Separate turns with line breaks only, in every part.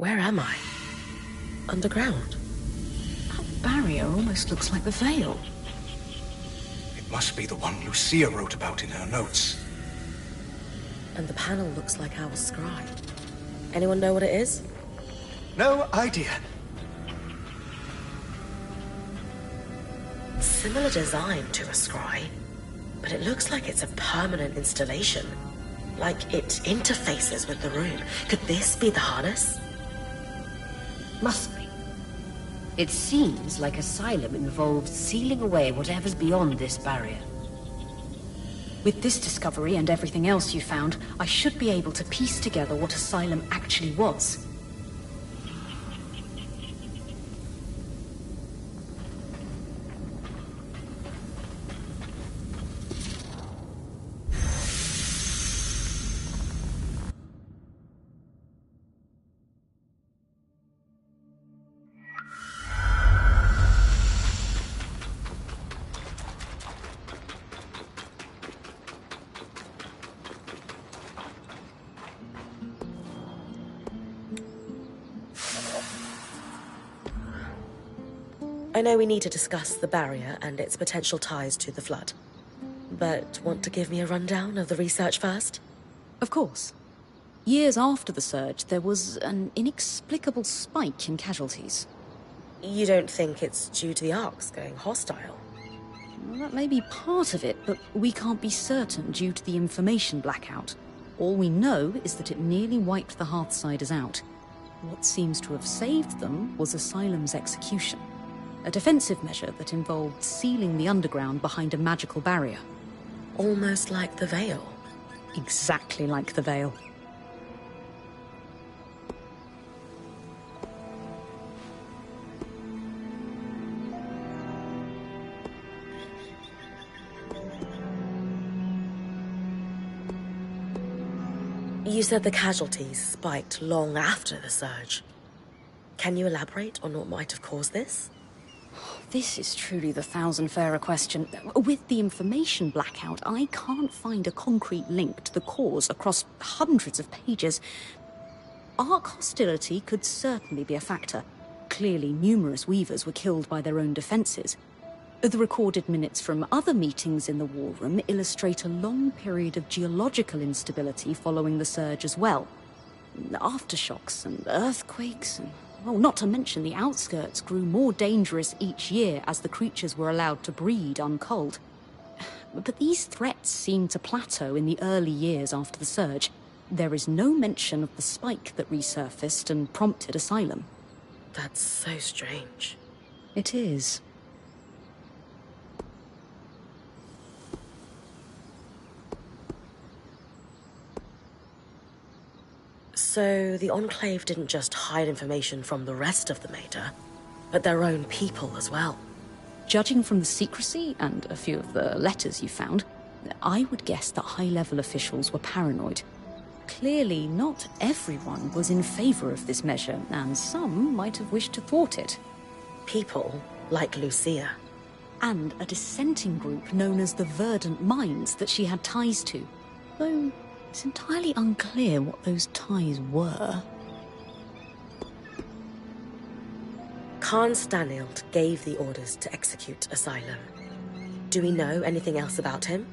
Where am I? Underground?
That barrier almost looks like the Veil.
It must be the one Lucia wrote about in her notes.
And the panel looks like our scry. Anyone know what it is?
No idea.
Similar design to a scry, but it looks like it's a permanent installation. Like it interfaces with the room. Could this be the harness?
Must be. It seems like Asylum involves sealing away whatever's beyond this barrier.
With this discovery and everything else you found, I should be able to piece together what Asylum actually was.
I know we need to discuss the barrier and its potential ties to the flood. But want to give me a rundown of the research first?
Of course. Years after the surge, there was an inexplicable spike in casualties.
You don't think it's due to the Arks going hostile?
Well, that may be part of it, but we can't be certain due to the information blackout. All we know is that it nearly wiped the Hearthsiders out. What seems to have saved them was Asylum's execution. A defensive measure that involved sealing the underground behind a magical barrier.
Almost like the Veil.
Exactly like the Veil.
You said the casualties spiked long after the surge. Can you elaborate on what might have caused this?
This is truly the thousand-fairer question. With the information blackout, I can't find a concrete link to the cause across hundreds of pages. Ark hostility could certainly be a factor. Clearly, numerous Weavers were killed by their own defenses. The recorded minutes from other meetings in the war room illustrate a long period of geological instability following the surge as well. Aftershocks and earthquakes and... well, not to mention the outskirts grew more dangerous each year as the creatures were allowed to breed unculled. But these threats seemed to plateau in the early years after the surge. There is no mention of the spike that resurfaced and prompted Asylum.
That's so strange.
It is.
So the Enclave didn't just hide information from the rest of the Mater, but their own people as well.
Judging from the secrecy and a few of the letters you found, I would guess that high-level officials were paranoid. Clearly, not everyone was in favor of this measure, and some might have wished to thwart it.
People like Lucia.
And a dissenting group known as the Verdant Minds that she had ties to. Though it's entirely unclear what those ties were.
Khan Stanild gave the orders to execute Asylum. Do we know anything else about him?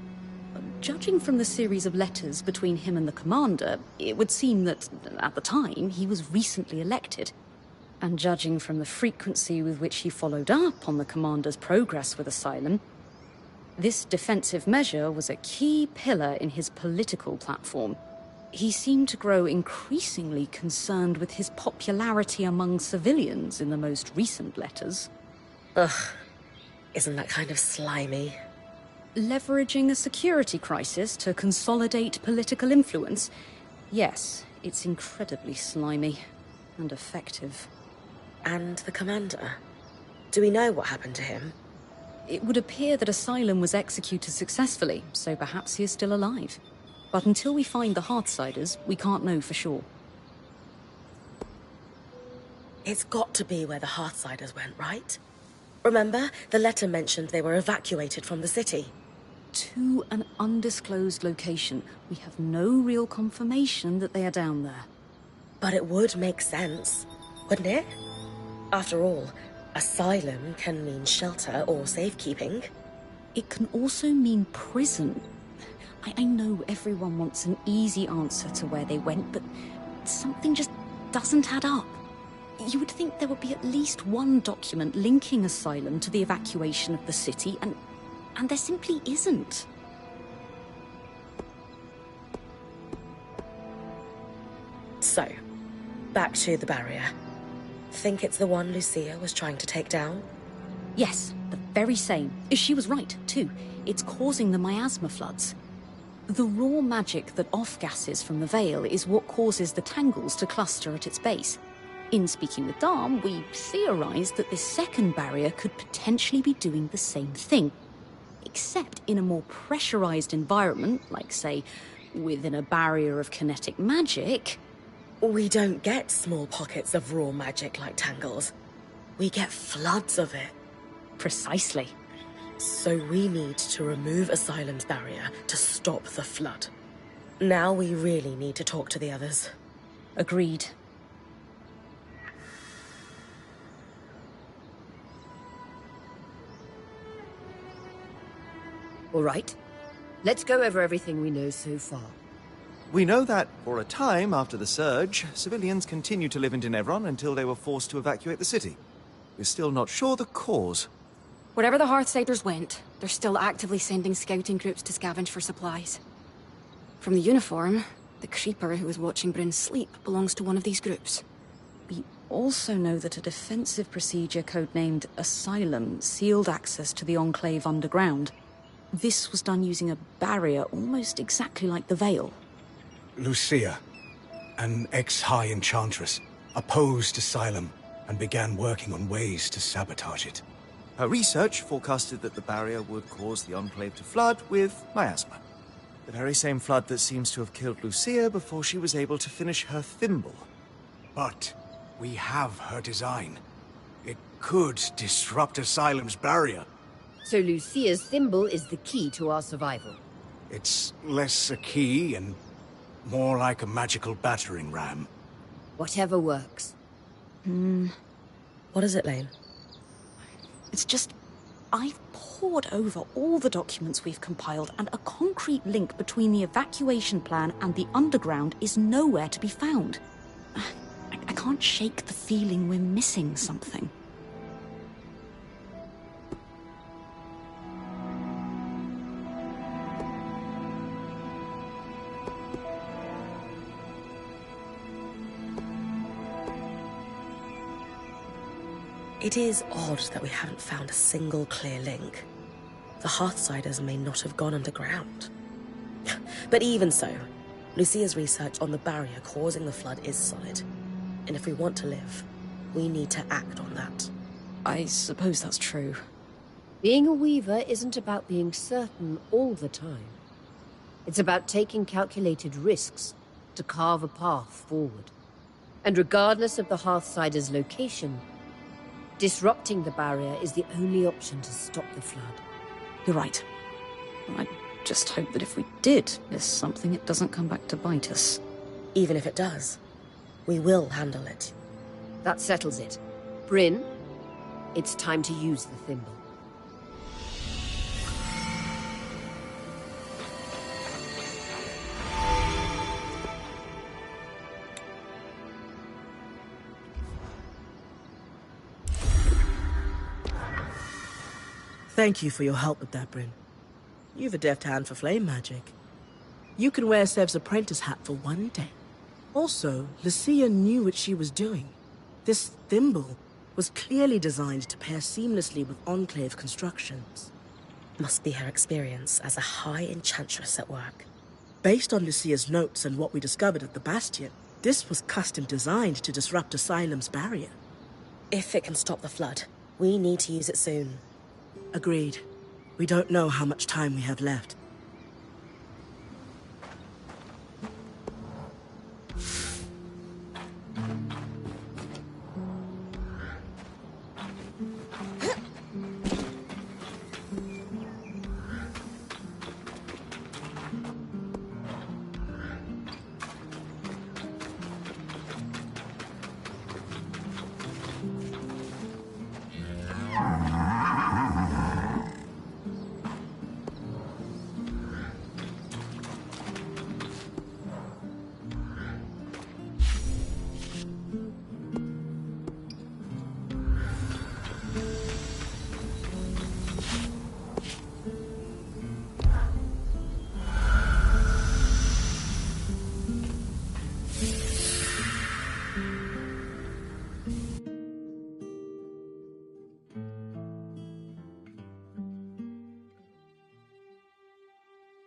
Judging from the series of letters between him and the commander, it would seem that, at the time, he was recently elected. And judging from the frequency with which he followed up on the commander's progress with Asylum, this defensive measure was a key pillar in his political platform. He seemed to grow increasingly concerned with his popularity among civilians in the most recent letters.
Ugh, isn't that kind of slimy?
Leveraging a security crisis to consolidate political influence? Yes, it's incredibly slimy and effective.
And the commander? Do we know what happened to him?
It would appear that Asylum was executed successfully, so perhaps he is still alive. But until we find the Hearthsiders, we can't know for sure.
It's got to be where the Hearthsiders went, right? Remember, the letter mentioned they were evacuated from the city.
To an undisclosed location. We have no real confirmation that they are down there.
But it would make sense, wouldn't it? After all, asylum can mean shelter or safekeeping.
It can also mean prison. I know everyone wants an easy answer to where they went, but something just doesn't add up. You would think there would be at least one document linking asylum to the evacuation of the city, and there simply isn't.
So, back to the barrier. Think it's the one Lucia was trying to take down?
Yes, the very same. She was right, too. It's causing the miasma floods. The raw magic that off-gasses from the Veil is what causes the tangles to cluster at its base. In speaking with Darm, we theorized that this second barrier could potentially be doing the same thing. Except in a more pressurized environment, like, say, within a barrier of kinetic magic.
We don't get small pockets of raw magic like tangles. We get floods of it.
Precisely.
So we need to remove Asylum's barrier to stop the flood. Now we really need to talk to the others.
Agreed.
All right. Let's go over everything we know so far.
We know that, for a time after the surge, civilians continued to live in Tenebron until they were forced to evacuate the city. We're still not sure the cause.
Wherever the Hearthsiders went, they're still actively sending scouting groups to scavenge for supplies. From the uniform, the creeper who was watching Bryn sleep belongs to one of these groups.
We also know that a defensive procedure codenamed Asylum sealed access to the Enclave underground. This was done using a barrier almost exactly like the Veil.
Lucia, an ex-High Enchantress, opposed Asylum and began working on ways to sabotage it.
Her research forecasted that the barrier would cause the Enclave to flood with miasma. The very same flood that seems to have killed Lucia before she was able to finish her thimble.
But we have her design. It could disrupt Asylum's barrier.
So Lucia's thimble is the key to our survival.
It's less a key and more like a magical battering ram.
Whatever works.
What is it, Lane?
It's just, I've pored over all the documents we've compiled, and a concrete link between the evacuation plan and the underground is nowhere to be found. I can't shake the feeling we're missing something.
It is odd that we haven't found a single clear link. The Hearthsiders may not have gone underground. But even so, Lucia's research on the barrier causing the flood is solid. And if we want to live, we need to act on that.
I suppose that's true.
Being a weaver isn't about being certain all the time. It's about taking calculated risks to carve a path forward. And regardless of the Hearthsiders' location, disrupting the barrier is the only option to stop the flood.
You're right. I just hope that if we did miss something, it doesn't come back to bite us.
Even if it does, we will handle it.
That settles it. Bryn, it's time to use the thimble.
Thank you for your help with that, Bryn. You've a deft hand for flame magic. You can wear Sev's apprentice hat for one day. Also, Lucia knew what she was doing. This thimble was clearly designed to pair seamlessly with Enclave constructions.
Must be her experience as a High Enchantress at work.
Based on Lucia's notes and what we discovered at the Bastion, this was custom designed to disrupt Asylum's barrier.
If it can stop the flood, we need to use it soon.
Agreed. We don't know how much time we have left.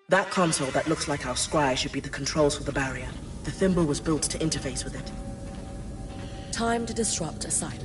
That console that looks like our scry should be the controls for the barrier. The thimble was built to interface with it.
Time to disrupt Asylum.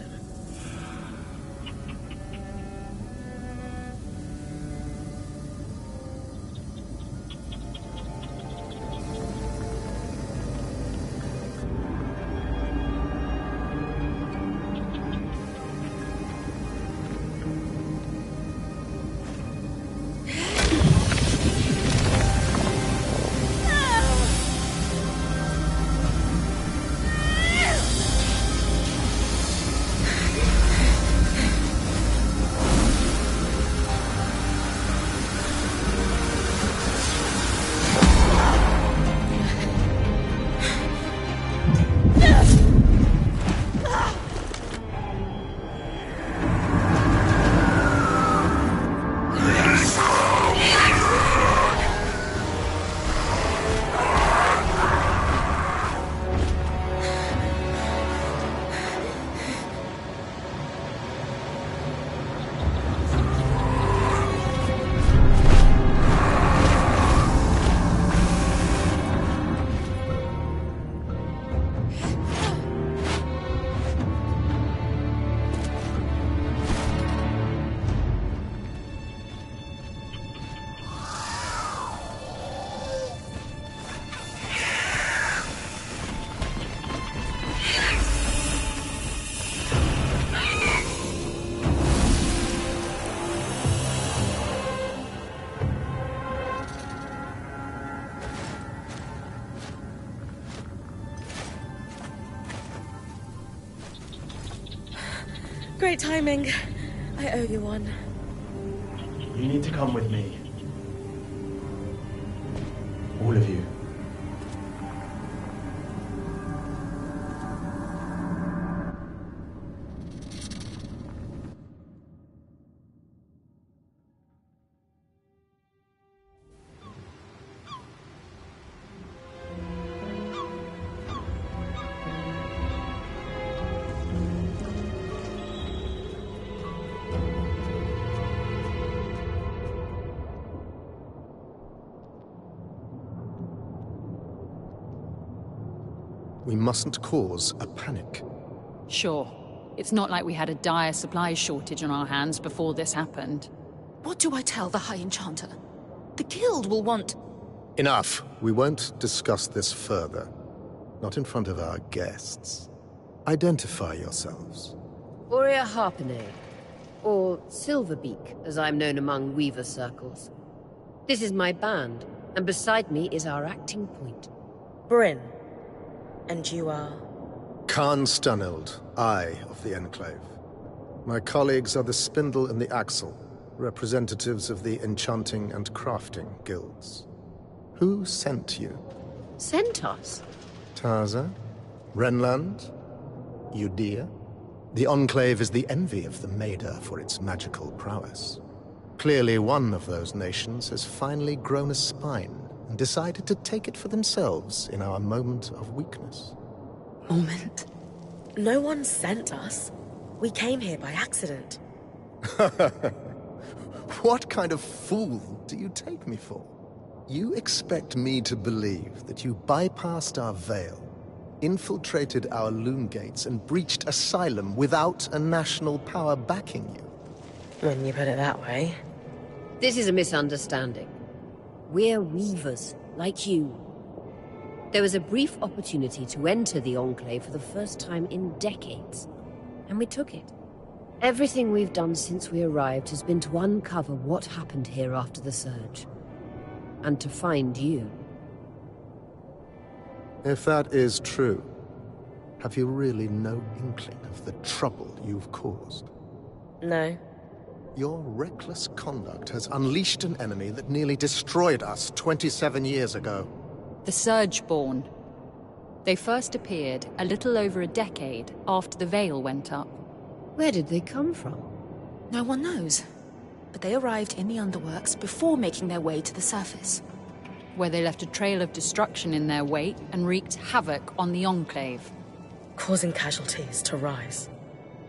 Great timing. I owe you one.
You need to come with me. All of you.
We mustn't cause a panic.
Sure. It's not like we had a dire supply shortage on our hands before this happened.
What do I tell the High Enchanter? The Guild will want...
Enough. We won't discuss this further. Not in front of our guests. Identify yourselves.
Aurea Harpenay, or Silverbeak, as I'm known among Weaver circles. This is my band, and beside me is our acting point.
Bryn. And you are?
Khan Stunild, Eye of the Enclave. My colleagues are the Spindle and the Axle, representatives of the Enchanting and Crafting Guilds. Who sent you?
Sent us?
Tarza? Renland? Udea? The Enclave is the envy of the Maida for its magical prowess. Clearly one of those nations has finally grown a spine and decided to take it for themselves in our moment of weakness.
Moment?
No one sent us. We came here by accident.
What kind of fool do you take me for? You expect me to believe that you bypassed our veil, infiltrated our loom gates, and breached Asylum without a national power backing you?
When you put it that way.
This is a misunderstanding. We're Weavers, like you. There was a brief opportunity to enter the Enclave for the first time in decades, and we took it. Everything we've done since we arrived has been to uncover what happened here after the Surge. And to find you.
If that is true, have you really no inkling of the trouble you've caused?
No.
Your reckless conduct has unleashed an enemy that nearly destroyed us 27 years ago.
The Surgeborn. They first appeared a little over a decade after the Veil went up.
Where did they come from?
No one knows. But they arrived in the Underworks before making their way to the surface.
Where they left a trail of destruction in their wake and wreaked havoc on the Enclave.
Causing casualties to rise.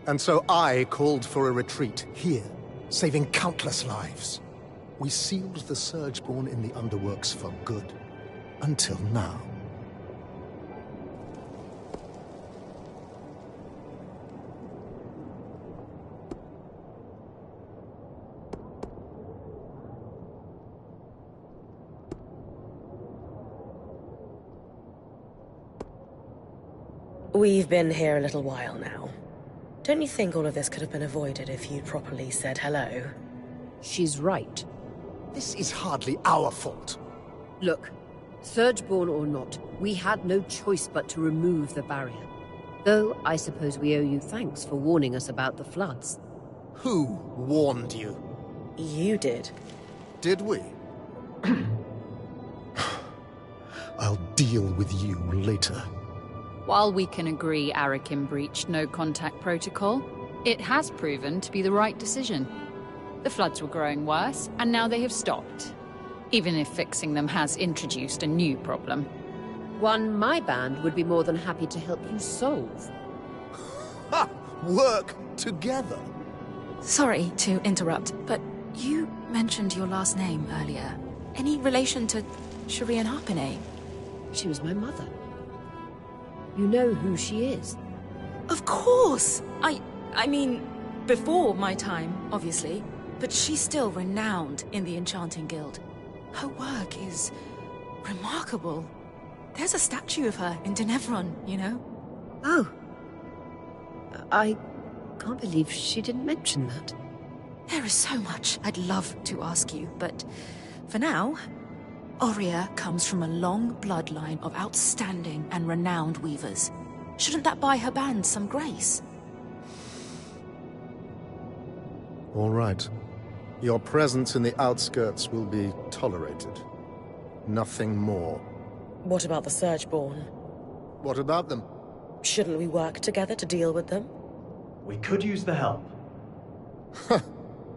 And so I called for a retreat here, saving countless lives. We sealed the Surgeborn in the Underworks for good. Until now.
We've been here a little while now. Don't you think all of this could have been avoided if you'd properly said hello?
She's right.
This is hardly our fault.
Look, Surgeborn or not, we had no choice but to remove the barrier. Though, I suppose we owe you thanks for warning us about the floods.
Who warned you?
You did.
Did we? I'll deal with you later.
While we can agree Arakim breached no-contact protocol, it has proven to be the right decision. The floods were growing worse, and now they have stopped. Even if fixing them has introduced a new problem.
One my band would be more than happy to help you solve.
Ha! Work together!
Sorry to interrupt, but you mentioned your last name earlier. Any relation to Shireen Harpenay?
She was my mother. You know who she is?
Of course! I mean, before my time, obviously. But she's still renowned in the Enchanting Guild. Her work is remarkable. There's a statue of her in Denevron, you know?
Oh. I can't believe she didn't mention that.
There is so much I'd love to ask you, but for now, Aurea comes from a long bloodline of outstanding and renowned weavers. Shouldn't that buy her band some grace?
All right. Your presence in the outskirts will be tolerated. Nothing more.
What about the Surgeborn?
What about them?
Shouldn't we work together to deal with them?
We could use the help.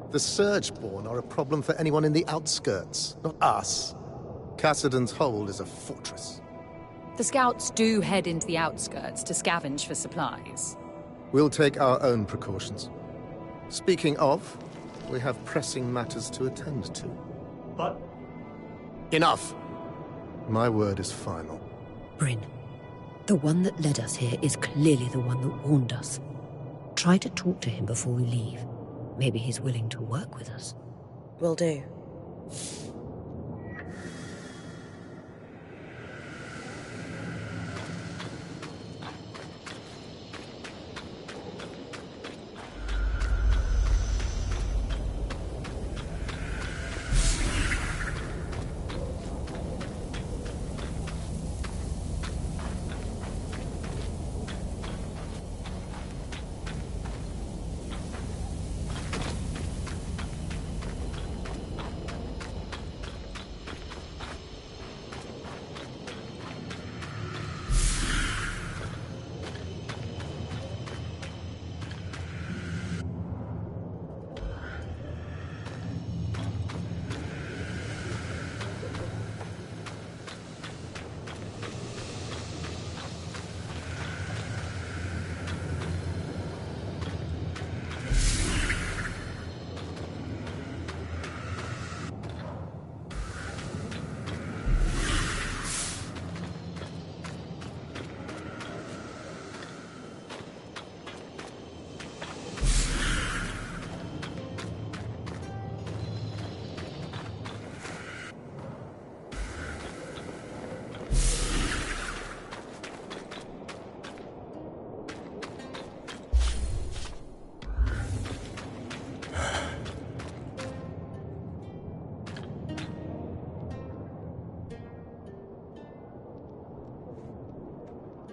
The Surgeborn are a problem for anyone in the outskirts, not us. Cassidon's Hold is a fortress.
The scouts do head into the outskirts to scavenge for supplies.
We'll take our own precautions. Speaking of, we have pressing matters to attend to.
But...
Enough! My word is final.
Bryn, the one that led us here is clearly the one that warned us. Try to talk to him before we leave. Maybe he's willing to work with us.
Will do.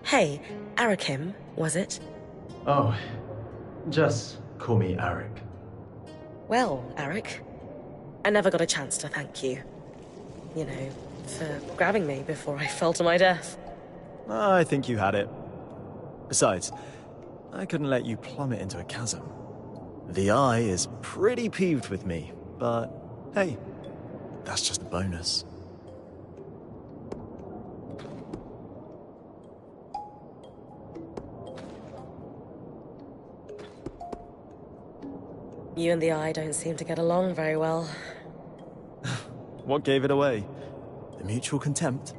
Hey, Arakim, was it?
Oh, just call me Arik.
Well, Arik, I never got a chance to thank you. You know, for grabbing me before I fell to my death.
I think you had it. Besides, I couldn't let you plummet into a chasm. The Eye is pretty peeved with me, but hey, that's just a bonus.
You and the Eye don't seem to get along very well.
What gave it away? The mutual contempt.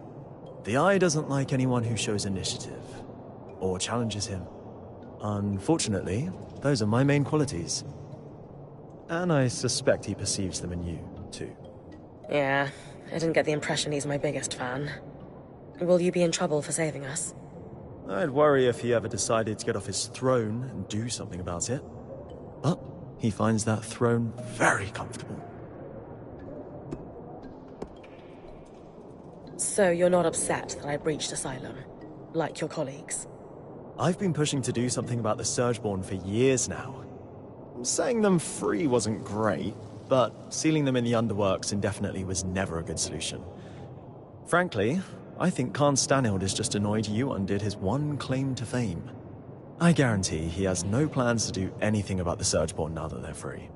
The Eye doesn't like anyone who shows initiative or challenges him. Unfortunately, those are my main qualities. And I suspect he perceives them in you, too.
Yeah, I didn't get the impression he's my biggest fan. Will you be in trouble for saving us?
I'd worry if he ever decided to get off his throne and do something about it. But he finds that throne very comfortable.
So you're not upset that I breached Asylum, like your colleagues?
I've been pushing to do something about the Surgeborn for years now. Setting them free wasn't great, but sealing them in the underworks indefinitely was never a good solution. Frankly, I think Khan Stanild is just annoyed you undid his one claim to fame. I guarantee he has no plans to do anything about the Surgeborn now that they're free.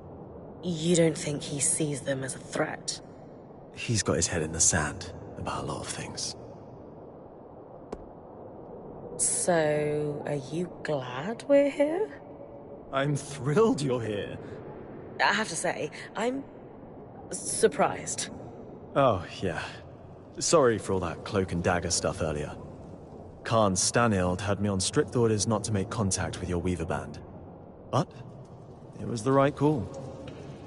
You don't think he sees them as a threat?
He's got his head in the sand about a lot of things.
So, are you glad we're here?
I'm thrilled you're here.
I have to say, I'm surprised.
Oh, yeah. Sorry for all that cloak and dagger stuff earlier. Khan Stanild had me on strict orders not to make contact with your Weaver band. But it was the right call.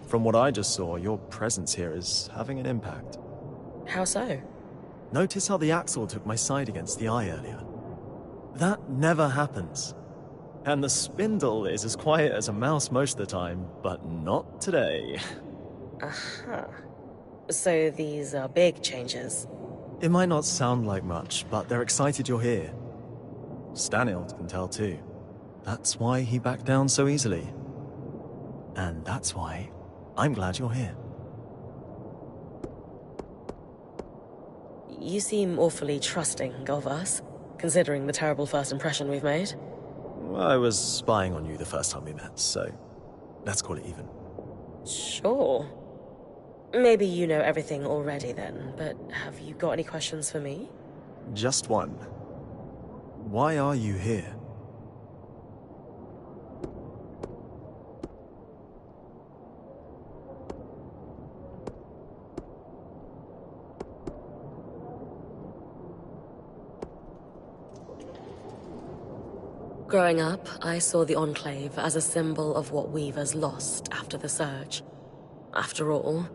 From what I just saw, your presence here is having an impact.
How so?
Notice how the Axle took my side against the Eye earlier. That never happens. And the Spindle is as quiet as a mouse most of the time, but not today.
Uh-huh. So these are big changes.
It might not sound like much, but they're excited you're here. Stanild can tell too. That's why he backed down so easily. And that's why I'm glad you're here.
You seem awfully trusting of us, considering the terrible first impression we've made.
I was spying on you the first time we met, so let's call it even.
Sure. Maybe you know everything already then, but have you got any questions for me?
Just one. Why are you here?
Growing up, I saw the Enclave as a symbol of what Weavers lost after the Surge. After all,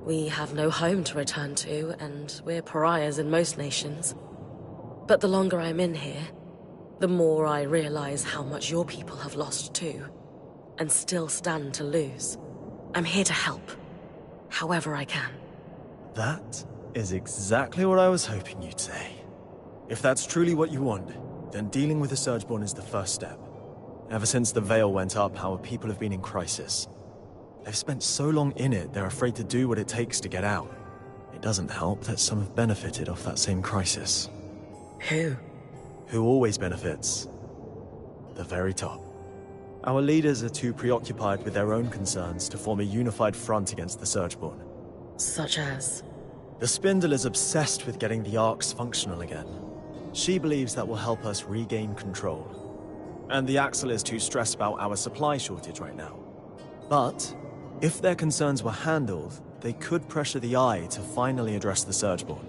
we have no home to return to, and we're pariahs in most nations. But the longer I'm in here, the more I realize how much your people have lost too, and still stand to lose. I'm here to help, however I can.
That is exactly what I was hoping you'd say. If that's truly what you want, then dealing with the Surgeborn is the first step. Ever since the Veil went up, our people have been in crisis. They've spent so long in it, they're afraid to do what it takes to get out. It doesn't help that some have benefited off that same crisis.
Who?
Who always benefits? The very top. Our leaders are too preoccupied with their own concerns to form a unified front against the Surgeborn.
Such as?
The Spindle is obsessed with getting the Arcs functional again. She believes that will help us regain control. And the Axle is too stressed about our supply shortage right now. But if their concerns were handled, they could pressure the Eye to finally address the Surgeborn.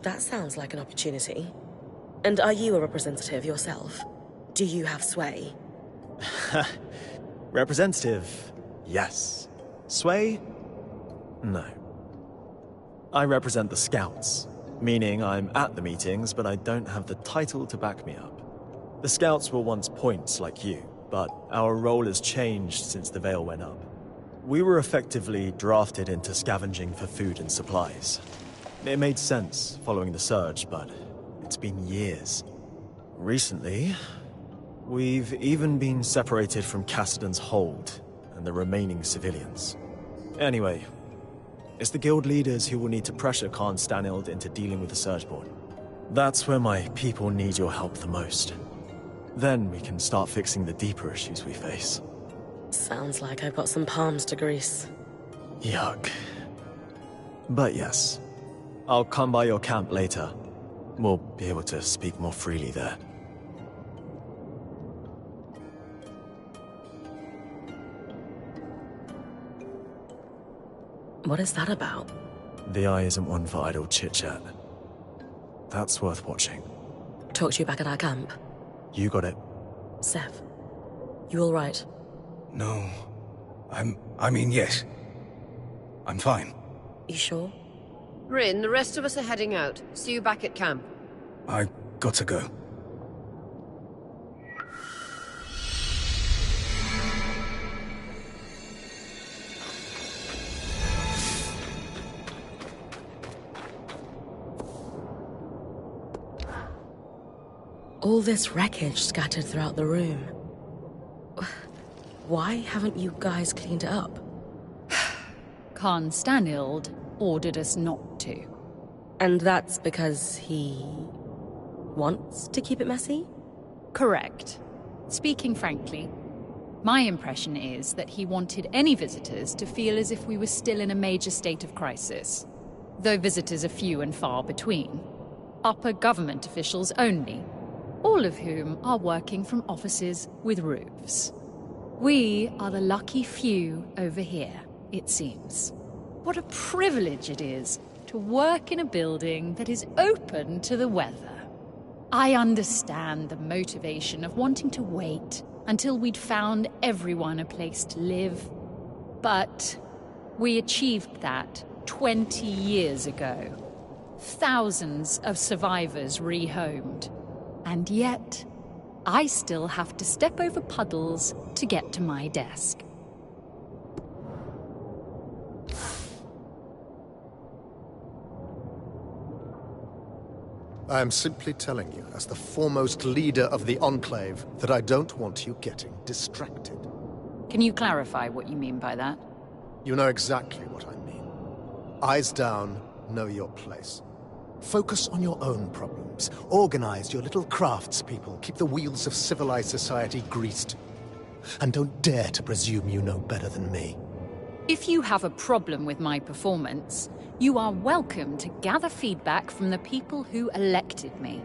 That sounds like an opportunity. And are you a representative yourself? Do you have sway?
Representative, yes. Sway? No. I represent the Scouts, meaning I'm at the meetings, but I don't have the title to back me up. The Scouts were once points like you, but our role has changed since the Veil went up. We were effectively drafted into scavenging for food and supplies. It made sense following the Surge, but it's been years. Recently, we've even been separated from Cassidon's hold and the remaining civilians. Anyway, it's the guild leaders who will need to pressure Khan Stanild into dealing with the Surgeborn. That's where my people need your help the most. Then we can start fixing the deeper issues we face.
Sounds like I've got some palms to grease.
Yuck. But yes, I'll come by your camp later. We'll be able to speak more freely there.
What is that about?
the Eye isn't one for idle chit-chat. That's worth watching.
Talk to you back at our camp.
You got it.
Sev, you all right?
No. I mean, yes. I'm fine.
You sure?
Bryn, the rest of us are heading out. See you back at camp.
I got to go.
All this wreckage scattered throughout the room. Why haven't you guys cleaned it up?
Khan Stanild ordered us not to.
And that's because he wants to keep it messy?
Correct. Speaking frankly, my impression is that he wanted any visitors to feel as if we were still in a major state of crisis. Though visitors are few and far between. Upper government officials only, all of whom are working from offices with roofs. We are the lucky few over here, it seems. What a privilege it is to work in a building that is open to the weather. I understand the motivation of wanting to wait until we'd found everyone a place to live. But we achieved that 20 years ago. Thousands of survivors rehomed. And yet, I still have to step over puddles to get to my desk.
I am simply telling you, as the foremost leader of the Enclave, that I don't want you getting distracted.
Can you clarify what you mean by that?
You know exactly what I mean. Eyes down, know your place. Focus on your own problems. Organize your little craftspeople. Keep the wheels of civilized society greased. And don't dare to presume you know better than me.
If you have a problem with my performance, you are welcome to gather feedback from the people who elected me.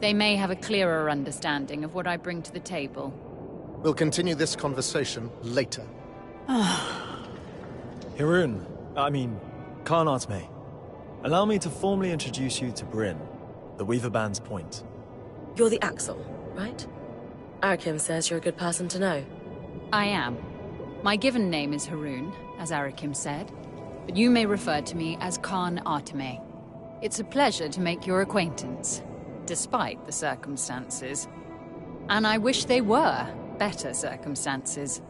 They may have a clearer understanding of what I bring to the table.
We'll continue this conversation later.
Khan Artme. Allow me to formally introduce you to Bryn, the Weaver Band's point.
You're the Axel, right? Arakim says you're a good person to know.
I am. My given name is Haroon, as Arakim said, but you may refer to me as Khan Artme. It's a pleasure to make your acquaintance, despite the circumstances. And I wish they were better circumstances.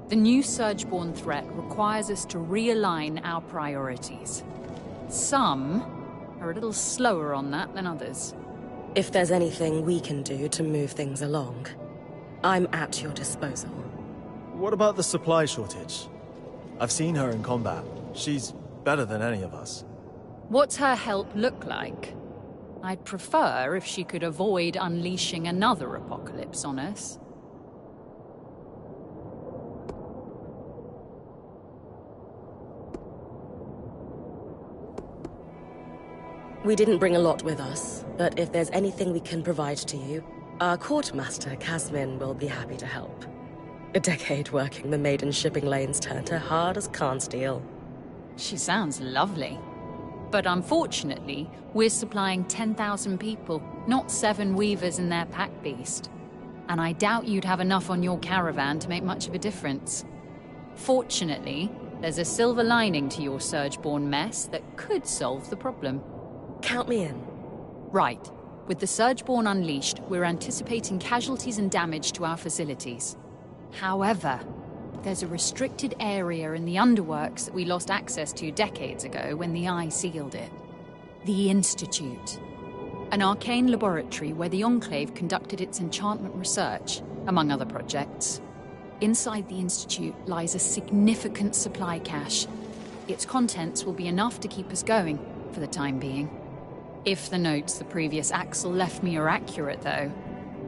The new Surgeborn threat requires us to realign our priorities. Some are a little slower on that than others.
If there's anything we can do to move things along, I'm at your disposal.
What about the supply shortage? I've seen her in combat. She's better than any of us.
What's her help look like? I'd prefer if she could avoid unleashing another apocalypse on us.
We didn't bring a lot with us, but if there's anything we can provide to you, our courtmaster, Kasmin, will be happy to help. A decade working the maiden shipping lanes turned her hard as Khan steel.
She sounds lovely. But unfortunately, we're supplying 10,000 people, not 7 weavers and their pack beast. And I doubt you'd have enough on your caravan to make much of a difference. Fortunately, there's a silver lining to your Surgeborn mess that could solve the problem.
Count me in.
Right. With the Surgeborn unleashed, we're anticipating casualties and damage to our facilities. However, there's a restricted area in the underworks that we lost access to decades ago when the Eye sealed it. The Institute. An arcane laboratory where the Enclave conducted its enchantment research, among other projects. Inside the Institute lies a significant supply cache. Its contents will be enough to keep us going, for the time being. If the notes the previous Axel left me are accurate, though,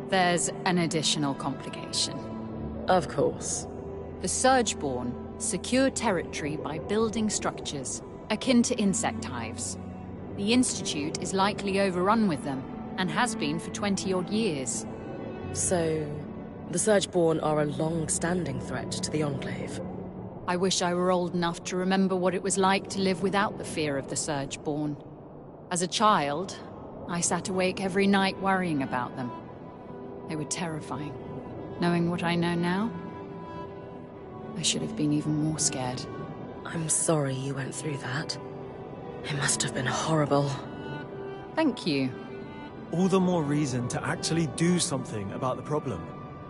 there's an additional complication.
Of course.
The Surgeborn secure territory by building structures, akin to insect hives. The Institute is likely overrun with them, and has been for 20-odd years.
So, the Surgeborn are a long-standing threat to the Enclave.
I wish I were old enough to remember what it was like to live without the fear of the Surgeborn. As a child, I sat awake every night worrying about them. They were terrifying. Knowing what I know now, I should have been even more scared.
I'm sorry you went through that. It must have been horrible.
Thank you.
All the more reason to actually do something about the problem,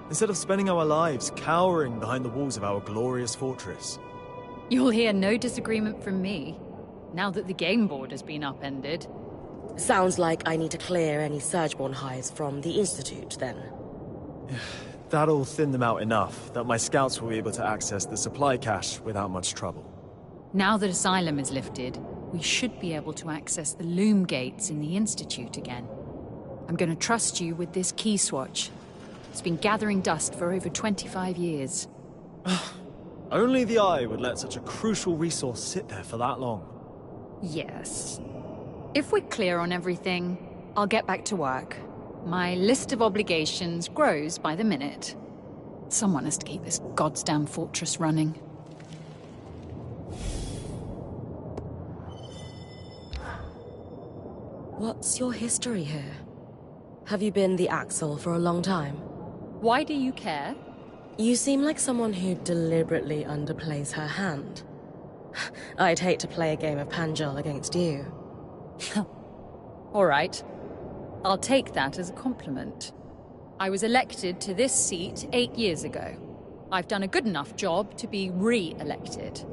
instead of spending our lives cowering behind the walls of our glorious fortress.
You'll hear no disagreement from me, now that the game board has been upended.
Sounds like I need to clear any Surgeborn hives from the Institute, then.
That'll thin them out enough that my scouts will be able to access the supply cache without much trouble.
Now that Asylum is lifted, we should be able to access the loom gates in the Institute again. I'm going to trust you with this key swatch. It's been gathering dust for over 25 years.
Only the Eye would let such a crucial resource sit there for that long.
Yes. If we're clear on everything, I'll get back to work. My list of obligations grows by the minute. Someone has to keep this goddamn fortress running.
What's your history here? Have you been the Axel for a long time?
Why do you care?
You seem like someone who deliberately underplays her hand. I'd hate to play a game of Panjal against you.
All right. I'll take that as a compliment. I was elected to this seat 8 years ago. I've done a good enough job to be re-elected.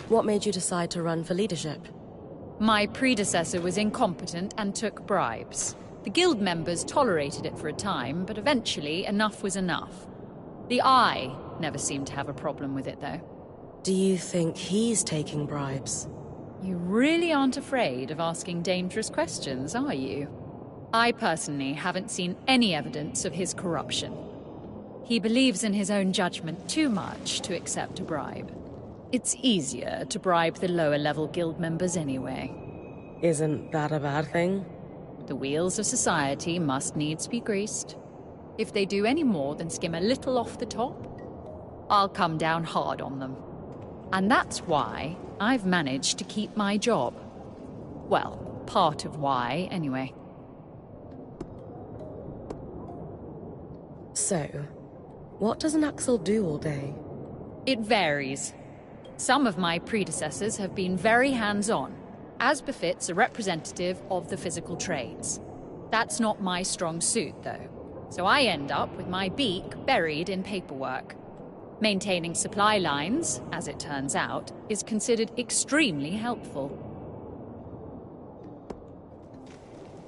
What made you decide to run for leadership?
My predecessor was incompetent and took bribes. The guild members tolerated it for a time, but eventually enough was enough. The Eye never seemed to have a problem with it, though.
Do you think he's taking bribes?
You really aren't afraid of asking dangerous questions, are you? I personally haven't seen any evidence of his corruption. He believes in his own judgment too much to accept a bribe. It's easier to bribe the lower-level guild members anyway.
Isn't that a bad thing?
The wheels of society must needs be greased. If they do any more than skim a little off the top, I'll come down hard on them. And that's why I've managed to keep my job. Well, part of why, anyway.
So, what does an Axel do all day?
It varies. Some of my predecessors have been very hands-on, as befits a representative of the physical trades. That's not my strong suit, though, so I end up with my beak buried in paperwork. Maintaining supply lines, as it turns out, is considered extremely helpful.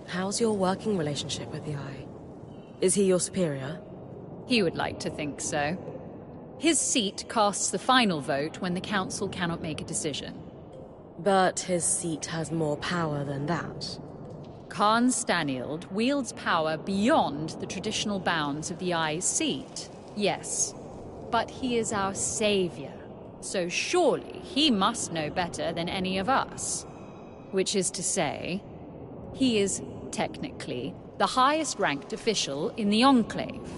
How's your working relationship with the Eye? Is he your superior?
He would like to think so. His seat casts the final vote when the council cannot make a decision.
But his seat has more power than that.
Khan Stanield wields power beyond the traditional bounds of the Eye's seat, yes. But he is our savior, so surely he must know better than any of us. Which is to say, he is, technically, the highest-ranked official in the Enclave.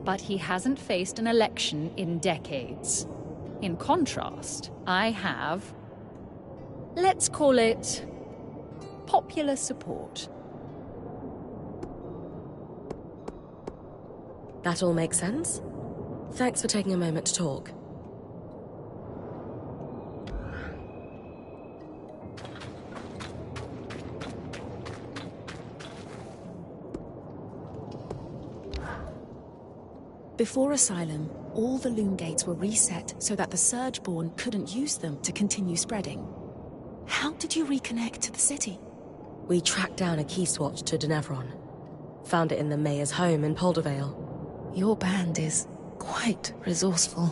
But he hasn't faced an election in decades. In contrast, I have, let's call it, popular support.
That all makes sense? Thanks for taking a moment to talk.
Before Asylum, all the loom gates were reset so that the Surgeborn couldn't use them to continue spreading. How did you reconnect to the city?
We tracked down a key swatch to Denevron. Found it in the mayor's home in Poldervale.
Your band is quite resourceful.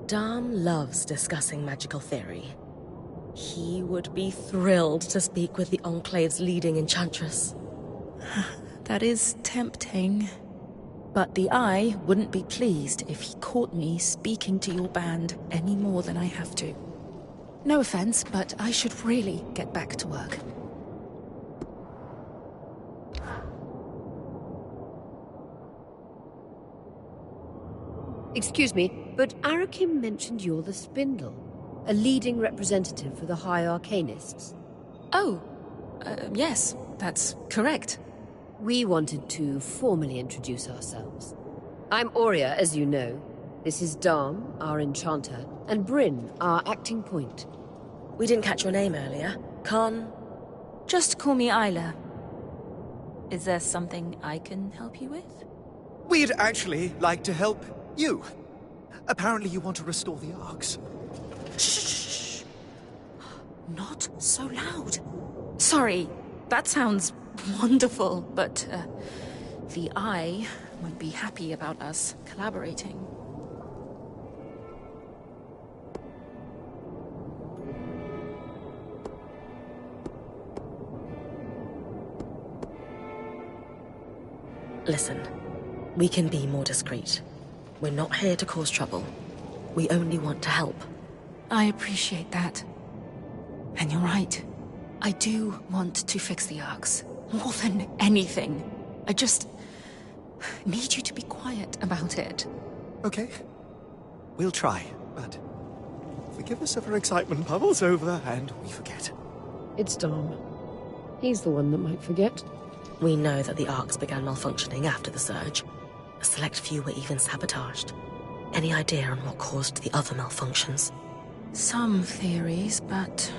Dam loves discussing magical theory. He would be thrilled to speak with the Enclave's leading enchantress.
That is tempting. But the Eye wouldn't be pleased if he caught me speaking to your band any more than I have to. No offense, but I should really get back to work.
Excuse me, but Arakim mentioned you're the Spindle, a leading representative for the High Arcanists.
Oh, yes, that's correct.
We wanted to formally introduce ourselves. I'm Aurea, as you know. This is Darm, our enchanter, and Bryn, our acting point.
We didn't catch your name earlier. Khan?
Just call me Isla. Is there something I can help you with?
We'd actually like to help you. Apparently you want to restore the Arks.
Shh! Not so loud. Sorry, that sounds wonderful, but the Eye won't be happy about us collaborating.
Listen, we can be more discreet. We're not here to cause trouble. We only want to help.
I appreciate that. And you're right. I do want to fix the Arks. More than anything. I just need you to be quiet about it.
Okay. We'll try, but forgive us if our excitement bubbles over and we forget.
It's Darm. He's the one that might forget.
We know that the Arks began malfunctioning after the surge. A select few were even sabotaged. Any idea on what caused the other malfunctions?
Some theories, but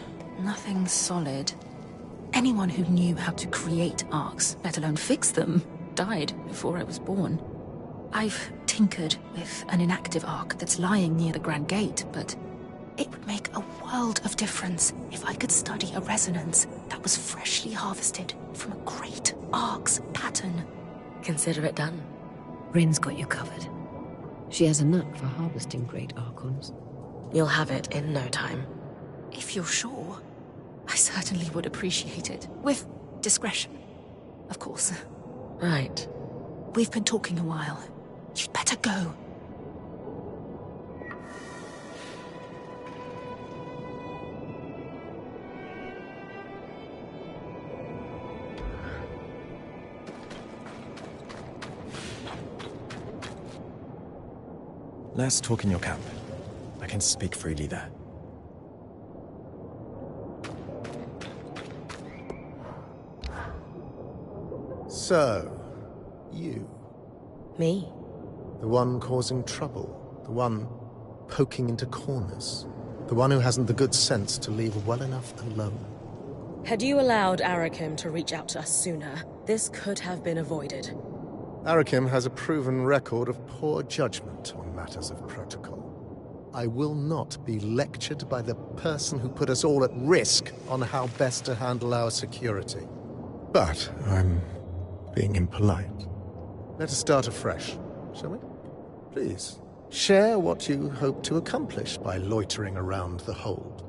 nothing solid. Anyone who knew how to create Arks, let alone fix them, died before I was born. I've tinkered with an inactive Ark that's lying near the Grand Gate, but it would make a world of difference if I could study a resonance that was freshly harvested from a great Ark's pattern.
Consider it done.
Bryn's got you covered. She has a knack for harvesting great Archons.
You'll have it in no time.
If you're sure, I certainly would appreciate it. With discretion, of course.
Right.
We've been talking a while. You'd better go.
Let's talk in your camp. I can speak freely there.
So, you.
Me?
The one causing trouble. The one poking into corners. The one who hasn't the good sense to leave well enough alone.
Had you allowed Arakim to reach out to us sooner, this could have been avoided.
Arakim has a proven record of poor judgment on matters of protocol. I will not be lectured by the person who put us all at risk on how best to handle our security. But I'm being impolite. Let us start afresh, shall we? Please, share what you hope to accomplish by loitering around the hold.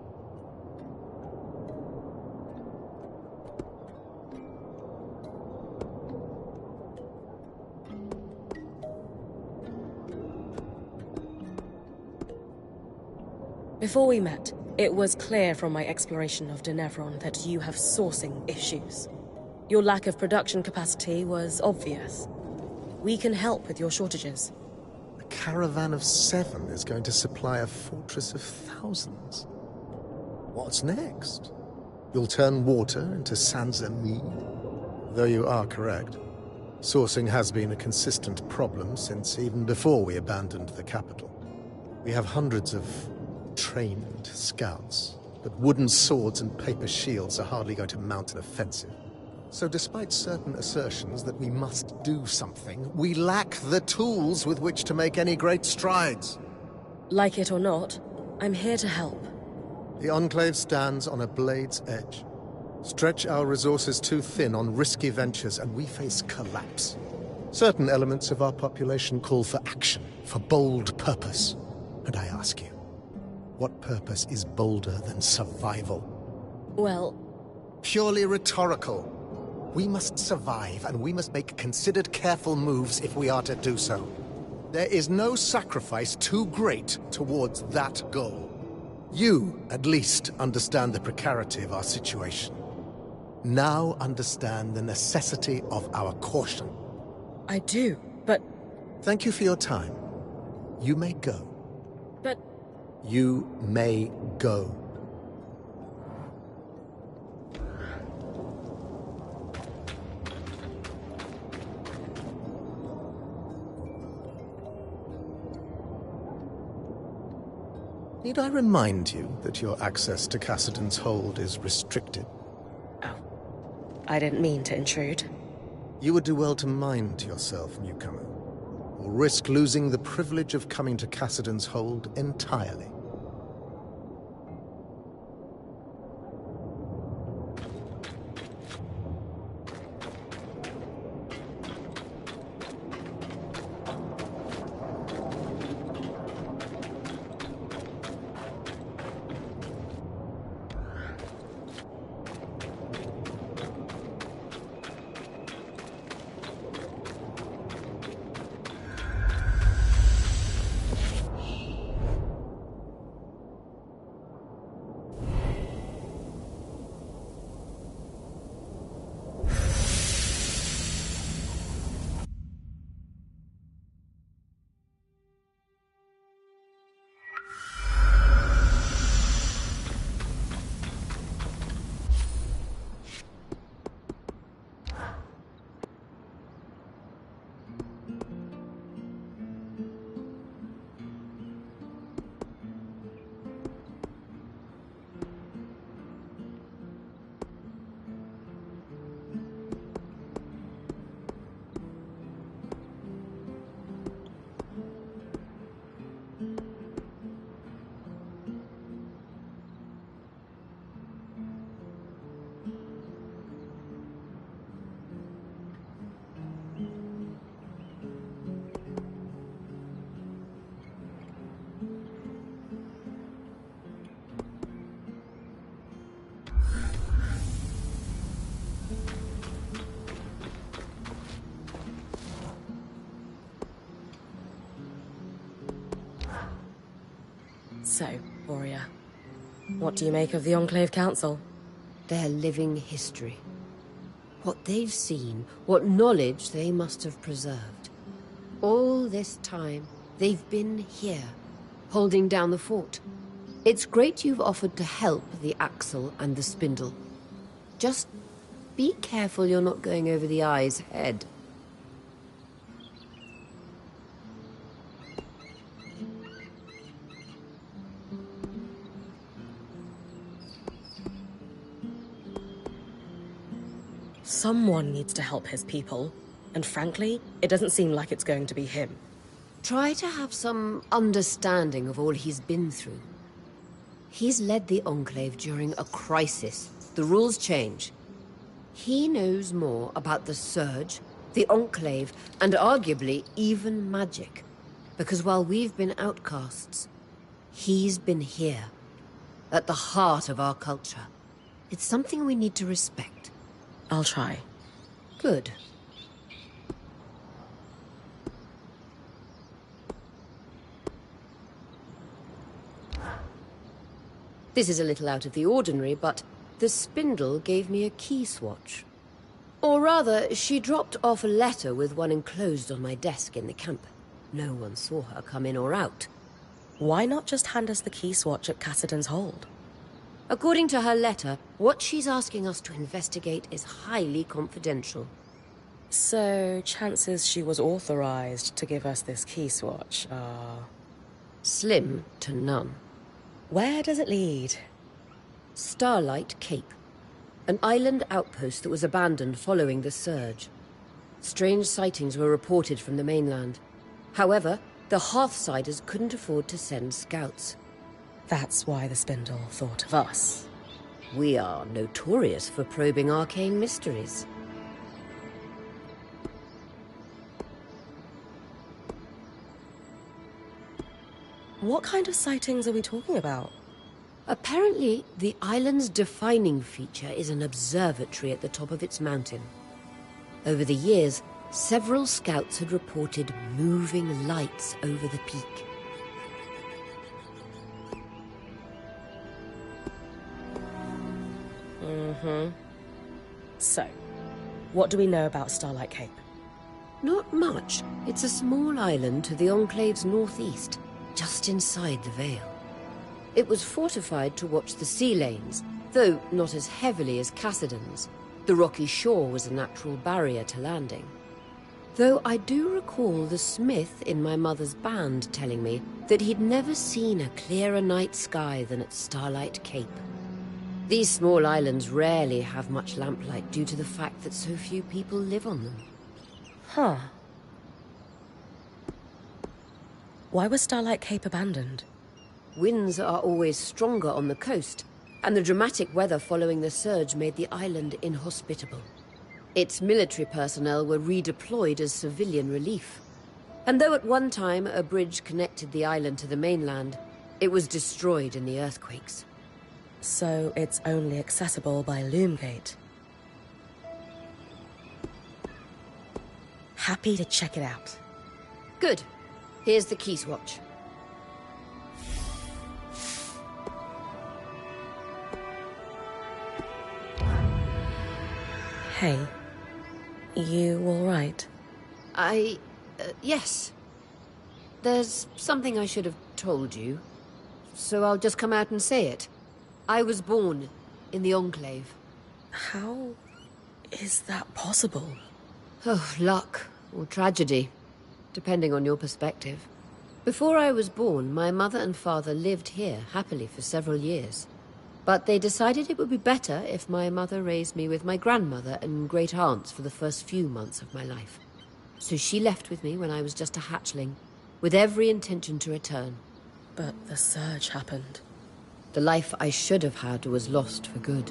Before we met, it was clear from my exploration of Denevron that you have sourcing issues. Your lack of production capacity was obvious. We can help with your shortages.
A caravan of 7 is going to supply a fortress of thousands. What's next? You'll turn water into Sansa mead? Though you are correct. Sourcing has been a consistent problem since even before we abandoned the capital. We have hundreds of trained scouts, but wooden swords and paper shields are hardly going to mount an offensive. So despite certain assertions that we must do something, we lack the tools with which to make any great strides.
Like it or not, I'm here to help.
The Enclave stands on a blade's edge. Stretch our resources too thin on risky ventures and we face collapse. Certain elements of our population call for action, for bold purpose. And I ask you, what purpose is bolder than survival?
Well,
Purely rhetorical. We must survive, and we must make considered, careful moves if we are to do so. There is no sacrifice too great towards that goal. You, at least, understand the precarity of our situation. Now understand the necessity of our caution.
I do, but...
Thank you for your time. You may go.
But...
You may go. Need I remind you that your access to Cassidon's hold is restricted?
Oh. I didn't mean to intrude.
You would do well to mind yourself, newcomer, or risk losing the privilege of coming to Cassidon's hold entirely.
So, warrior, what do you make of the Enclave Council?
Their living history. What they've seen, what knowledge they must have preserved. All this time, they've been here, holding down the fort. It's great you've offered to help the Axle and the Spindle. Just be careful you're not going over the eye's head.
Someone needs to help his people, and frankly, it doesn't seem like it's going to be him.
Try to have some understanding of all he's been through. He's led the Enclave during a crisis. The rules change. He knows more about the Surge, the Enclave, and arguably even magic. Because while we've been outcasts, he's been here, at the heart of our culture. It's something we need to respect.
I'll try.
Good. This is a little out of the ordinary, but the Spindle gave me a key swatch. Or rather, she dropped off a letter with one enclosed on my desk in the camp. No one saw her come in or out.
Why not just hand us the key swatch at Cassidon's hold?
According to her letter, what she's asking us to investigate is highly confidential.
So, chances she was authorized to give us this key swatch are...
slim to none.
Where does it lead?
Starlight Cape. An island outpost that was abandoned following the Surge. Strange sightings were reported from the mainland. However, the Hearthsiders couldn't afford to send scouts.
That's why the Spindle thought of us.
We are notorious for probing arcane mysteries.
What kind of sightings are we talking about?
Apparently, the island's defining feature is an observatory at the top of its mountain. Over the years, several scouts had reported moving lights over the peak.
So, what do we know about Starlight Cape?
Not much. It's a small island to the Enclave's northeast, just inside the Vale. It was fortified to watch the sea lanes, though not as heavily as Cassidon's. The rocky shore was a natural barrier to landing. Though I do recall the smith in my mother's band telling me that he'd never seen a clearer night sky than at Starlight Cape. These small islands rarely have much lamplight due to the fact that so few people live on them.
Huh. Why was Starlight Cape abandoned?
Winds are always stronger on the coast, and the dramatic weather following the surge made the island inhospitable. Its military personnel were redeployed as civilian relief. And though at one time a bridge connected the island to the mainland, it was destroyed in the earthquakes.
So it's only accessible by Loomgate. Happy to check it out.
Good. Here's the key swatch.
Hey, you all right?
Yes. There's something I should have told you, so I'll just come out and say it. I was born in the Enclave.
How is that possible?
Oh, luck or tragedy, depending on your perspective. Before I was born, my mother and father lived here happily for several years. But they decided it would be better if my mother raised me with my grandmother and great aunts for the first few months of my life. So she left with me when I was just a hatchling, with every intention to return.
But the surge happened.
The life I should have had was lost for good.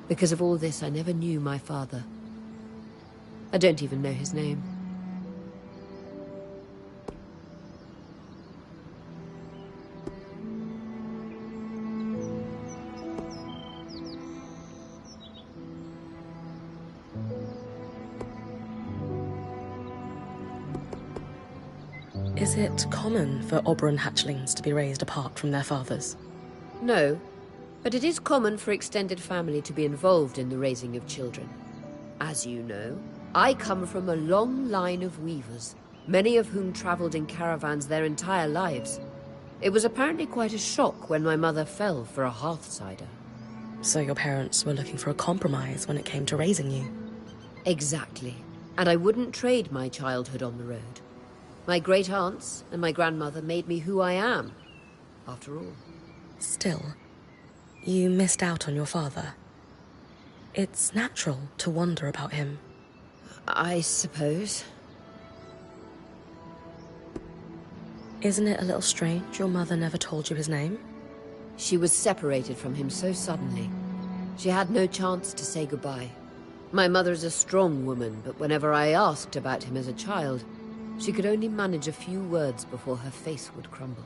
Because of all this, I never knew my father. I don't even know his name.
Is it common for Oberon hatchlings to be raised apart from their fathers?
No, but it is common for extended family to be involved in the raising of children. As you know, I come from a long line of weavers, many of whom traveled in caravans their entire lives. It was apparently quite a shock when my mother fell for a Hearthsider.
So your parents were looking for a compromise when it came to raising you?
Exactly. And I wouldn't trade my childhood on the road. My great-aunts and my grandmother made me who I am, after all.
Still, you missed out on your father. It's natural to wonder about him.
I suppose.
Isn't it a little strange your mother never told you his name?
She was separated from him so suddenly. She had no chance to say goodbye. My mother is a strong woman, but whenever I asked about him as a child, she could only manage a few words before her face would crumble.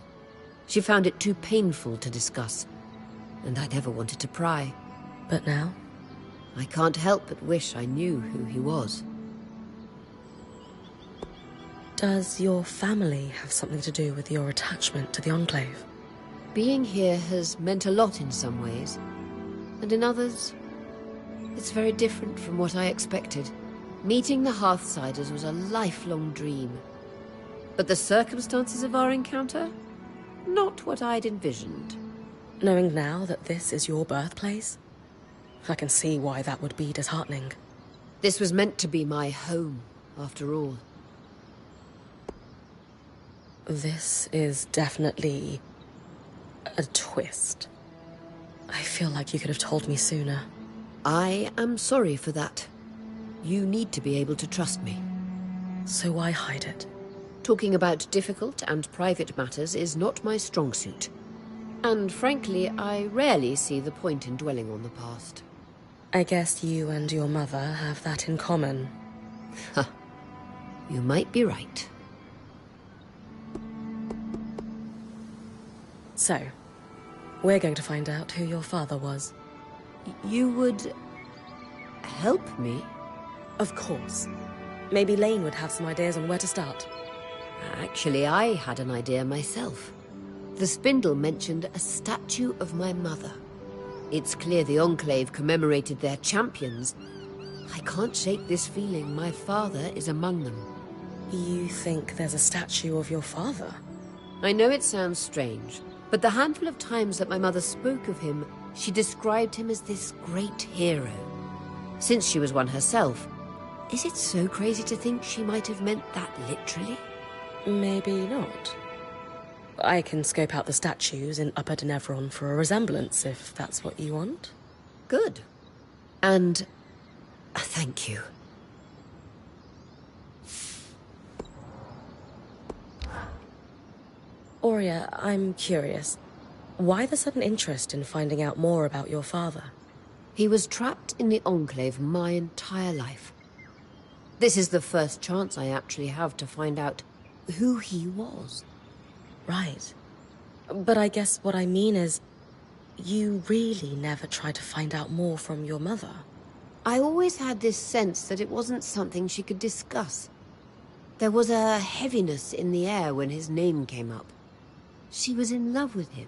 She found it too painful to discuss, and I never wanted to pry.
But now?
I can't help but wish I knew who he was.
Does your family have something to do with your attachment to the Enclave?
Being here has meant a lot in some ways, and in others, it's very different from what I expected. Meeting the Hearthsiders was a lifelong dream. But the circumstances of our encounter? Not what I'd envisioned.
Knowing now that this is your birthplace, I can see why that would be disheartening.
This was meant to be my home, after all.
This is definitely a twist. I feel like you could have told me sooner.
I am sorry for that. You need to be able to trust me.
So why hide it?
Talking about difficult and private matters is not my strong suit. And frankly, I rarely see the point in dwelling on the past.
I guess you and your mother have that in common.
Ha. You might be right.
So, we're going to find out who your father was.
You would help me?
Of course. Maybe Lane would have some ideas on where to start.
Actually, I had an idea myself. The spindle mentioned a statue of my mother. It's clear the Enclave commemorated their champions. I can't shake this feeling my father is among them.
You think there's a statue of your father?
I know it sounds strange, but the handful of times that my mother spoke of him, she described him as this great hero. Since she was one herself, is it so crazy to think she might have meant that literally?
Maybe not. I can scope out the statues in Upper Denevron for a resemblance, if that's what you want.
Good. And thank you.
Aurea, I'm curious. Why the sudden interest in finding out more about your father?
He was trapped in the Enclave my entire life. This is the first chance I actually have to find out who he was.
Right. But I guess what I mean is, you really never tried to find out more from your mother.
I always had this sense that it wasn't something she could discuss. There was a heaviness in the air when his name came up. She was in love with him.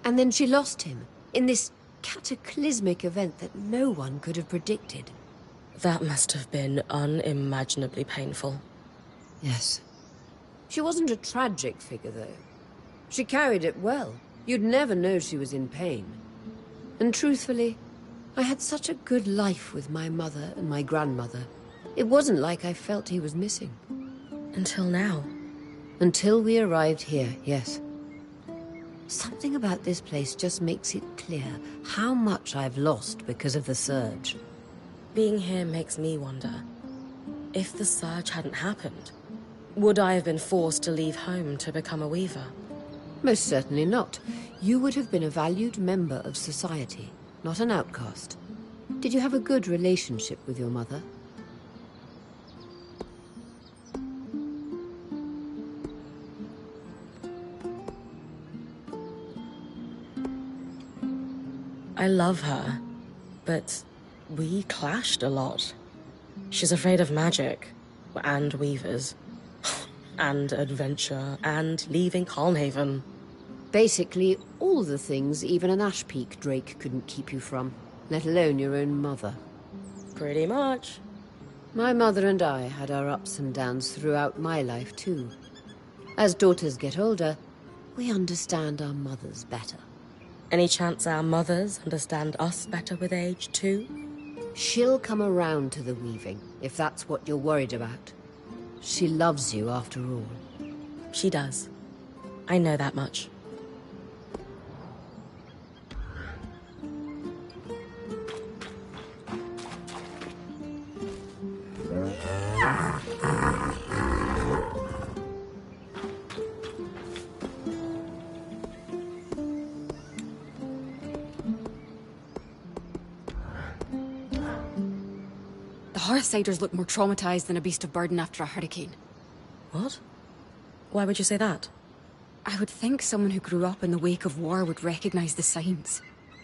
And then she lost him in this cataclysmic event that no one could have predicted.
That must have been unimaginably painful.
Yes. She wasn't a tragic figure, though. She carried it well. You'd never know she was in pain. And truthfully, I had such a good life with my mother and my grandmother. It wasn't like I felt he was missing.
Until now.
Until we arrived here, yes. Something about this place just makes it clear how much I've lost because of the Surge.
Being here makes me wonder. If the Surge hadn't happened, would I have been forced to leave home to become a weaver?
Most certainly not. You would have been a valued member of society, not an outcast. Did you have a good relationship with your mother?
I love her, but we clashed a lot. She's afraid of magic, and weavers, and adventure, and leaving Calnhaven.
Basically, all the things even an Ash Peak Drake couldn't keep you from, let alone your own mother.
Pretty much.
My mother and I had our ups and downs throughout my life, too. As daughters get older, we understand our mothers better.
Any chance our mothers understand us better with age, too?
She'll come around to the weaving, if that's what you're worried about. She loves you, after all.
She does. I know that much.
The Hearthsiders look more traumatized than a beast of burden after a hurricane.
What? Why would you say that?
I would think someone who grew up in the wake of war would recognize the signs.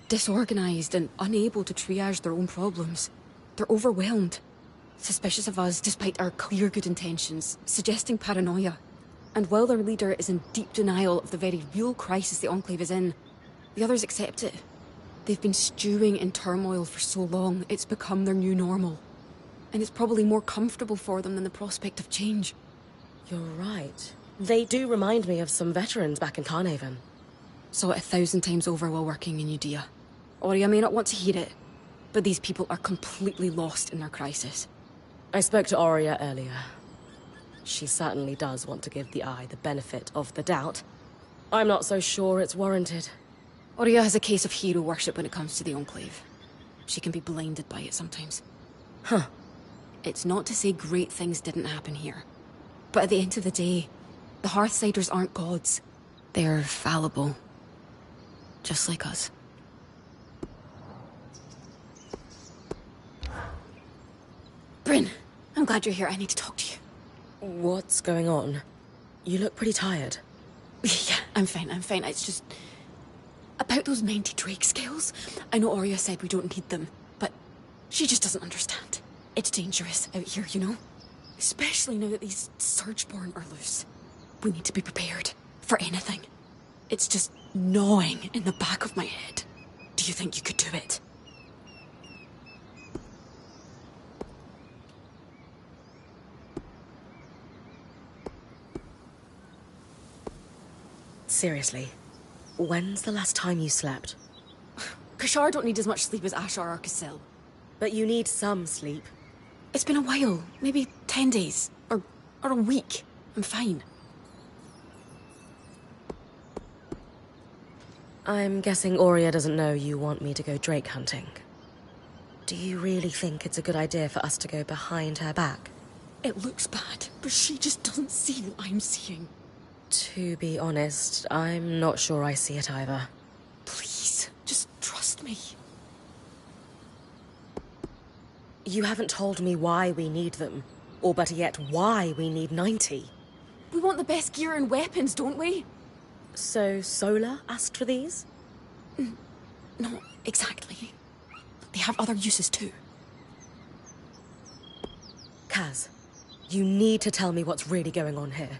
Disorganized and unable to triage their own problems. They're overwhelmed. Suspicious of us despite our clear good intentions, suggesting paranoia. And while their leader is in deep denial of the very real crisis the Enclave is in, the others accept it. They've been stewing in turmoil for so long, it's become their new normal. And it's probably more comfortable for them than the prospect of change.
You're right. They do remind me of some veterans back in Calnhaven.
Saw it 1,000 times over while working in Udea. Aurea may not want to hear it, but these people are completely lost in their crisis.
I spoke to Aurea earlier. She certainly does want to give the Eye the benefit of the doubt. I'm not so sure it's warranted.
Aurea has a case of hero worship when it comes to the Enclave. She can be blinded by it sometimes.
Huh.
It's not to say great things didn't happen here. But at the end of the day, the Hearthsiders aren't gods. They're fallible. Just like us. Bryn, I'm glad you're here. I need to talk to you.
What's going on? You look pretty tired.
Yeah, I'm fine. It's just... about those Mighty Drake scales. I know Aurea said we don't need them, but she just doesn't understand. It's dangerous out here, you know? Especially now that these Surgeborn are loose. We need to be prepared for anything. It's just gnawing in the back of my head. Do you think you could do it?
Seriously, when's the last time you slept?
Kashar don't need as much sleep as Ashar or Casil.
But you need some sleep.
It's been a while. Maybe 10 days. Or a week. I'm fine.
I'm guessing Aurea doesn't know you want me to go drake hunting. Do you really think it's a good idea for us to go behind her back?
It looks bad, but she just doesn't see what I'm seeing.
To be honest, I'm not sure I see it either.
Please, just trust me.
You haven't told me why we need them, or better yet, why we need 90.
We want the best gear and weapons, don't we?
So Sola asked for these?
Not exactly. They have other uses too.
Kaz, you need to tell me what's really going on here.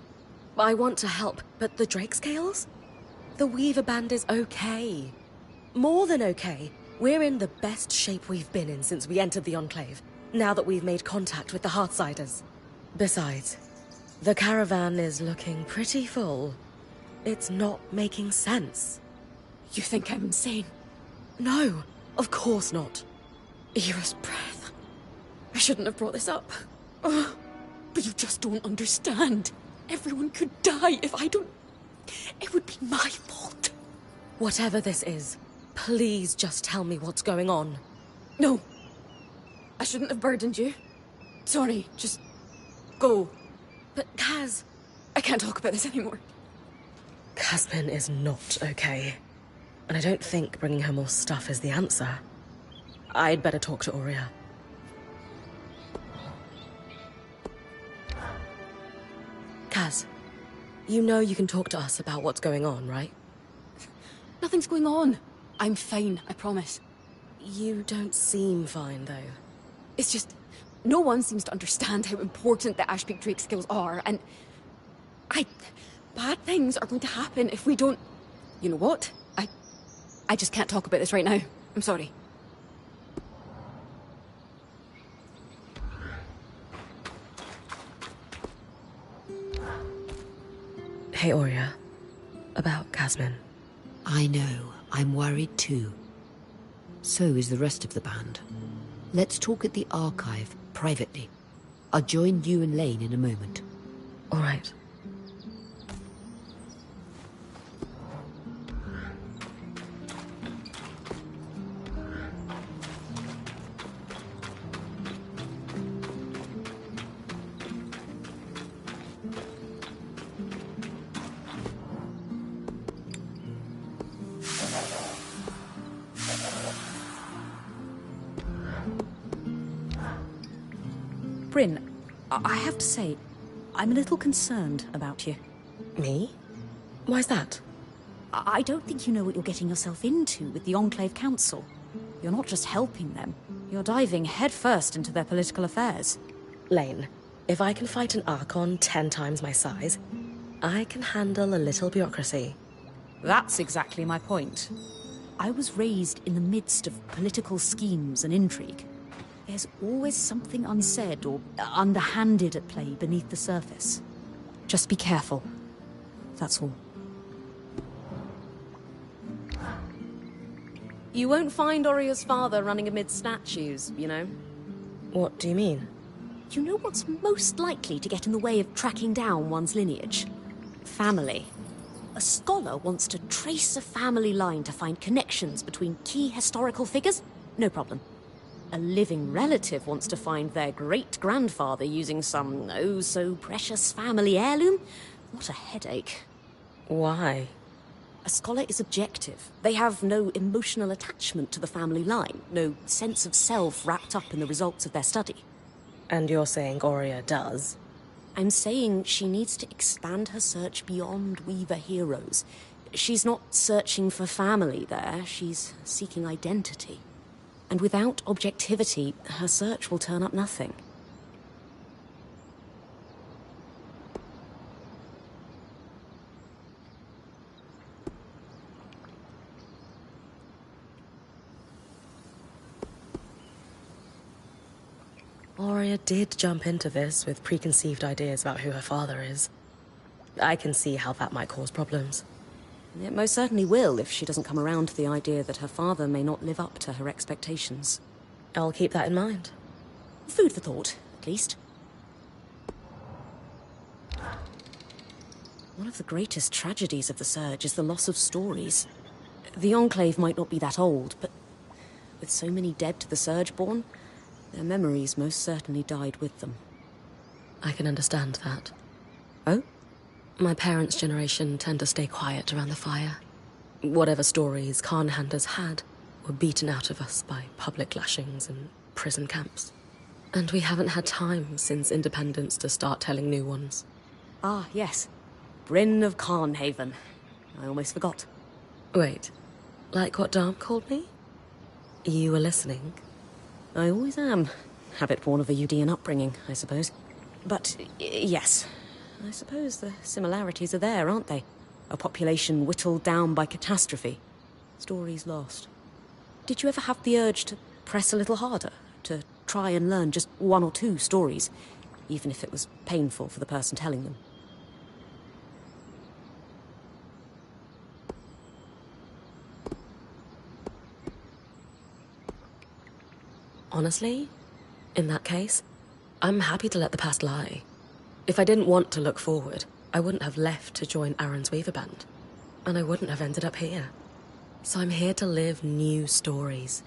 I want to help, but the drake scales? The Weaver Band is okay. More than okay. We're in the best shape we've been in since we entered the Enclave, now that we've made contact with the Hearthsiders. Besides, the caravan is looking pretty full. It's not making sense.
You think I'm insane?
No, of course not.
Era's breath. I shouldn't have brought this up. Oh, but you just don't understand. Everyone could die if I don't... It would be my fault.
Whatever this is, please just tell me what's going on.
No. I shouldn't have burdened you. Sorry, just... go.
But Kaz...
I can't talk about this anymore.
Casmin is not okay. And I don't think bringing her more stuff is the answer. I'd better talk to Aurea. Kaz, you know you can talk to us about what's going on, right?
Nothing's going on. I'm fine, I promise.
You don't seem fine, though.
It's just... no one seems to understand how important the Ashpeak Drake skills are, and... bad things are going to happen if we don't... You know what? I just can't talk about this right now. I'm sorry.
Hey, Aurea. About Casmin.
I know. I'm worried too. So is the rest of the band. Let's talk at the archive, privately. I'll join you and Lane in a moment.
All right.
Bryn, I have to say, I'm a little concerned about you.
Me? Why's that?
I don't think you know what you're getting yourself into with the Enclave Council. You're not just helping them, you're diving headfirst into their political affairs.
Lane, if I can fight an Archon 10 times my size, I can handle a little bureaucracy.
That's exactly my point. I was raised in the midst of political schemes and intrigue. There's always something unsaid or underhanded at play beneath the surface. Just be careful. That's all.
You won't find Aurea's father running amid statues, you know? What do you mean?
You know what's most likely to get in the way of tracking down one's lineage? Family. A scholar wants to trace a family line to find connections between key historical figures? No problem. A living relative wants to find their great-grandfather using some oh-so-precious family heirloom? What a headache.
Why?
A scholar is objective. They have no emotional attachment to the family line, no sense of self wrapped up in the results of their study.
And you're saying Aurea does?
I'm saying she needs to expand her search beyond Weaver heroes. She's not searching for family there, she's seeking identity. And without objectivity, her search will turn up nothing.
Aurea did jump into this with preconceived ideas about who her father is. I can see how that might cause problems.
It most certainly will if she doesn't come around to the idea that her father may not live up to her expectations.
I'll keep that in mind.
Food for thought, at least. One of the greatest tragedies of the Surge is the loss of stories. The Enclave might not be that old, but with so many dead to the Surgeborn, their memories most certainly died with them.
I can understand that.
Oh?
My parents' generation tend to stay quiet around the fire. Whatever stories Khanhanders had were beaten out of us by public lashings and prison camps. And we haven't had time since independence to start telling new ones.
Ah, yes. Bryn of Carnhaven. I almost forgot.
Wait, like what Dom called me? You were listening?
I always am. Habit-born of a Udean upbringing, I suppose. But, yes. I suppose the similarities are there, aren't they? A population whittled down by catastrophe. Stories lost. Did you ever have the urge to press a little harder? To try and learn just one or two stories? Even if it was painful for the person telling them?
Honestly, in that case, I'm happy to let the past lie. If I didn't want to look forward, I wouldn't have left to join Aaron's Weaver Band. And I wouldn't have ended up here. So I'm here to live new stories,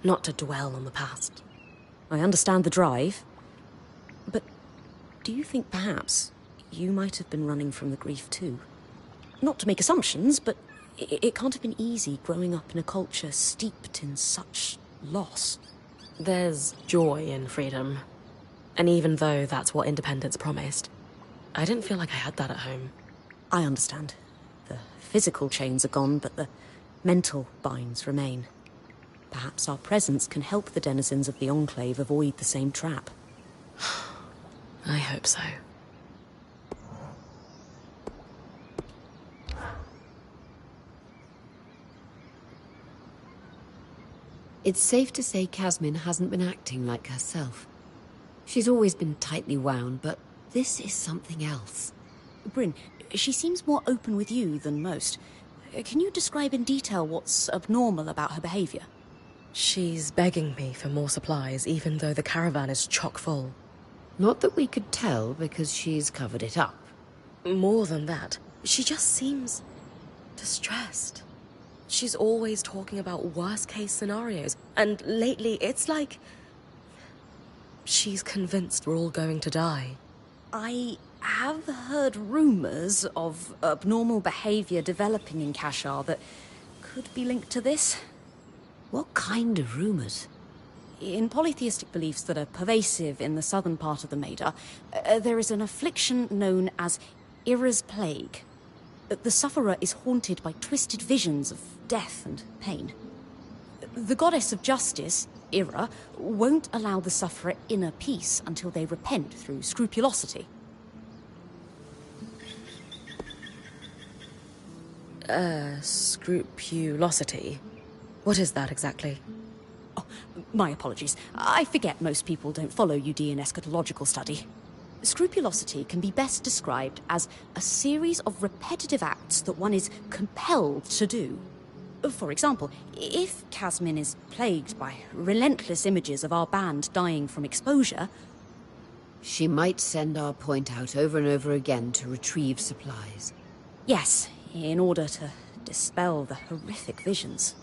not to dwell on the past.
I understand the drive, but do you think perhaps you might have been running from the grief too? Not to make assumptions, but it can't have been easy growing up in a culture steeped in such loss.
There's joy in freedom. And even though that's what independence promised, I didn't feel like I had that at home.
I understand. The physical chains are gone, but the mental binds remain. Perhaps our presence can help the denizens of the Enclave avoid the same trap.
I hope so.
It's safe to say Casmin hasn't been acting like herself. She's always been tightly wound, but this is something else.
Bryn, she seems more open with you than most. Can you describe in detail what's abnormal about her behavior?
She's begging me for more supplies, even though the caravan is chock full.
Not that we could tell, because she's covered it up.
More than that, she just seems distressed. She's always talking about worst-case scenarios, and lately it's like she's convinced we're all going to die.
I have heard rumors of abnormal behavior developing in Kashar that could be linked to this.
What kind of rumors?
In polytheistic beliefs that are pervasive in the southern part of the Maida, there is an affliction known as Ira's Plague. The sufferer is haunted by twisted visions of death and pain. The goddess of justice, Ira, won't allow the sufferer inner peace until they repent through scrupulosity.
Scrupulosity? What is that exactly?
Oh, my apologies. I forget most people don't follow Udean eschatological study. Scrupulosity can be best described as a series of repetitive acts that one is compelled to do. For example, if Casmin is plagued by relentless images of our band dying from exposure,
she might send our point out over and over again to retrieve supplies.
Yes, in order to dispel the horrific visions.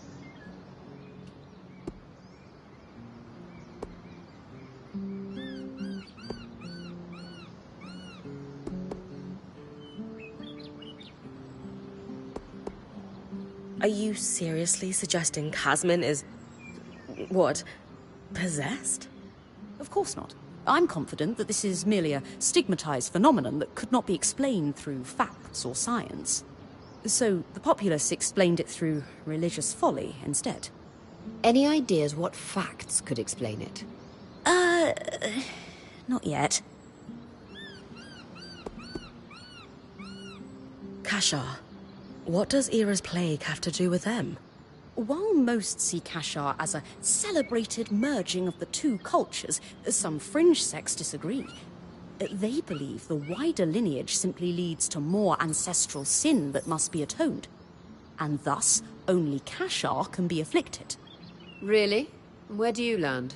Are you seriously suggesting Casmin is, what, possessed?
Of course not. I'm confident that this is merely a stigmatized phenomenon that could not be explained through facts or science. So the populace explained it through religious folly instead.
Any ideas what facts could explain it?
Not yet.
Kashar. What does Era's plague have to do with them?
While most see Kashar as a celebrated merging of the two cultures, some fringe sects disagree. They believe the wider lineage simply leads to more ancestral sin that must be atoned, and thus only Kashar can be afflicted.
Really? Where do you land?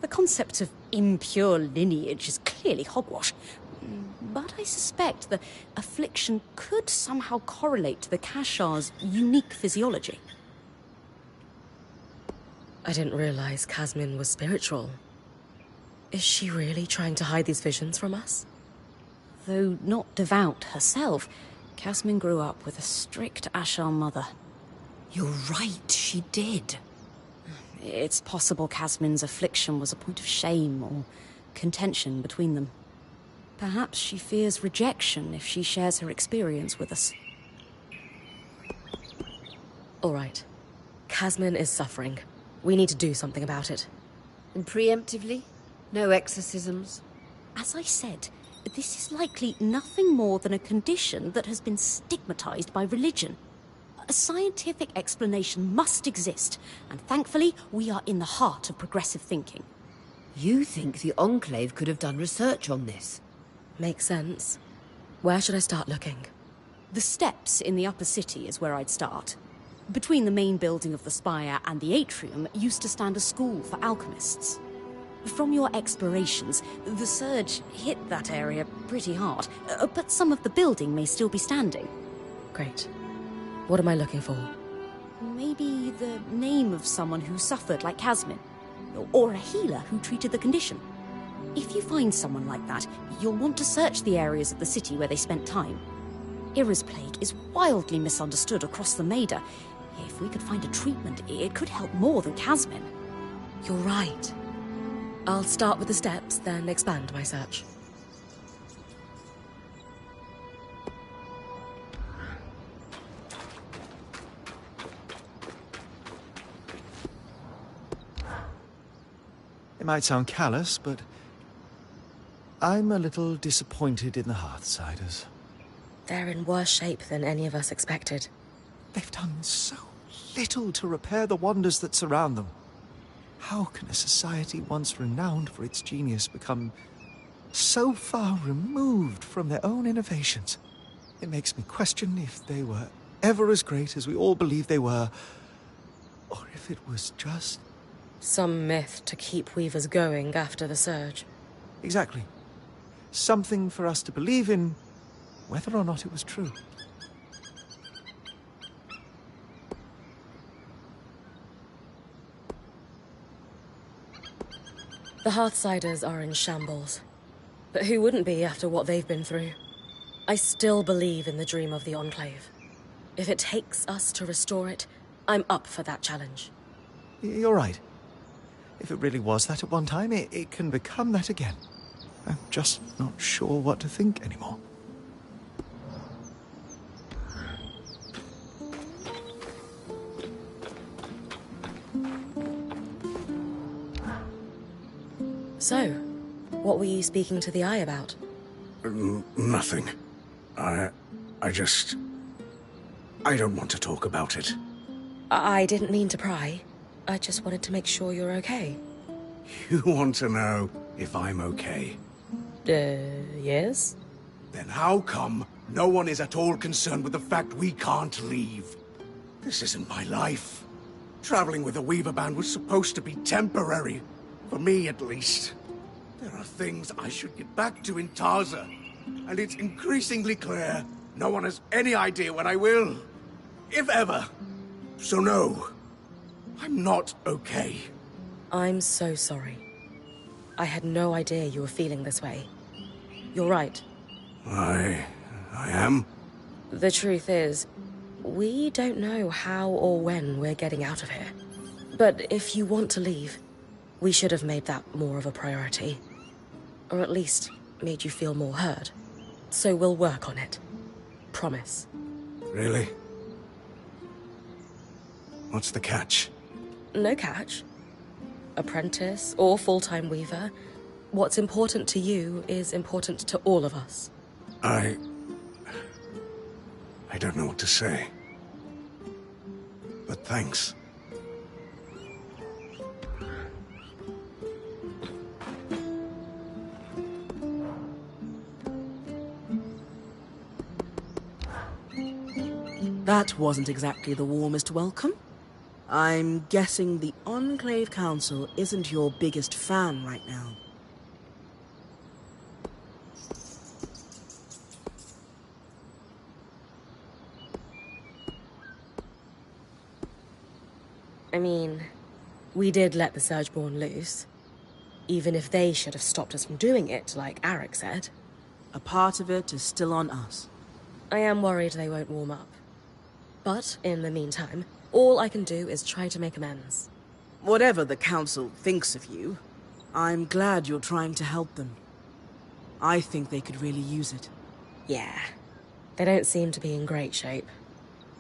The concept of impure lineage is clearly hogwash, but I suspect the affliction could somehow correlate to the Kashar's unique physiology.
I didn't realize Kasmin was spiritual. Is she really trying to hide these visions from us?
Though not devout herself, Kasmin grew up with a strict Ashar mother.
You're right, she did.
It's possible Kasmin's affliction was a point of shame or contention between them. Perhaps she fears rejection if she shares her experience with us.
All right. Kasmin is suffering. We need to do something about it.
And preemptively? No exorcisms?
As I said, this is likely nothing more than a condition that has been stigmatized by religion. A scientific explanation must exist, and thankfully, we are in the heart of progressive thinking.
You think the Enclave could have done research on this?
Makes sense. Where should I start looking?
The steps in the upper city is where I'd start. Between the main building of the spire and the atrium used to stand a school for alchemists. From your explorations, the surge hit that area pretty hard, but some of the building may still be standing.
Great. What am I looking for?
Maybe the name of someone who suffered like Kasmin, or a healer who treated the condition. If you find someone like that, you'll want to search the areas of the city where they spent time. Era's plague is wildly misunderstood across the Maida. If we could find a treatment, it could help more than Kasmin.
You're right. I'll start with the steps, then expand my search.
It might sound callous, but I'm a little disappointed in the Hearthsiders.
They're in worse shape than any of us expected.
They've done so little to repair the wonders that surround them. How can a society once renowned for its genius become so far removed from their own innovations? It makes me question if they were ever as great as we all believe they were, or if it was just...
Some myth to keep Weavers going after the surge.
Exactly. Something for us to believe in, whether or not it was true.
The Hearthsiders are in shambles. But who wouldn't be after what they've been through? I still believe in the dream of the Enclave. If it takes us to restore it, I'm up for that challenge.
You're right. If it really was that at one time, it can become that again. I'm just not sure what to think anymore.
So, what were you speaking to the Eye about?
Nothing. I don't want to talk about it.
I didn't mean to pry. I just wanted to make sure you're okay.
You want to know if I'm okay?
Yes?
Then how come no one is at all concerned with the fact we can't leave? This isn't my life. Traveling with a Weaver band was supposed to be temporary. For me, at least. There are things I should get back to in Tarza. And it's increasingly clear no one has any idea when I will. If ever. So no. I'm not okay.
I'm so sorry. I had no idea you were feeling this way. You're right.
I am?
The truth is, we don't know how or when we're getting out of here. But if you want to leave, we should have made that more of a priority. Or at least made you feel more heard. So we'll work on it. Promise.
Really? What's the catch?
No catch. Apprentice or full-time weaver, what's important to you is important to all of us.
I don't know what to say. But thanks.
That wasn't exactly the warmest welcome. I'm guessing the Enclave Council isn't your biggest fan right now.
I mean, we did let the Surgeborn loose. Even if they should have stopped us from doing it, like Arik said.
A part of it is still on us.
I am worried they won't warm up. But, in the meantime, all I can do is try to make amends.
Whatever the Council thinks of you, I'm glad you're trying to help them. I think they could really use it.
Yeah. They don't seem to be in great shape.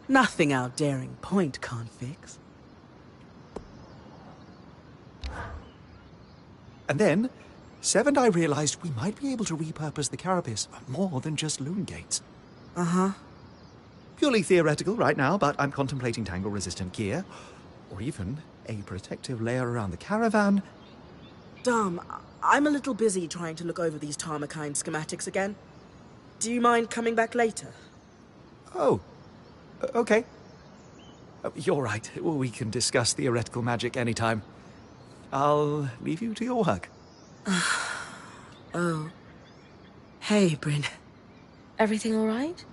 Nothing our daring point can't fix.
And then, Sev and I realized we might be able to repurpose the carapace for more than just loon gates.
Uh-huh.
Purely theoretical right now, but I'm contemplating tangle-resistant gear, or even a protective layer around the caravan.
Dom, I'm a little busy trying to look over these Tarmakine schematics again. Do you mind coming back later?
Oh, okay. You're right. We can discuss theoretical magic anytime. I'll leave you to your work.
Oh. Hey, Bryn.
Everything all right?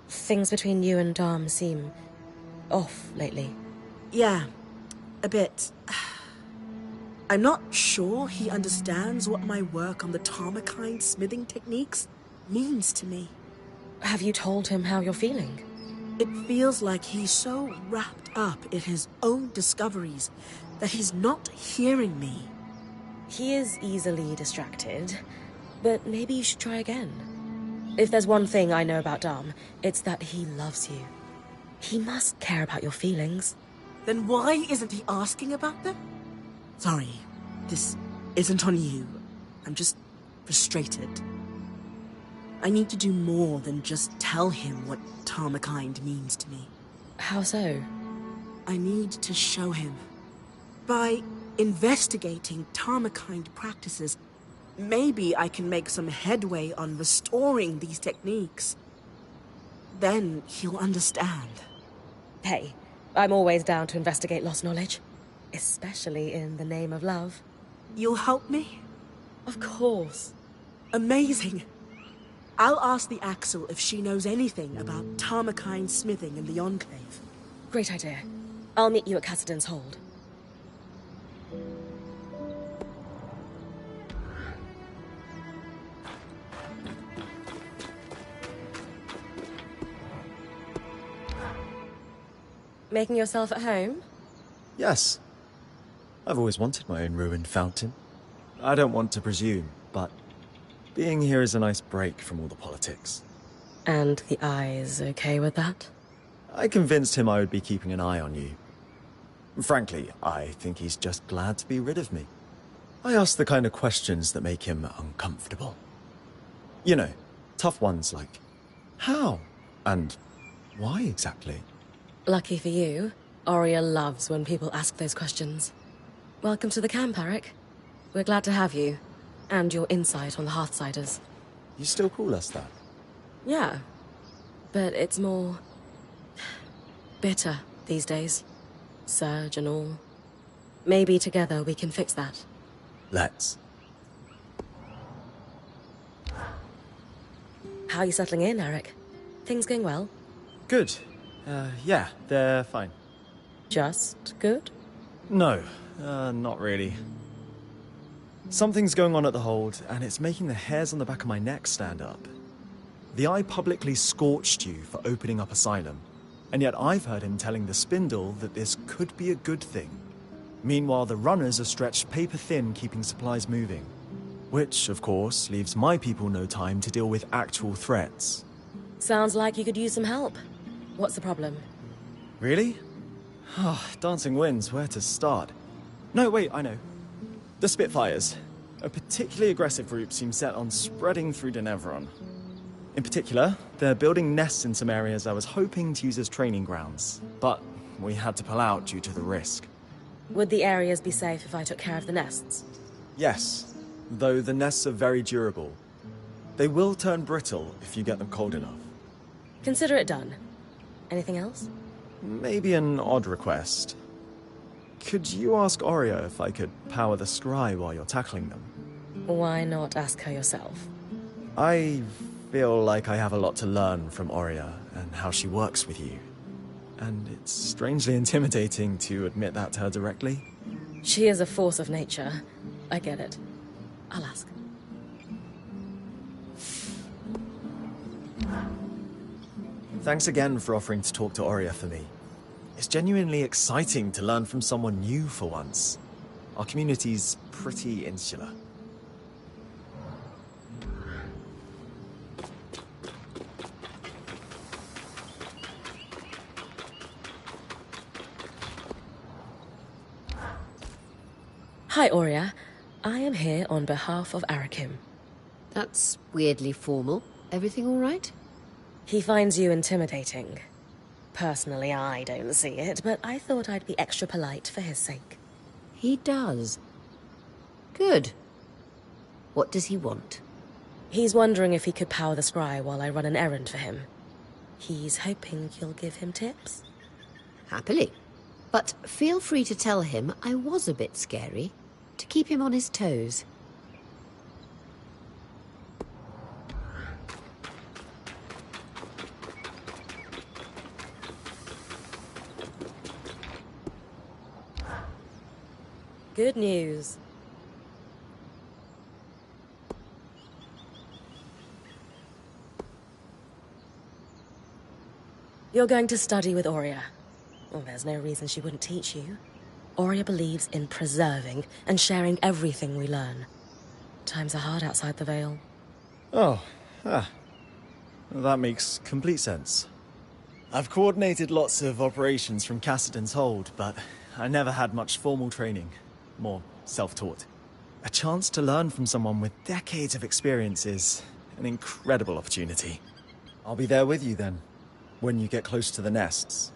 Things between you and Dom seem off lately.
Yeah, a bit. I'm not sure he understands what my work on the Tarmakine smithing techniques means to me.
Have you told him how you're feeling?
It feels like he's so wrapped up in his own discoveries that he's not hearing me.
He is easily distracted, but maybe you should try again. If there's one thing I know about Dom, it's that he loves you. He must care about your feelings.
Then why isn't he asking about them? Sorry, this isn't on you. I'm just frustrated. I need to do more than just tell him what Tarmakine means to me.
How so?
I need to show him. By investigating Tarmakine practices, maybe I can make some headway on restoring these techniques. Then he'll understand.
Hey, I'm always down to investigate lost knowledge. Especially in the name of love.
You'll help me?
Of course.
Amazing. I'll ask the Axel if she knows anything about Tarmakine smithing in the Enclave.
Great idea. I'll meet you at Cassidon's Hold. Making yourself at home?
Yes. I've always wanted my own ruined fountain. I don't want to presume, but being here is a nice break from all the politics.
And the Eye is okay with that?
I convinced him I would be keeping an eye on you. Frankly, I think he's just glad to be rid of me. I ask the kind of questions that make him uncomfortable. You know, tough ones like, how? And why exactly?
Lucky for you, Aria loves when people ask those questions. Welcome to the camp, Arik. We're glad to have you, and your insight on the Hearthsiders.
You still call us that?
Yeah, but it's more bitter these days. Surge and all. Maybe together we can fix that.
Let's.
How are you settling in, Arik? Things going well?
Good. Yeah, they're fine.
Just good?
No, not really. Something's going on at the Hold, and it's making the hairs on the back of my neck stand up. The Eye publicly scorched you for opening up Asylum, and yet I've heard him telling the Spindle that this could be a good thing. Meanwhile, the runners are stretched paper thin keeping supplies moving. Which, of course, leaves my people no time to deal with actual threats.
Sounds like you could use some help. What's the problem?
Really? Dancing winds, where to start? No, wait, I know. The Spitfires. A particularly aggressive group seems set on spreading through Denevron. In particular, they're building nests in some areas I was hoping to use as training grounds, but we had to pull out due to the risk.
Would the areas be safe if I took care of the nests?
Yes, though the nests are very durable. They will turn brittle if you get them cold enough.
Consider it done. Anything else?
Maybe an odd request. Could you ask Aurea if I could power the scry while you're tackling them?
Why not ask her yourself?
I feel like I have a lot to learn from Aurea and how she works with you. And it's strangely intimidating to admit that to her directly.
She is a force of nature. I get it. I'll ask.
Thanks again for offering to talk to Aurea for me. It's genuinely exciting to learn from someone new for once. Our community's pretty insular.
Hi, Aurea. I am here on behalf of Arakim.
That's weirdly formal. Everything all right?
He finds you intimidating. Personally, I don't see it, but I thought I'd be extra polite for his sake.
He does. Good. What does he want?
He's wondering if he could power the scry while I run an errand for him. He's hoping you'll give him tips.
Happily. But feel free to tell him I was a bit scary, to keep him on his toes.
Good news. You're going to study with Aurea. Well, there's no reason she wouldn't teach you. Aurea believes in preserving and sharing everything we learn. Times are hard outside the Veil.
That makes complete sense. I've coordinated lots of operations from Cassidon's Hold, but I never had much formal training. More self-taught. A chance to learn from someone with decades of experience is an incredible opportunity. I'll be there with you then, when you get close to the nests.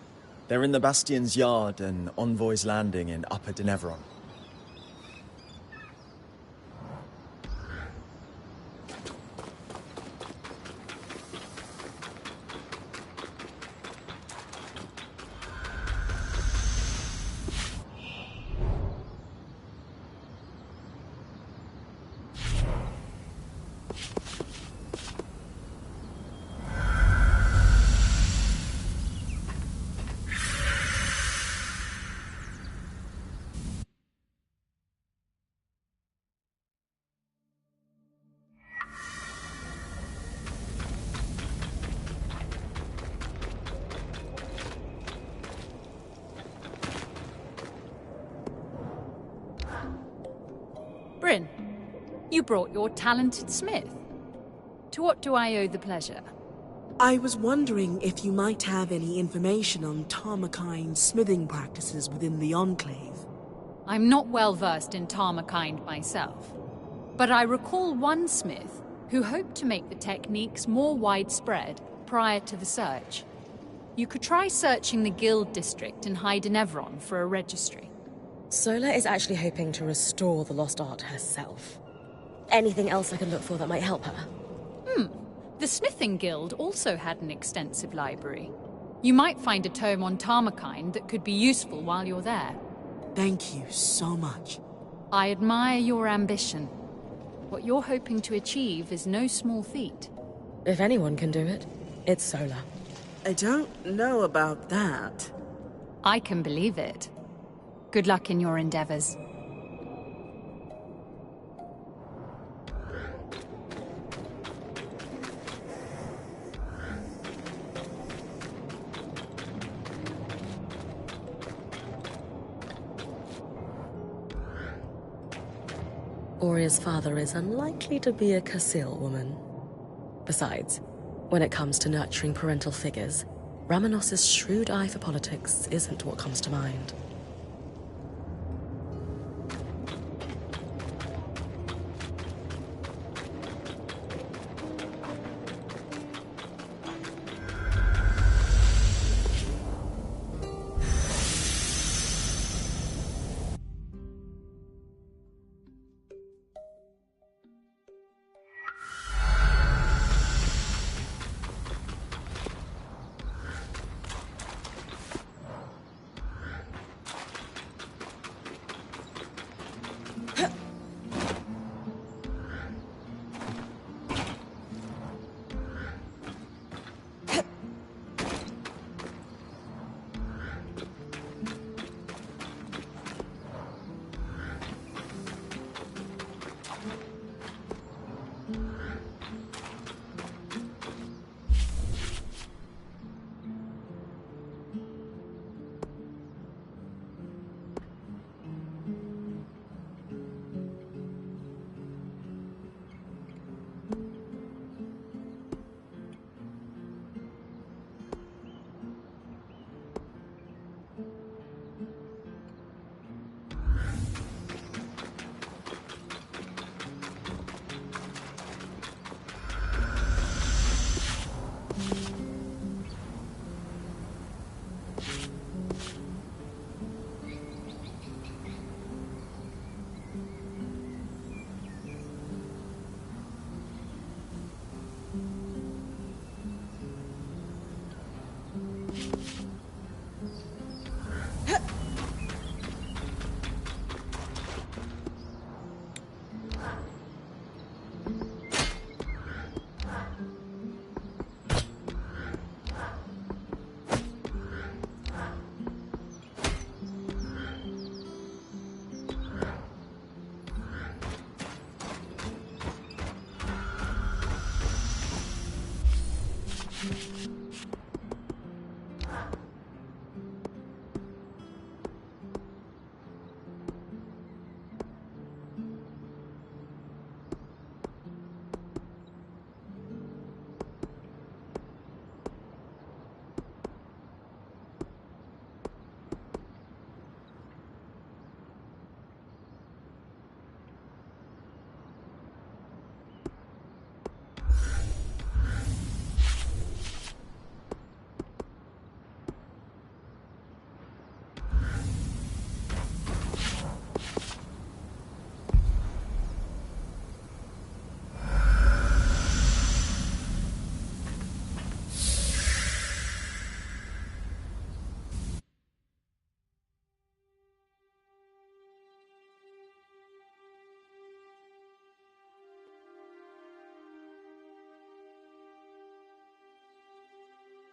They're in the Bastion's Yard and Envoy's Landing in Upper Denevron.
Bryn, you brought your talented smith. To what do I owe the pleasure?
I was wondering if you might have any information on Tarmakine's smithing practices within the Enclave.
I'm not well versed in Tarmakind myself, but I recall one smith who hoped to make the techniques more widespread prior to the search. You could try searching the Guild District in High Denevron for a registry.
Sola is actually hoping to restore the lost art herself. Anything else I could look for that might help her?
The Smithing Guild also had an extensive library. You might find a tome on Tarmakine that could be useful while you're there.
Thank you so much.
I admire your ambition. What you're hoping to achieve is no small feat.
If anyone can do it, it's Sola.
I don't know about that.
I can believe it. Good luck in your endeavors.
Aurea's father is unlikely to be a Casil woman. Besides, when it comes to nurturing parental figures, Ramanos's shrewd eye for politics isn't what comes to mind.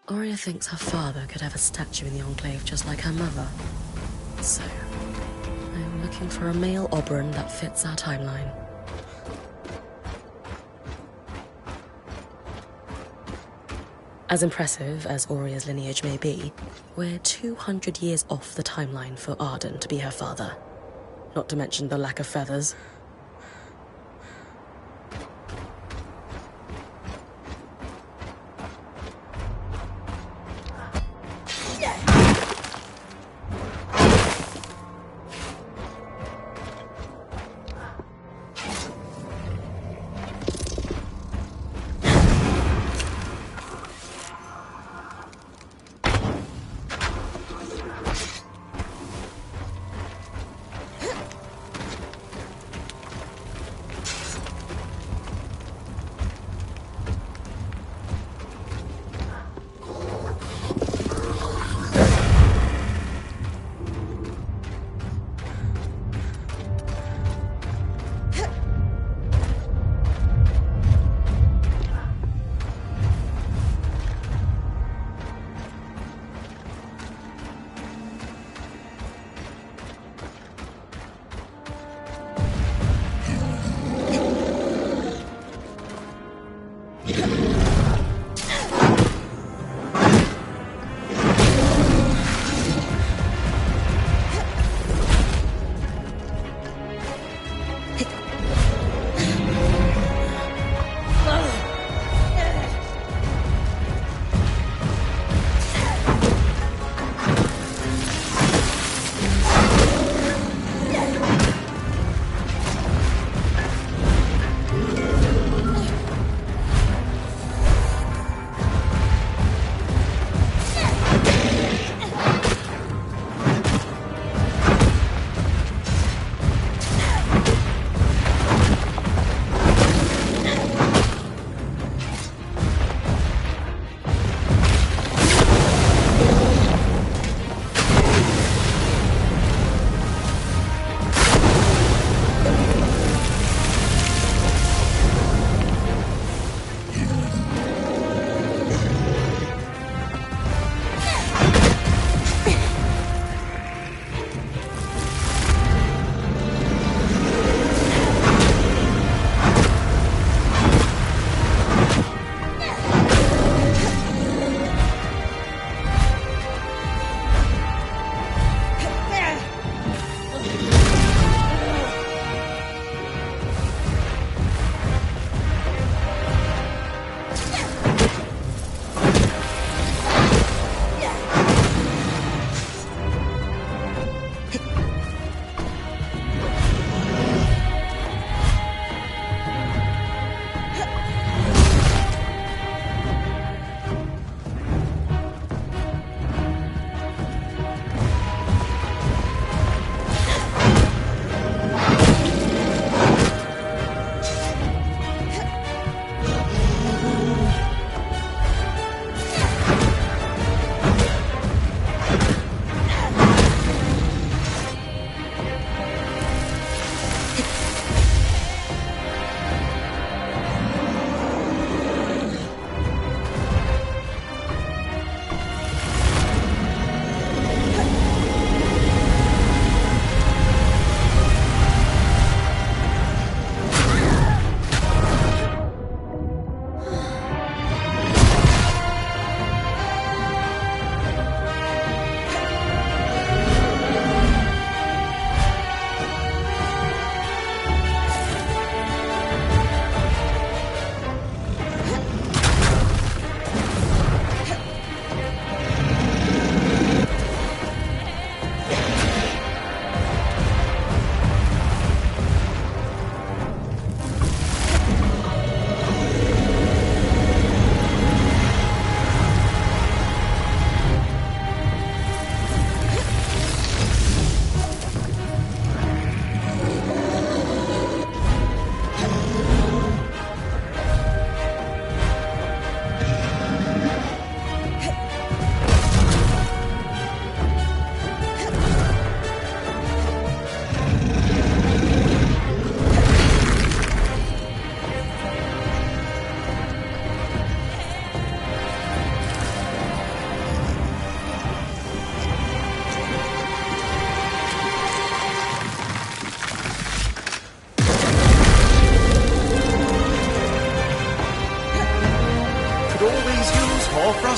Aurea thinks her father could have a statue in the Enclave just like her mother. So, I'm looking for a male Oberon that fits our timeline. As impressive as Aurea's lineage may be, we're 200 years off the timeline for Arden to be her father. Not to mention the lack of feathers.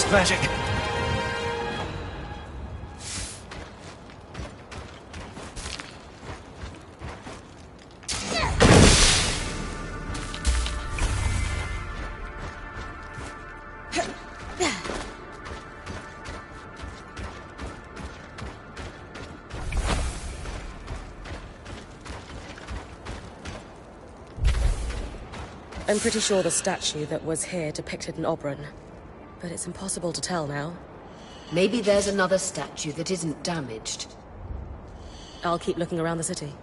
ghost magic.
I'm pretty sure the statue that was here depicted an Oberon, but it's impossible to tell now.
Maybe there's another statue that isn't damaged.
I'll keep looking around the city.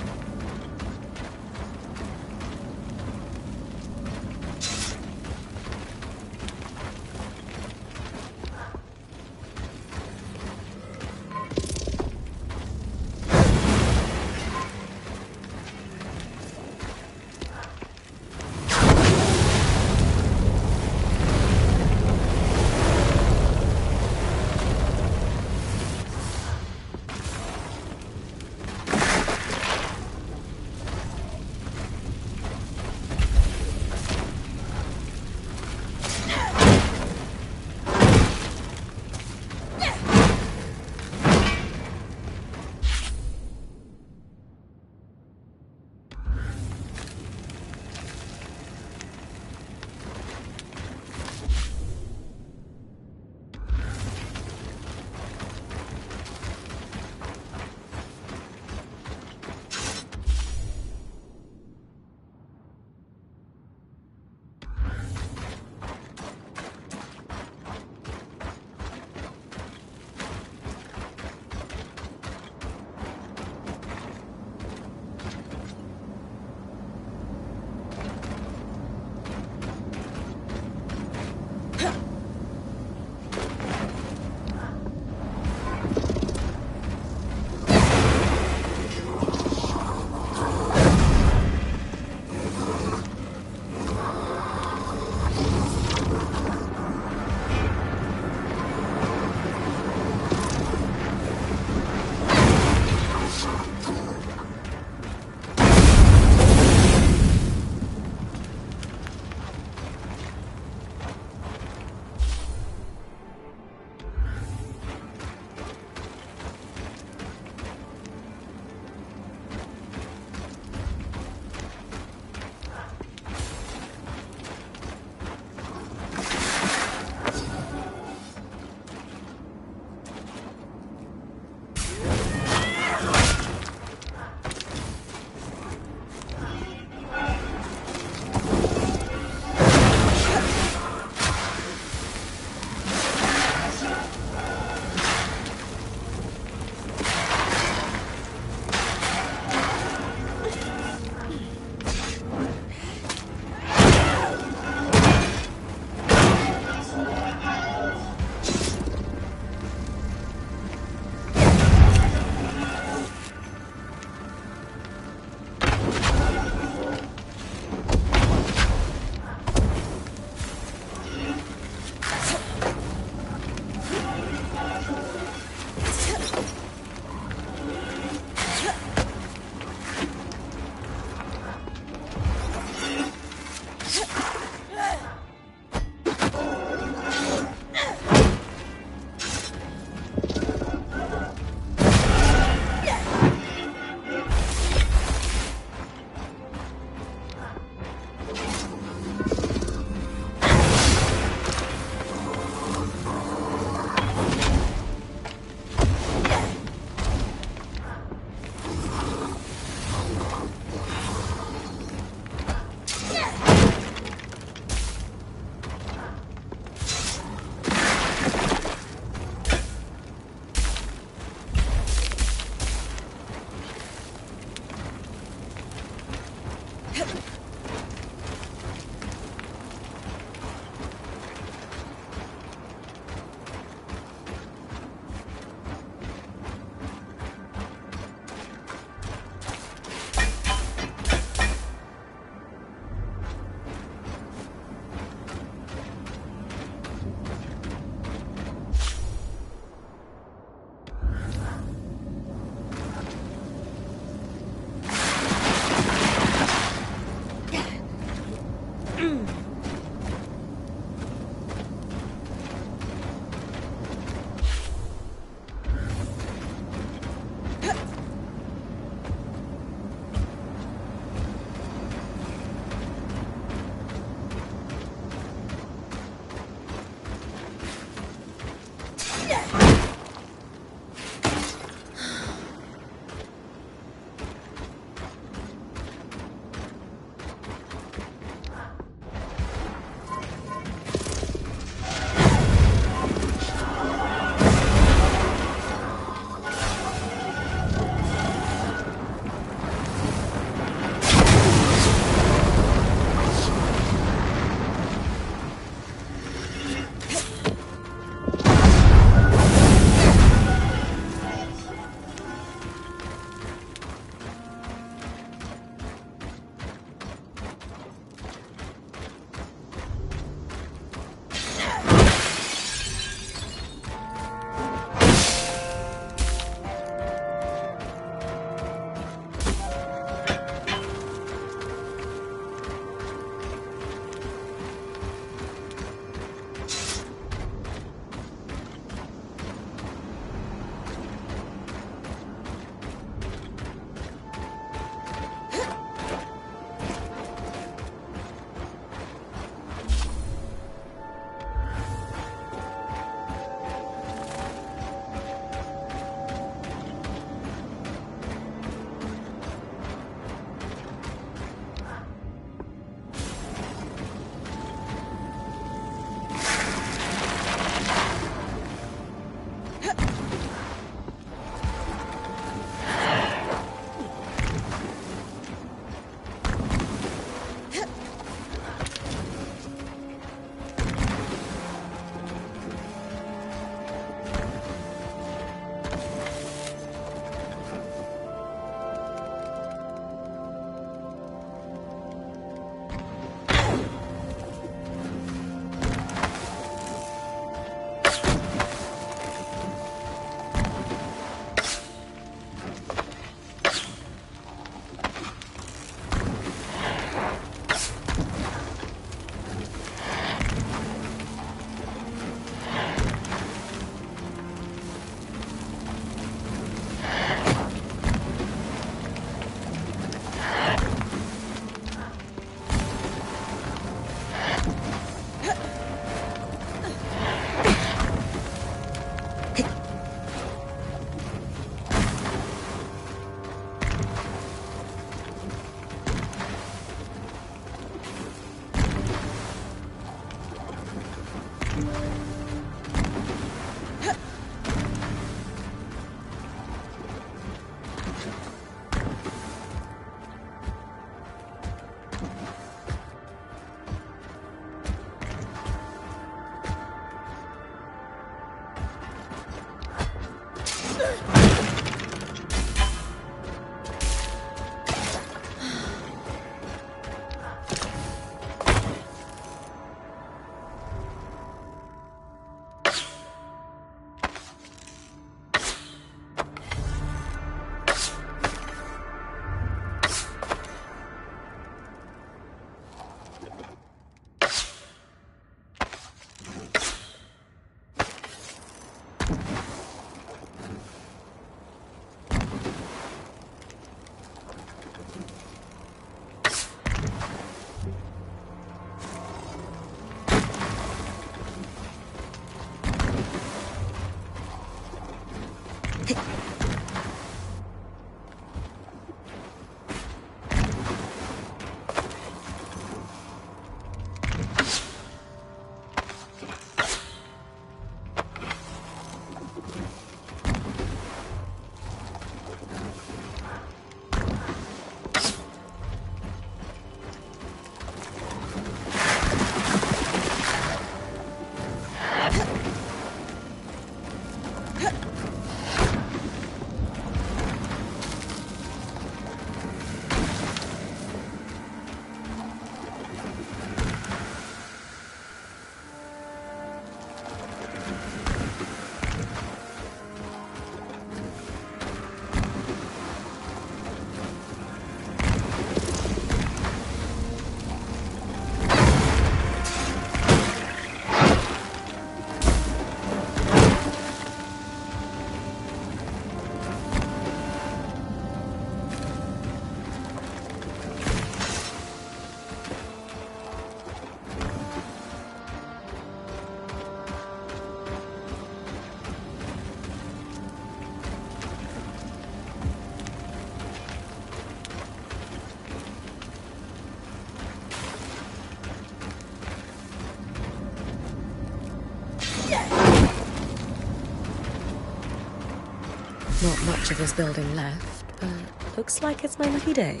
Not much of this building left, but looks like it's my lucky day.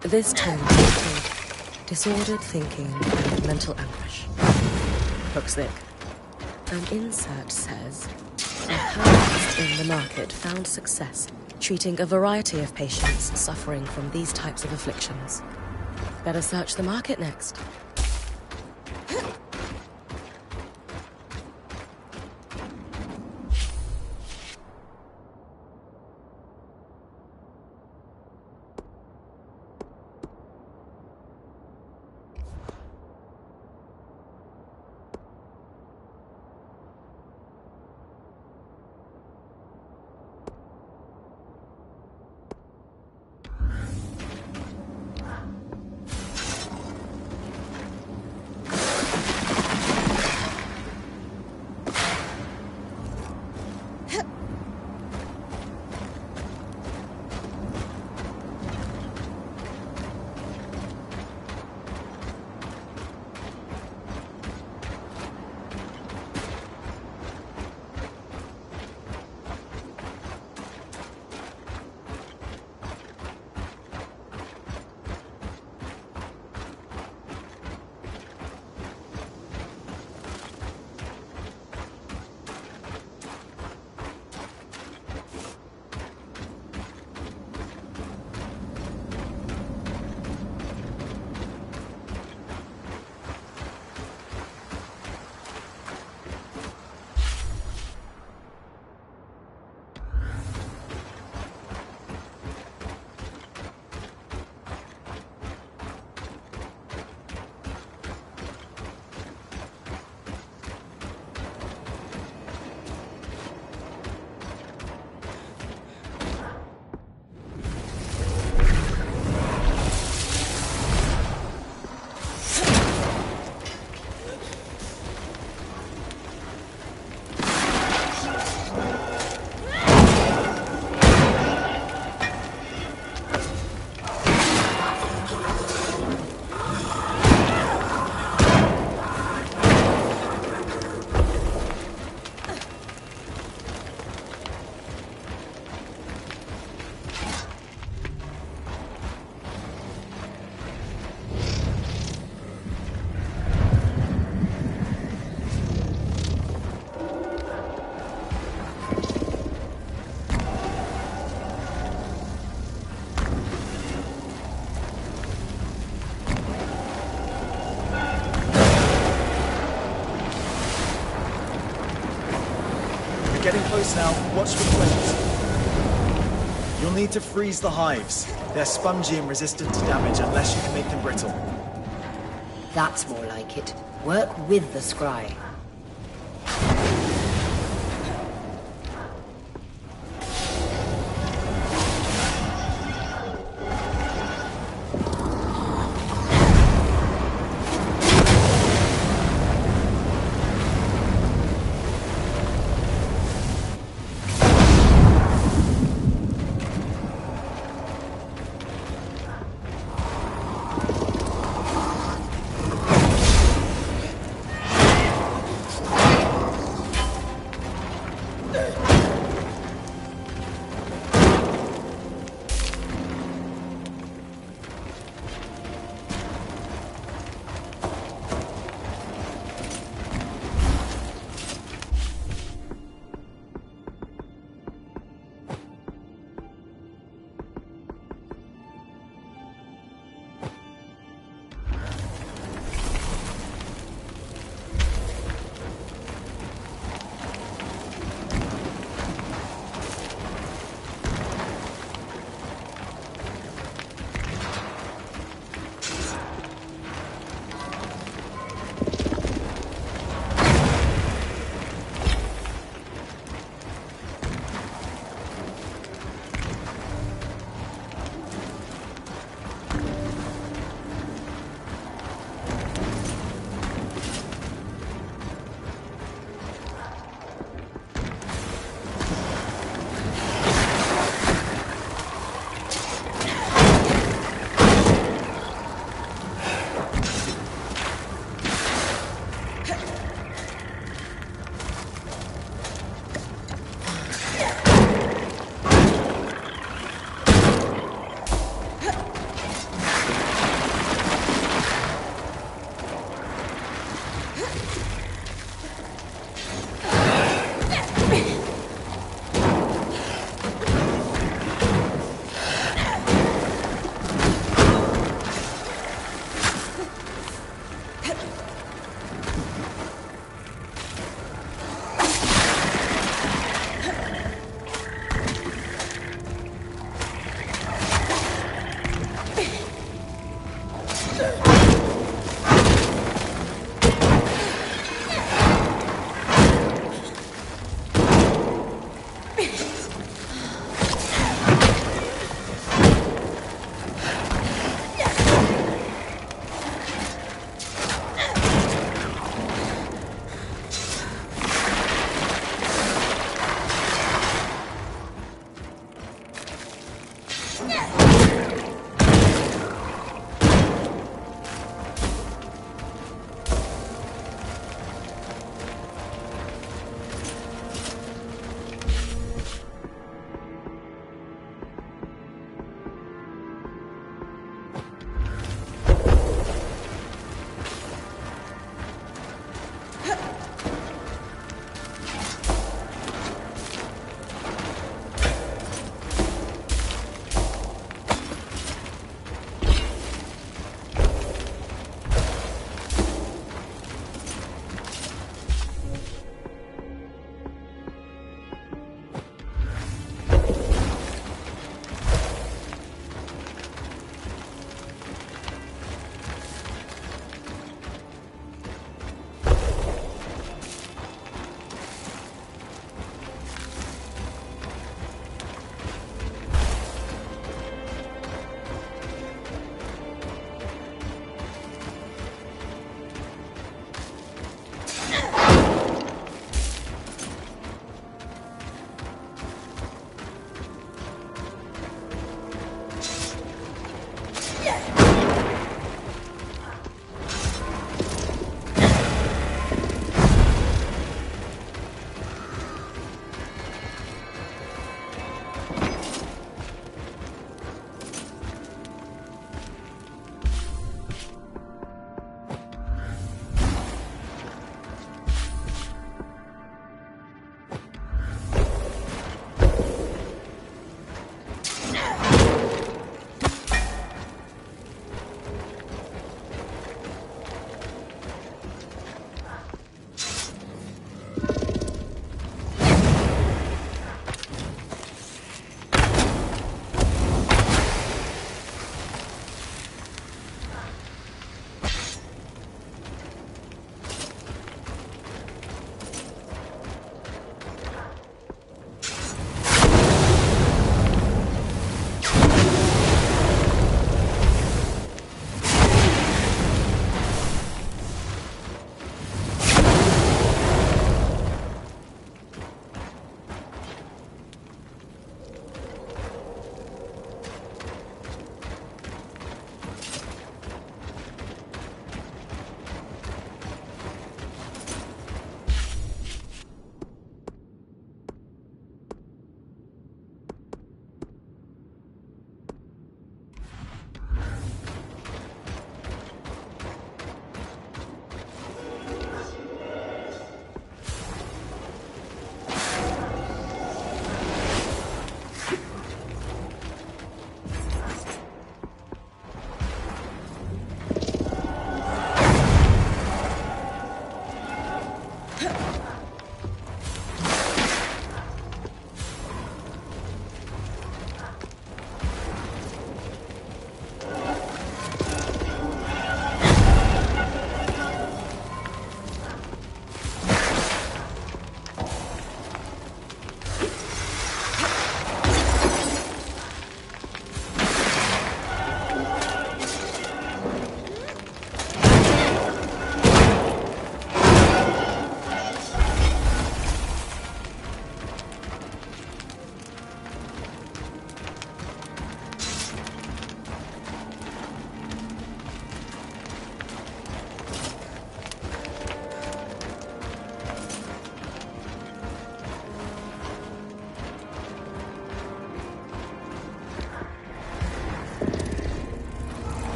This tome is titled Disordered Thinking and Mental Anguish. Looks thick. An insert says, a herbalist in the market found success treating a variety of patients suffering from these types of afflictions. Better search the market next.
Getting close now. Watch for flames. You'll need to freeze the hives. They're spongy and resistant to damage unless you can make them brittle.
That's more like it. Work with the scry.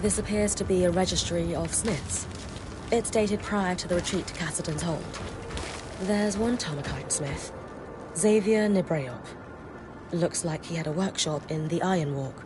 This appears to be a registry of smiths. It's dated prior to the retreat to Cassidy's Hold. There's one Tarmakite smith, Xavier Nibreop. Looks like he had a workshop in the Iron Walk.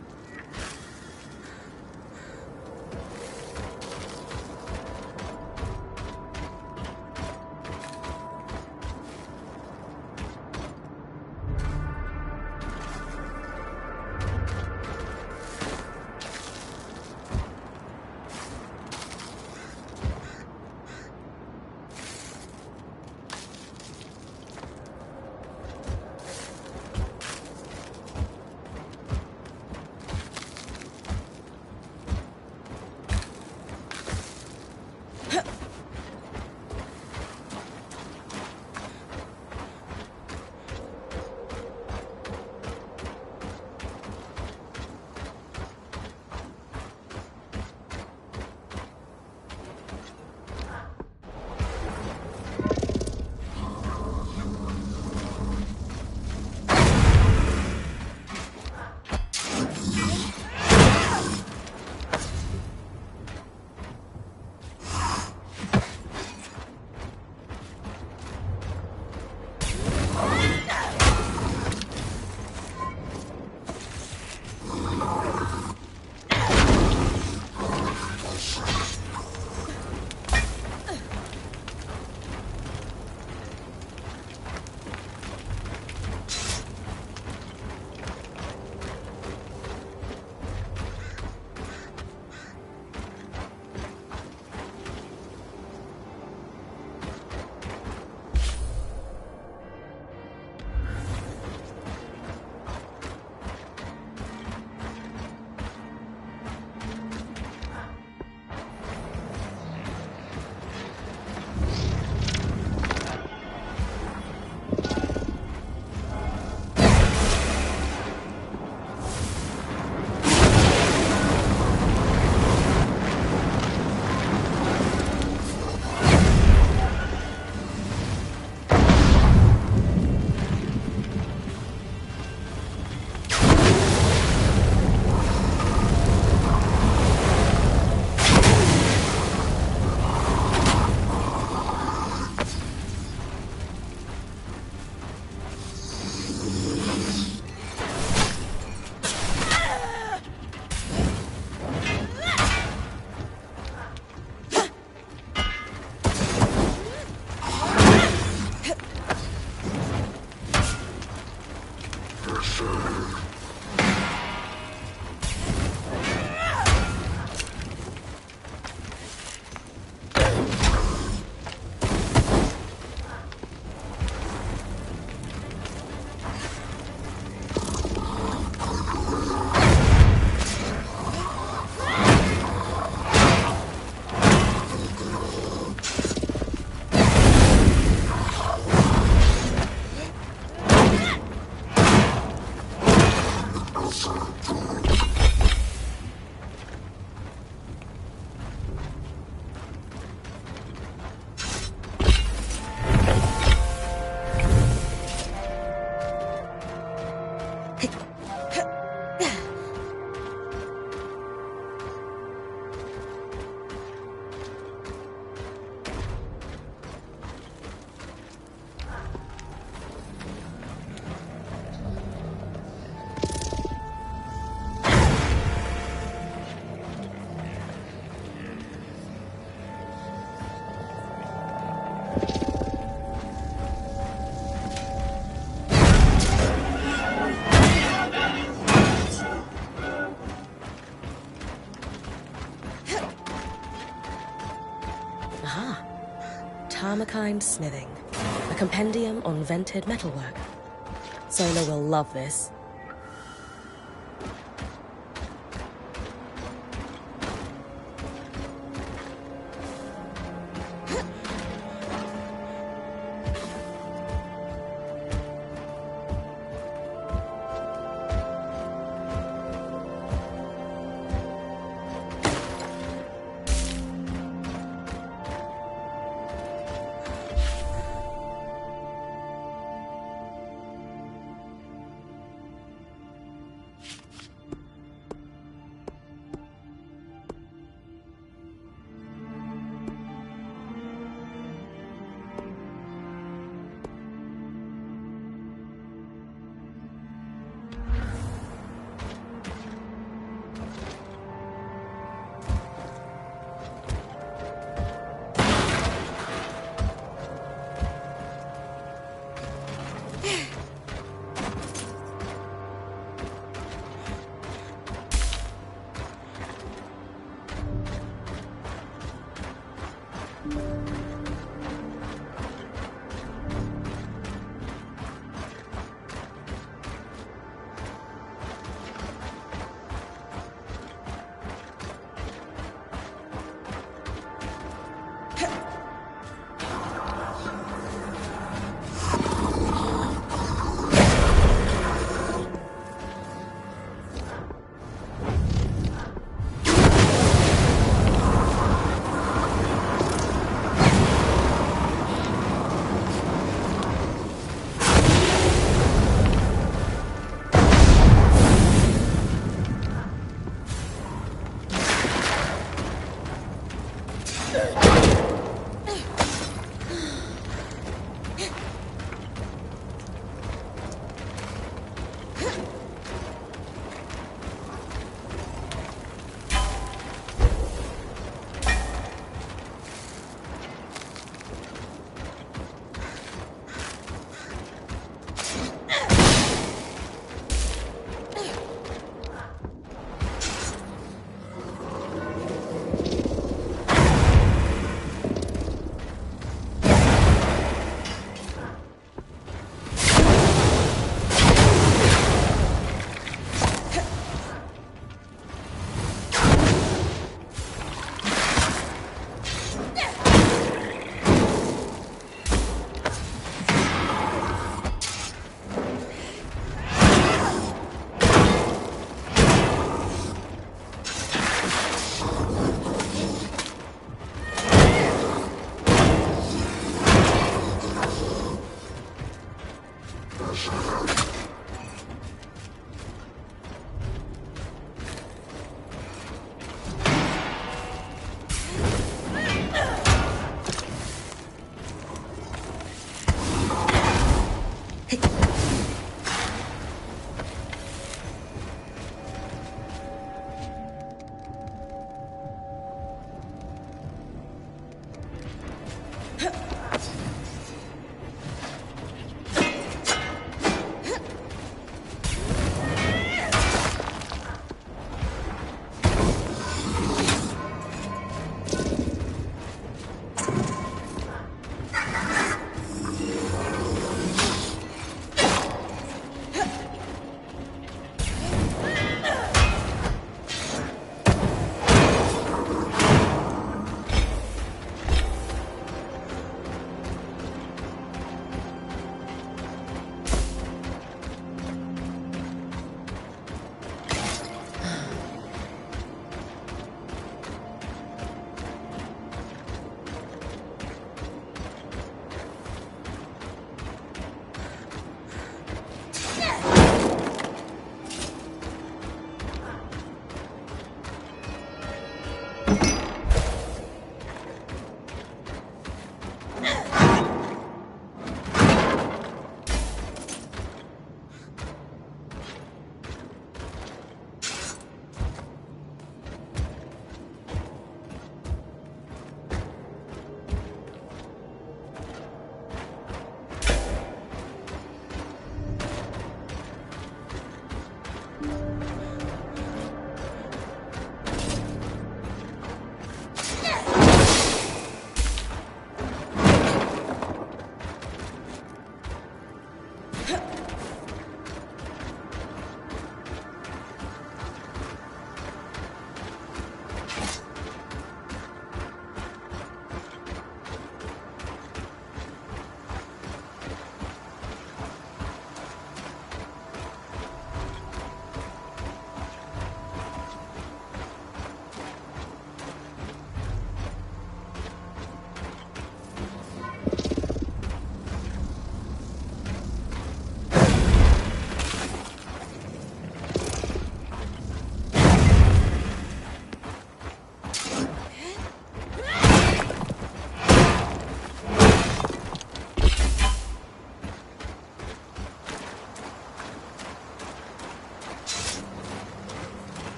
Tarmakine Smithing, a compendium on vented metalwork. Sola will love this.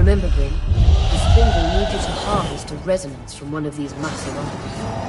Remember, Bryn, the spindle needs you to harvest a resonance from one of these massive arms.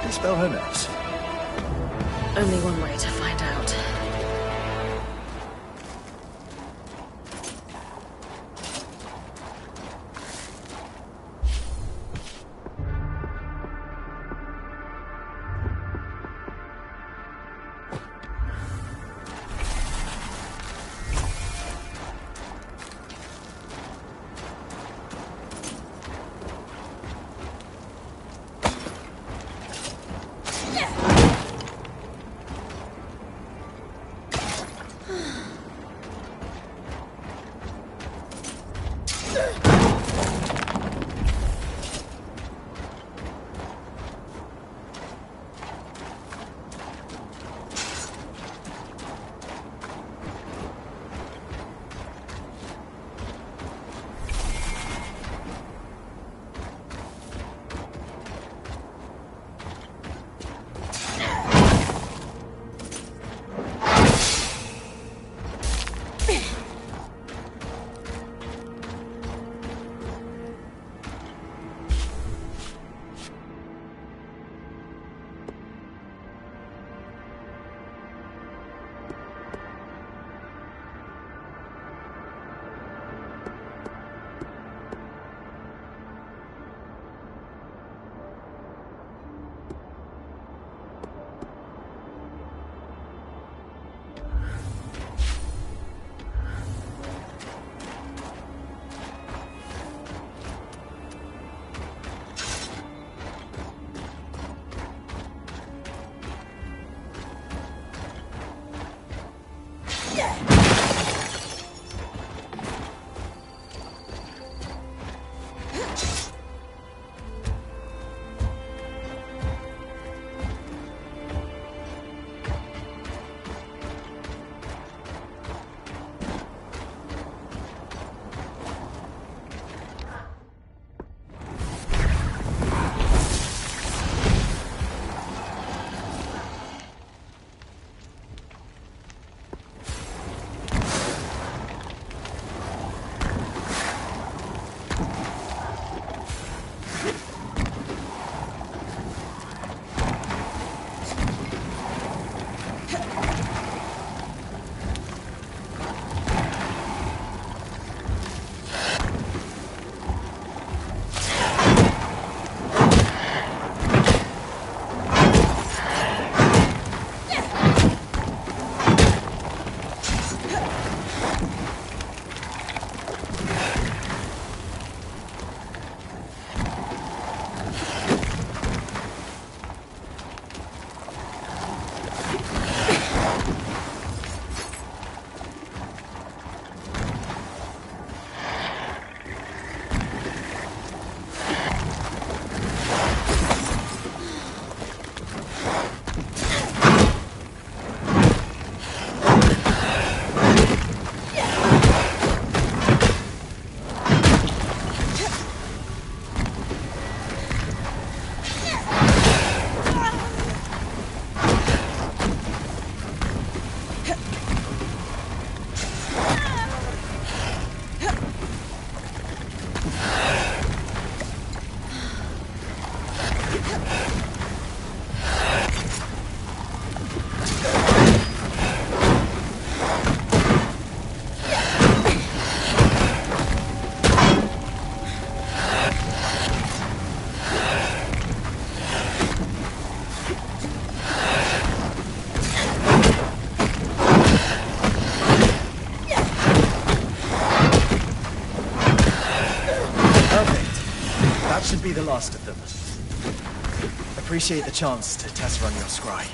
Dispel her nerves.
Only one way to find out.
Should be the last of them. Appreciate the chance to test run your scry.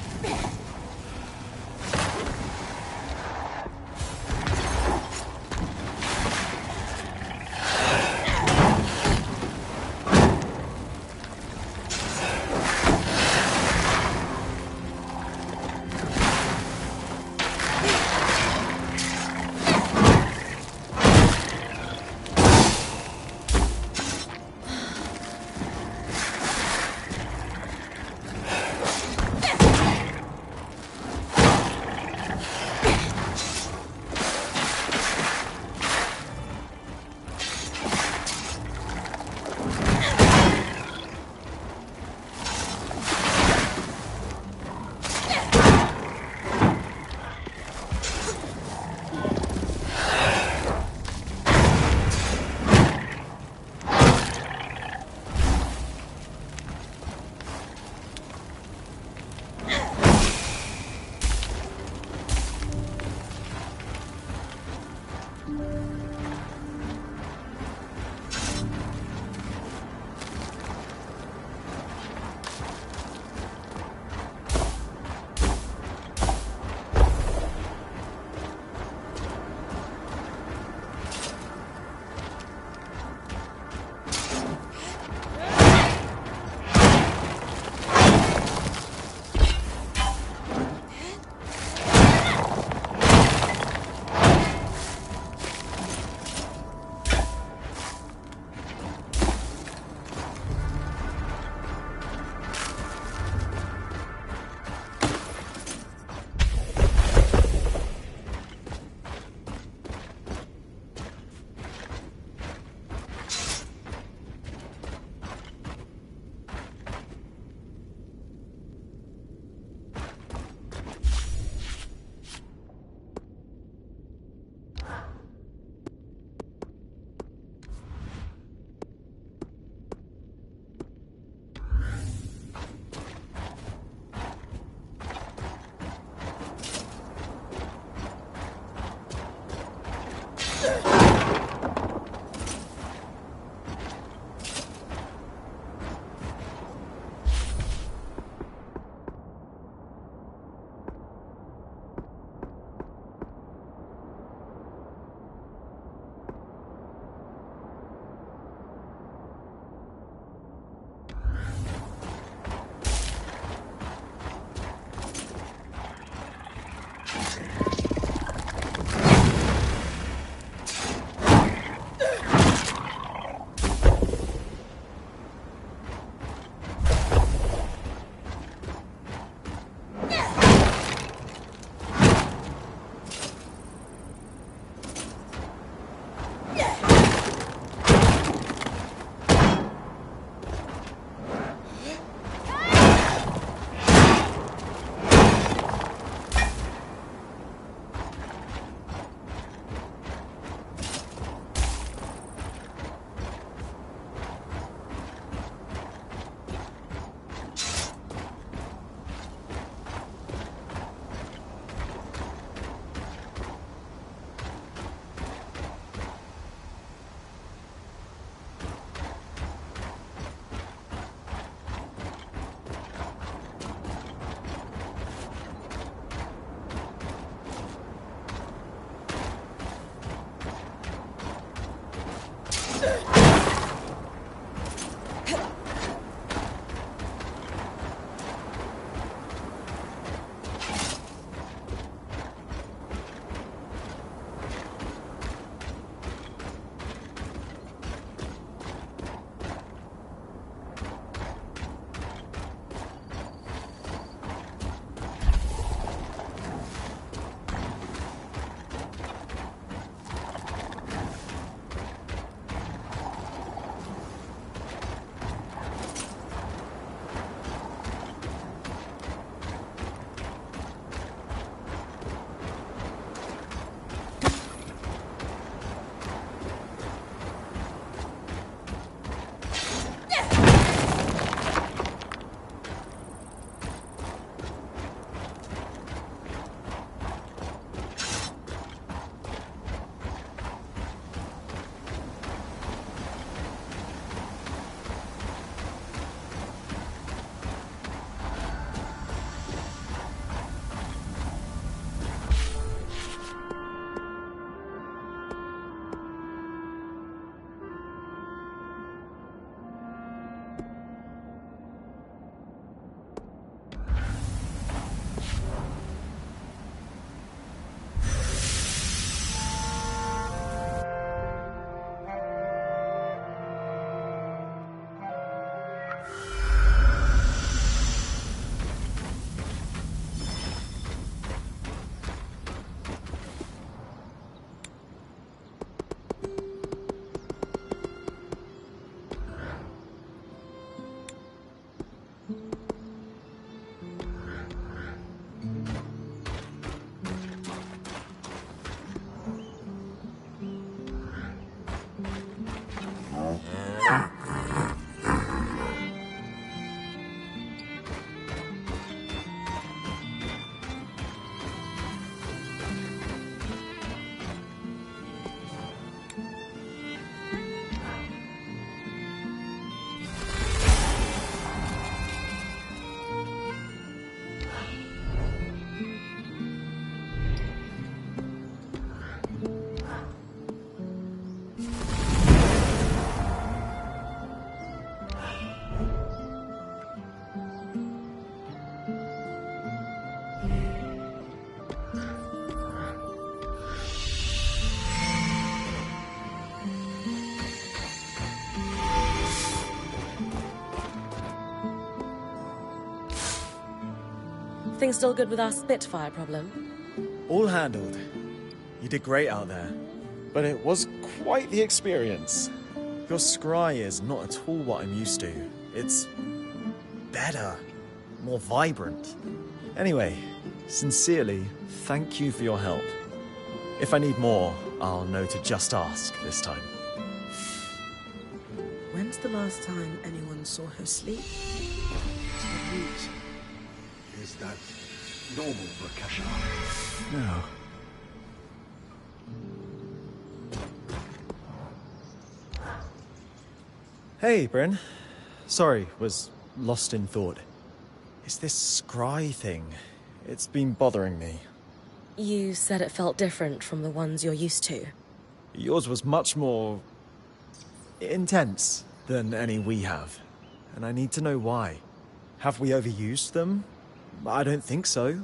Things still good with our Spitfire problem?
All handled. You did great out there. But it was quite the experience. Your scry is not at all what I'm used to. It's better, more vibrant. Anyway, sincerely, thank you for your help. If I need more, I'll know to just ask this time.
When's the last time anyone saw her sleep?
Is that normal for a Kashar?
No. Hey, Bryn. Sorry, was lost in thought. It's this scry thing. It's been bothering me.
You said it felt different from the ones you're used to.
Yours was much more intense than any we have. And I need to know why. Have we overused them? I don't think so.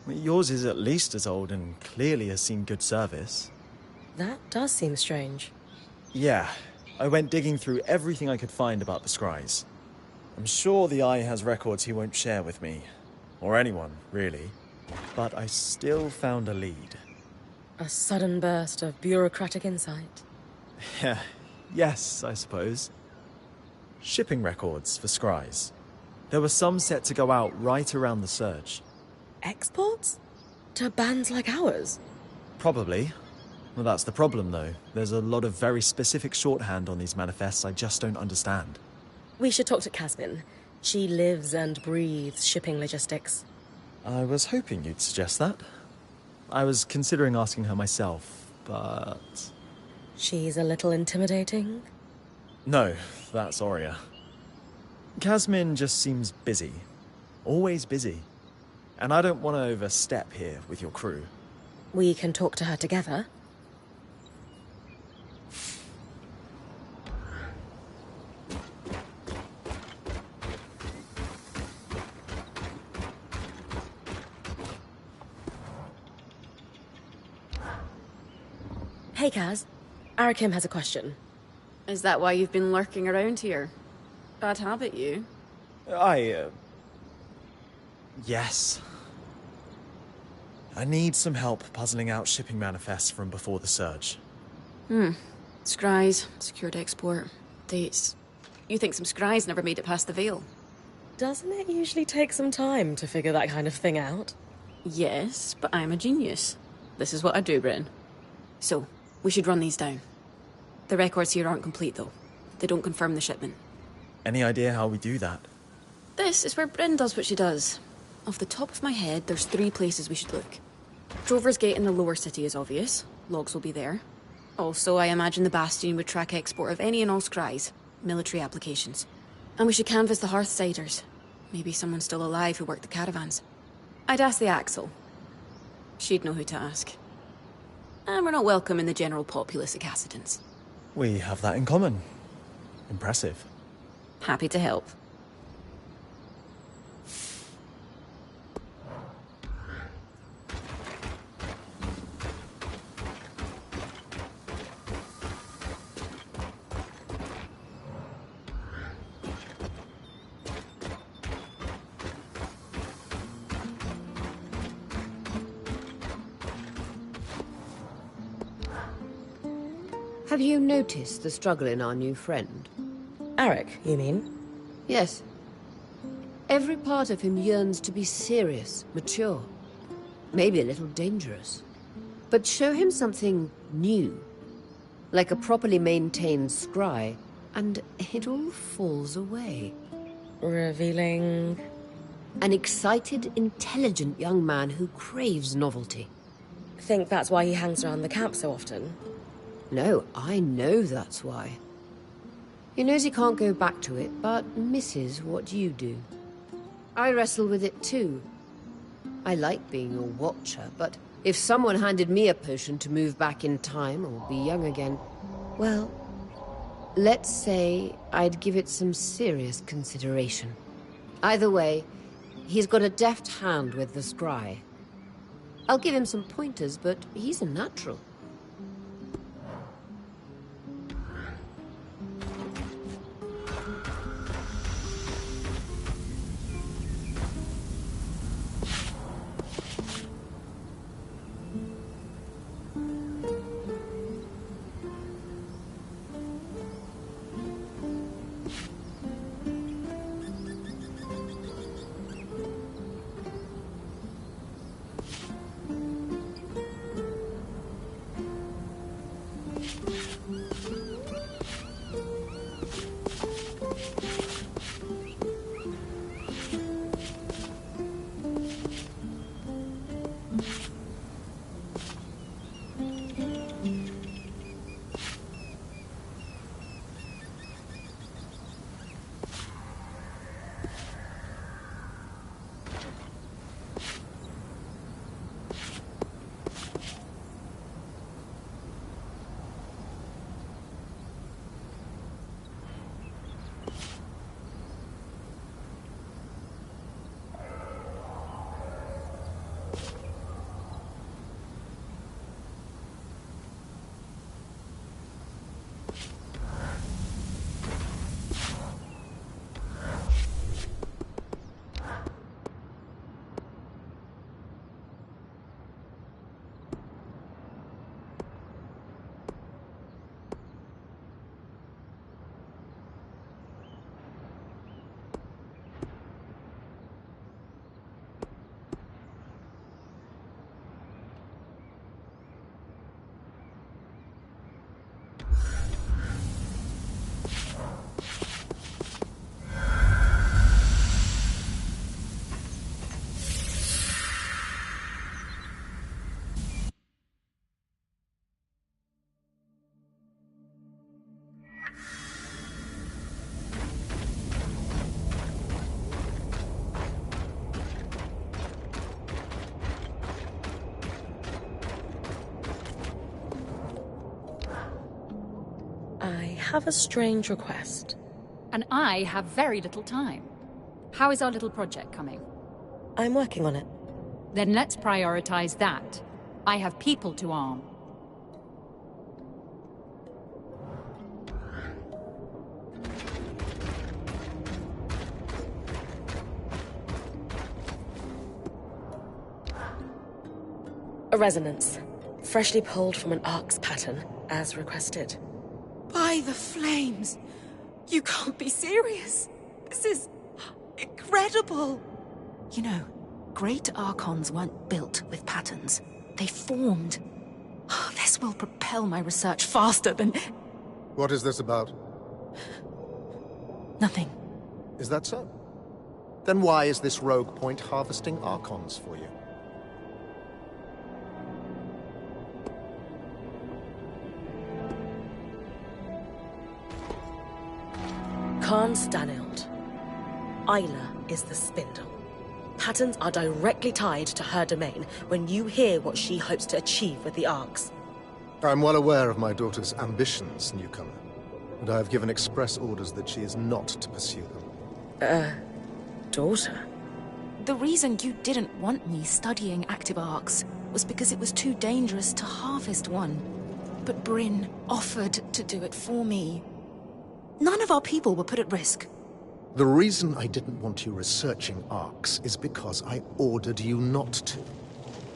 Yours is at least as old and clearly has seen good service.
That does seem strange.
Yeah, I went digging through everything I could find about the scries. I'm sure the Eye has records he won't share with me. Or anyone, really. But I still found a lead.
A sudden burst of bureaucratic insight.
Yeah, yes, I suppose. Shipping records for scries. There were some set to go out right around the surge.
Exports? To bands like ours?
Probably. Well, that's the problem, though. There's a lot of very specific shorthand on these manifests I just don't understand.
We should talk to Casmin. She lives and breathes shipping logistics.
I was hoping you'd suggest that. I was considering asking her myself, but...
She's a little intimidating?
No, that's Aurea. Casmin just seems busy. Always busy. And I don't want to overstep here with your crew.
We can talk to her together. Hey, Kaz. Arakim has a question.
Is that why you've been lurking around here? Bad habit, you.
Yes. I need some help puzzling out shipping manifests from before the surge.
Scries, secured export, dates. You think some scries never made it past the Veil?
Doesn't it usually take some time to figure that kind of thing out?
Yes, but I'm a genius. This is what I do, Bryn. So, we should run these down. The records here aren't complete, though. They don't confirm the shipment.
Any idea how we do that?
This is where Bryn does what she does. Off the top of my head, there's 3 places we should look. Drover's Gate in the lower city is obvious. Logs will be there. Also, I imagine the Bastion would track export of any and all scries, military applications. And we should canvass the Hearthsiders. Maybe someone still alive who worked the caravans. I'd ask the Axel. She'd know who to ask. And we're not welcome in the general populace of Cassidans.
We have that in common. Impressive.
Happy to help.
Have you noticed the struggle in our new friend?
Arik, you mean?
Yes. Every part of him yearns to be serious, mature, maybe a little dangerous. But show him something new, like a properly maintained scry, and it all falls away.
Revealing...
An excited, intelligent young man who craves novelty.
Think that's why he hangs around the camp so often?
No, I know that's why. He knows he can't go back to it, but misses what you do. I wrestle with it too. I like being a watcher, but if someone handed me a potion to move back in time or be young again, well, let's say I'd give it some serious consideration. Either way, he's got a deft hand with the scry. I'll give him some pointers, but he's a natural.
have a strange request.
And I have very little time. How is our little project coming?
I'm working on it.
Then let's prioritize that. I have people to arm.
A resonance. Freshly pulled from an ark's pattern, as requested.
By the flames! You can't be serious! This is incredible! You know, great archons weren't built with patterns. They formed. This will propel my research faster than...
What is this about?
Nothing.
Is that so? Then why is this rogue point harvesting archons for you?
Khan Stanild. Isla is the spindle. Patterns are directly tied to her domain when you hear what she hopes to achieve with the arcs.
I'm well aware of my daughter's ambitions, newcomer, and I have given express orders that she is not to pursue them.
Daughter?
The reason you didn't want me studying active arcs was because it was too dangerous to harvest one. But Bryn offered to do it for me. None of our people were put at risk.
The reason I didn't want you researching arcs is because I ordered you not to.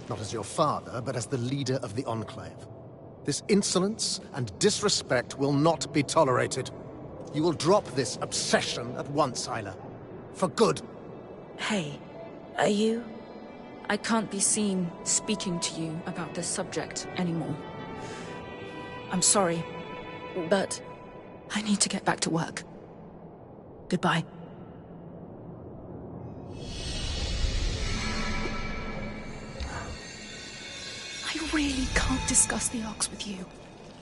Not as your father, but as the leader of the Enclave. This insolence and disrespect will not be tolerated. You will drop this obsession at once, Isla. For good.
Hey, are you...
I can't be seen speaking to you about this subject anymore. I'm sorry.
But...
I need to get back to work. Goodbye. I really can't discuss the arcs with you.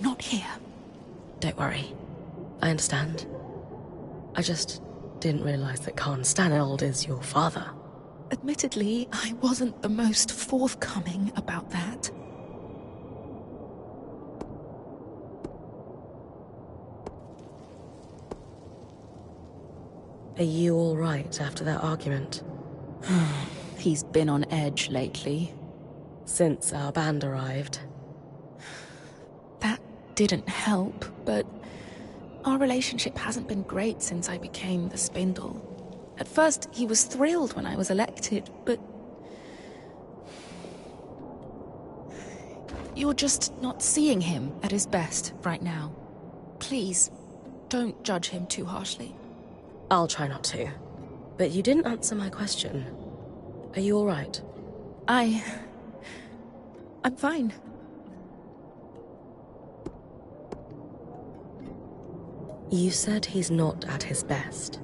Not here.
Don't worry. I understand. I just didn't realize that Khan Stanild is your father.
Admittedly, I wasn't the most forthcoming about that.
Are you all right after that argument?
He's been on edge lately.
Since our band arrived.
That didn't help, but our relationship hasn't been great since I became the Spindle. At first, he was thrilled when I was elected, but... You're just not seeing him at his best right now. Please, don't judge him too harshly.
I'll try not to. But you didn't answer my question. Are you all right?
I'm fine.
You said he's not at his best.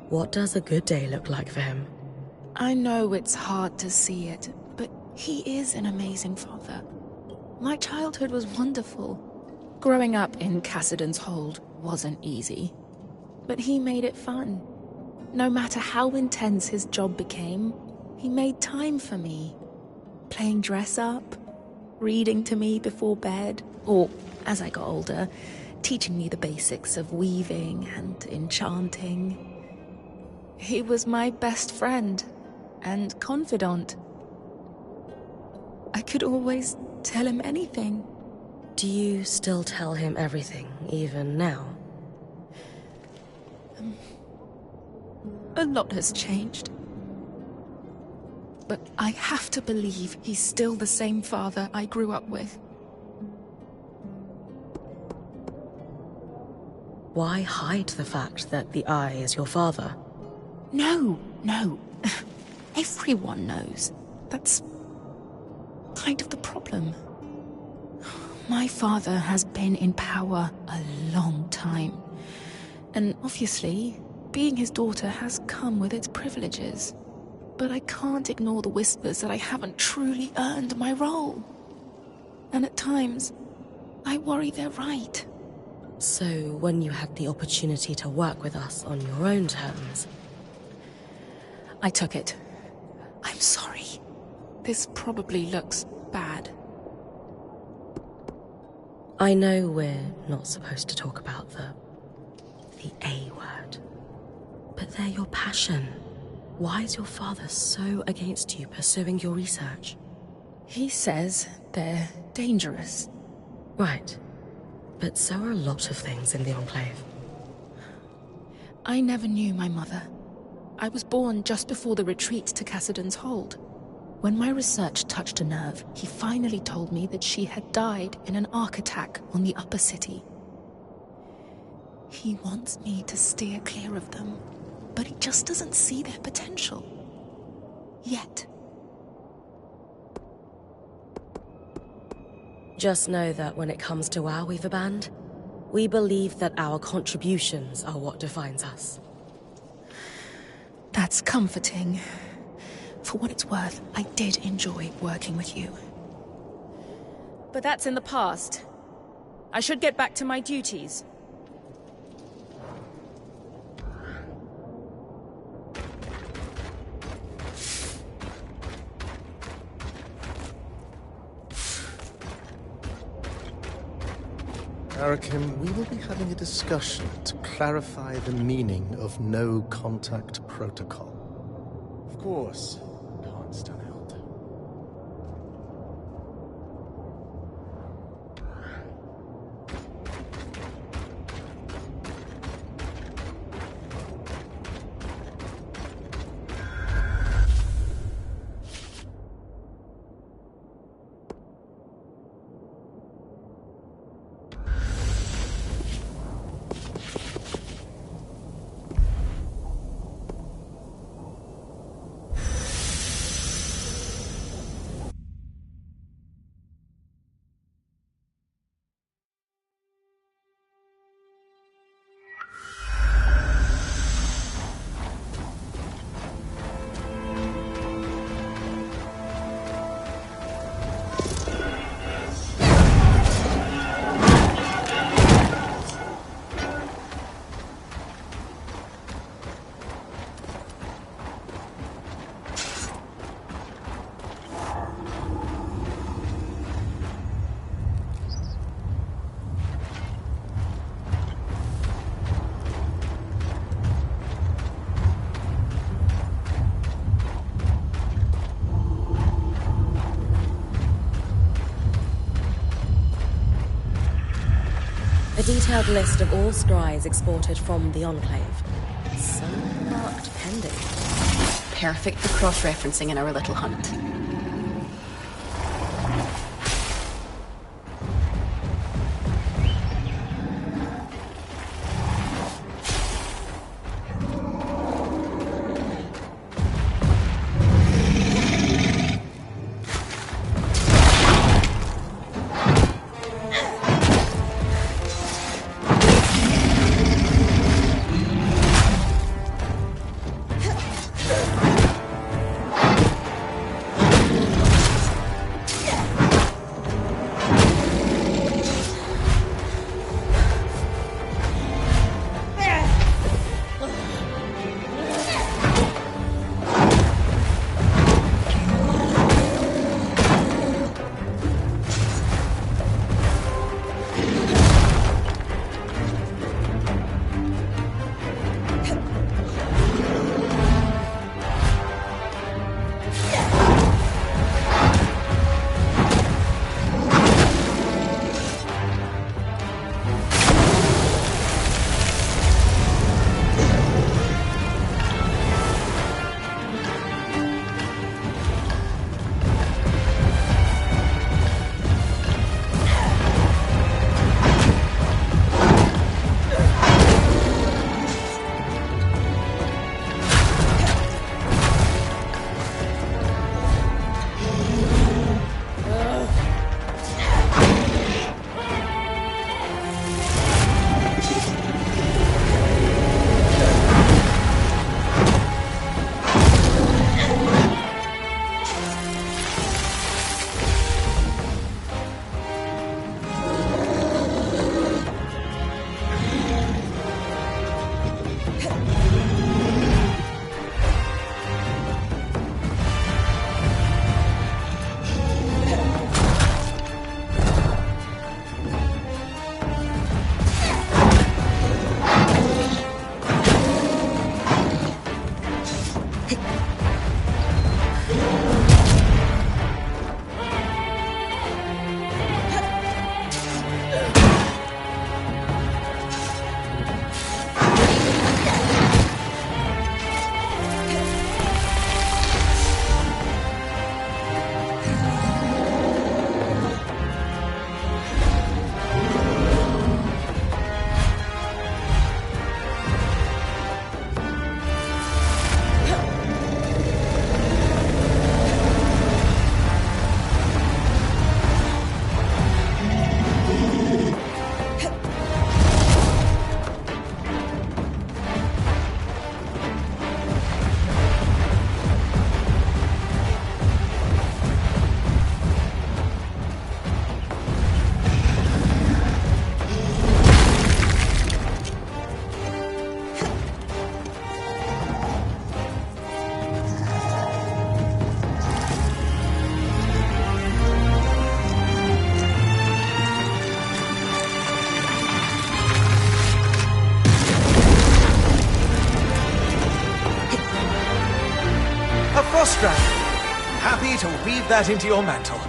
What does a good day look like for him?
I know it's hard to see it, but he is an amazing father. My childhood was wonderful. Growing up in Cassidon's Hold wasn't easy, but he made it fun. No matter how intense his job became, he made time for me. Playing dress-up, reading to me before bed, or, as I got older, teaching me the basics of weaving and enchanting. He was my best friend and confidant. I could always tell him anything.
Do you still tell him everything, even now?
A lot has changed. But I have to believe he's still the same father I grew up with.
Why hide the fact that the Eye is your father?
No. Everyone knows. That's kind of the problem. My father has been in power a long time. And obviously, being his daughter has come with its privileges. But I can't ignore the whispers that I haven't truly earned my role. And at times, I worry they're right.
So, when you had the opportunity to work with us on your own terms...
I took it. I'm sorry. This probably looks bad.
I know we're not supposed to talk about the A word, but they're your passion. Why is your father so against you pursuing your research?
He says they're dangerous.
Right. But so are a lot of things in the Enclave.
I never knew my mother. I was born just before the retreat to Cassidon's Hold. When my research touched a nerve, he finally told me that she had died in an arc attack on the upper city. He wants me to steer clear of them, but he just doesn't see their potential. Yet.
Just know that when it comes to our Weaver Band, we believe that our contributions are what defines us.
That's comforting. For what it's worth, I did enjoy working with you. But that's in the past. I should get back to my duties.
Arakim, we will be having a discussion to clarify the meaning of no contact protocol.
Of course. Can't stand out.
A detailed list of all scries exported from the Enclave. Some marked pending.
Perfect for cross-referencing in our little hunt.
course, Strand. Happy to weave that into your mantle.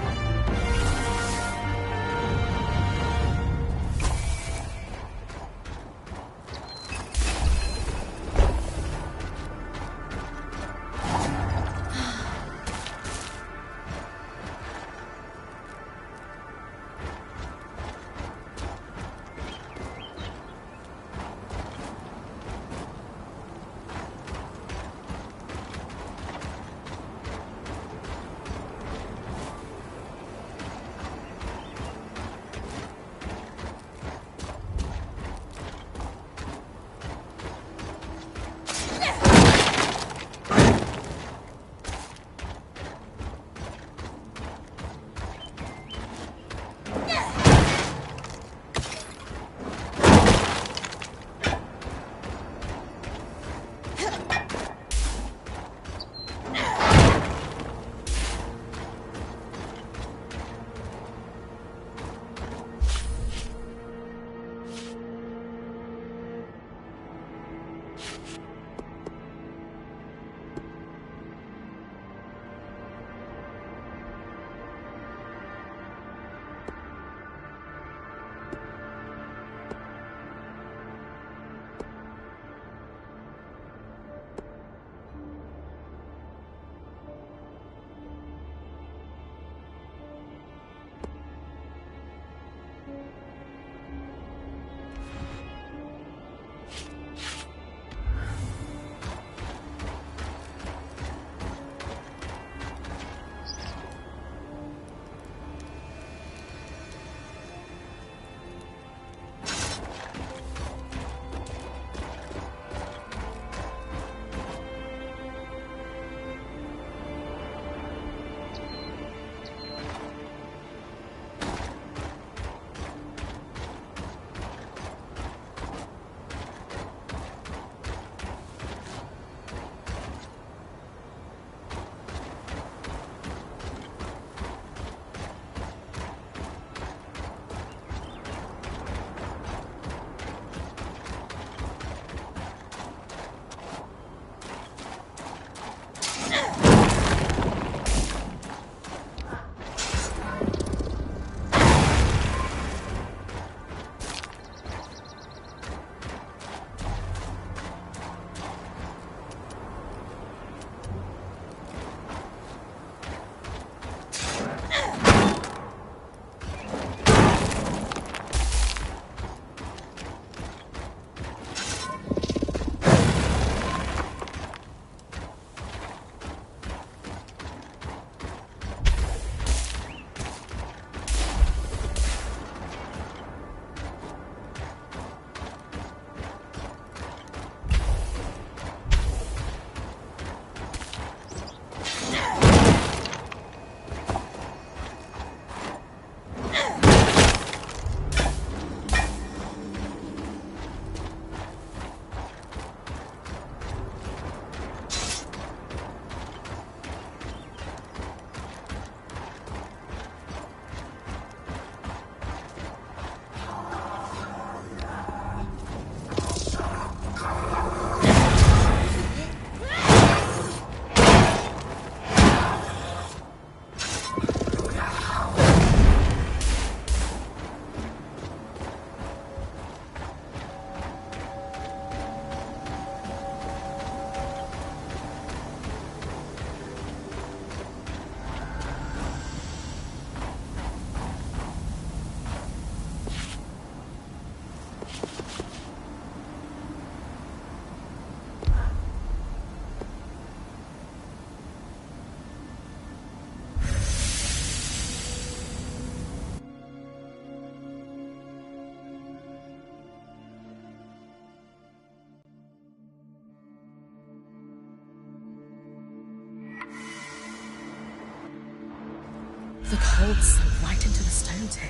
The cold sunk right into the stones here.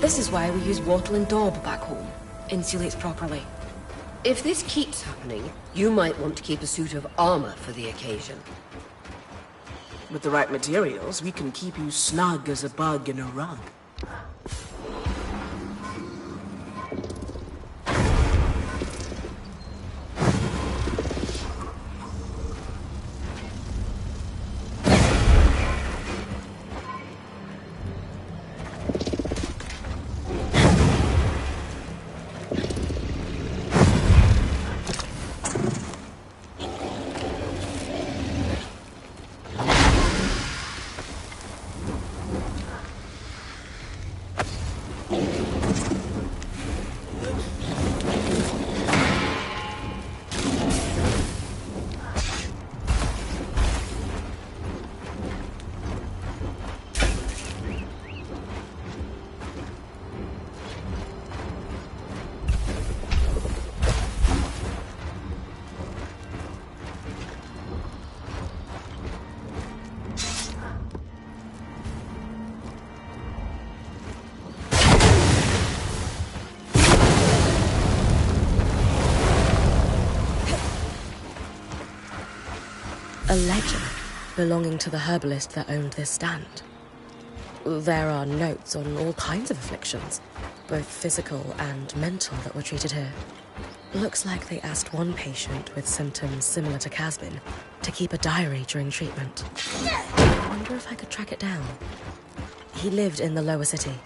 This is why we use wattle and daub back home. Insulates properly.
If this keeps happening, you might want to keep a suit of armor for the occasion.
With the right materials, we can keep you snug as a bug in a rug.
A legend belonging to the herbalist that owned this stand. There are notes on all kinds of afflictions, both physical and mental, that were treated here. Looks like they asked one patient with symptoms similar to Casbin to keep a diary during treatment. I wonder if I could track it down. He lived in the lower city.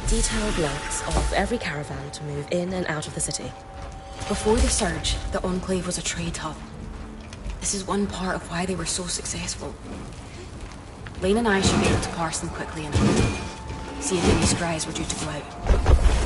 Detailed notes of every caravan to move in and out of the city.
Before the Surge, the Enclave was a trade hub. This is one part of why they were so successful. Lane and I should be able to parse them quickly enough. See if any scries were due to go out.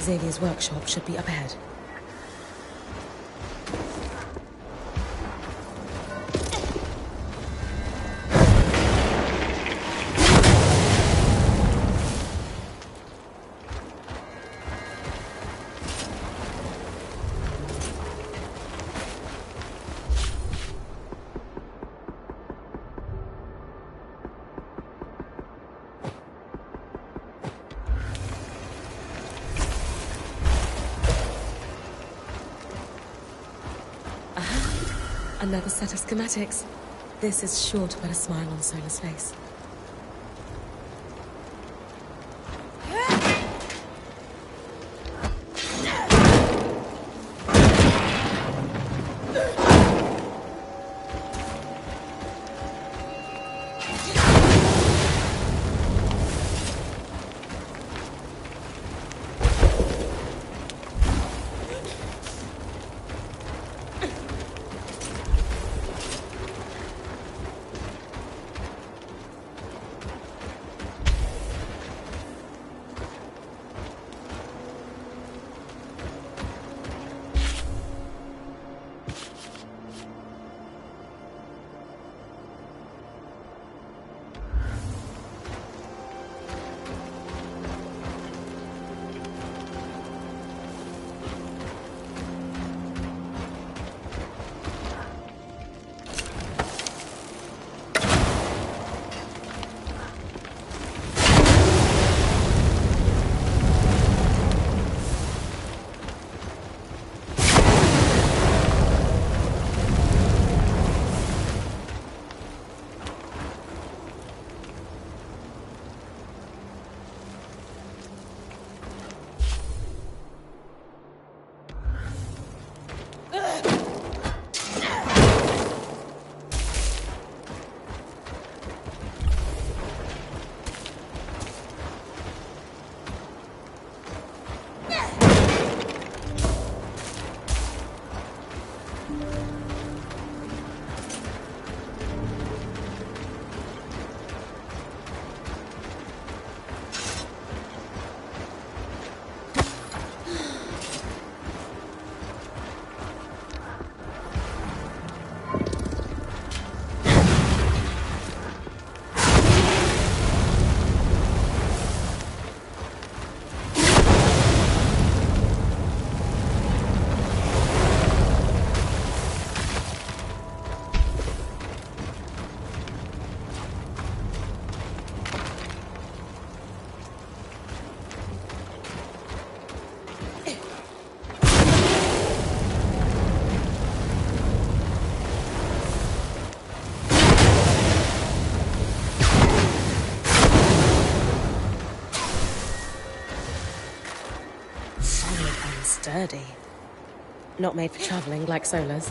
Xavier's workshop should be up ahead. Another set of schematics. This is sure to put a smile on Sola's face. Sturdy. Not made for traveling like Sola's.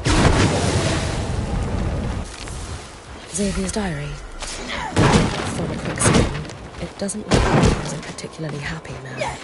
Xavier's diary. From a quick scan, it doesn't look like he was a particularly happy man.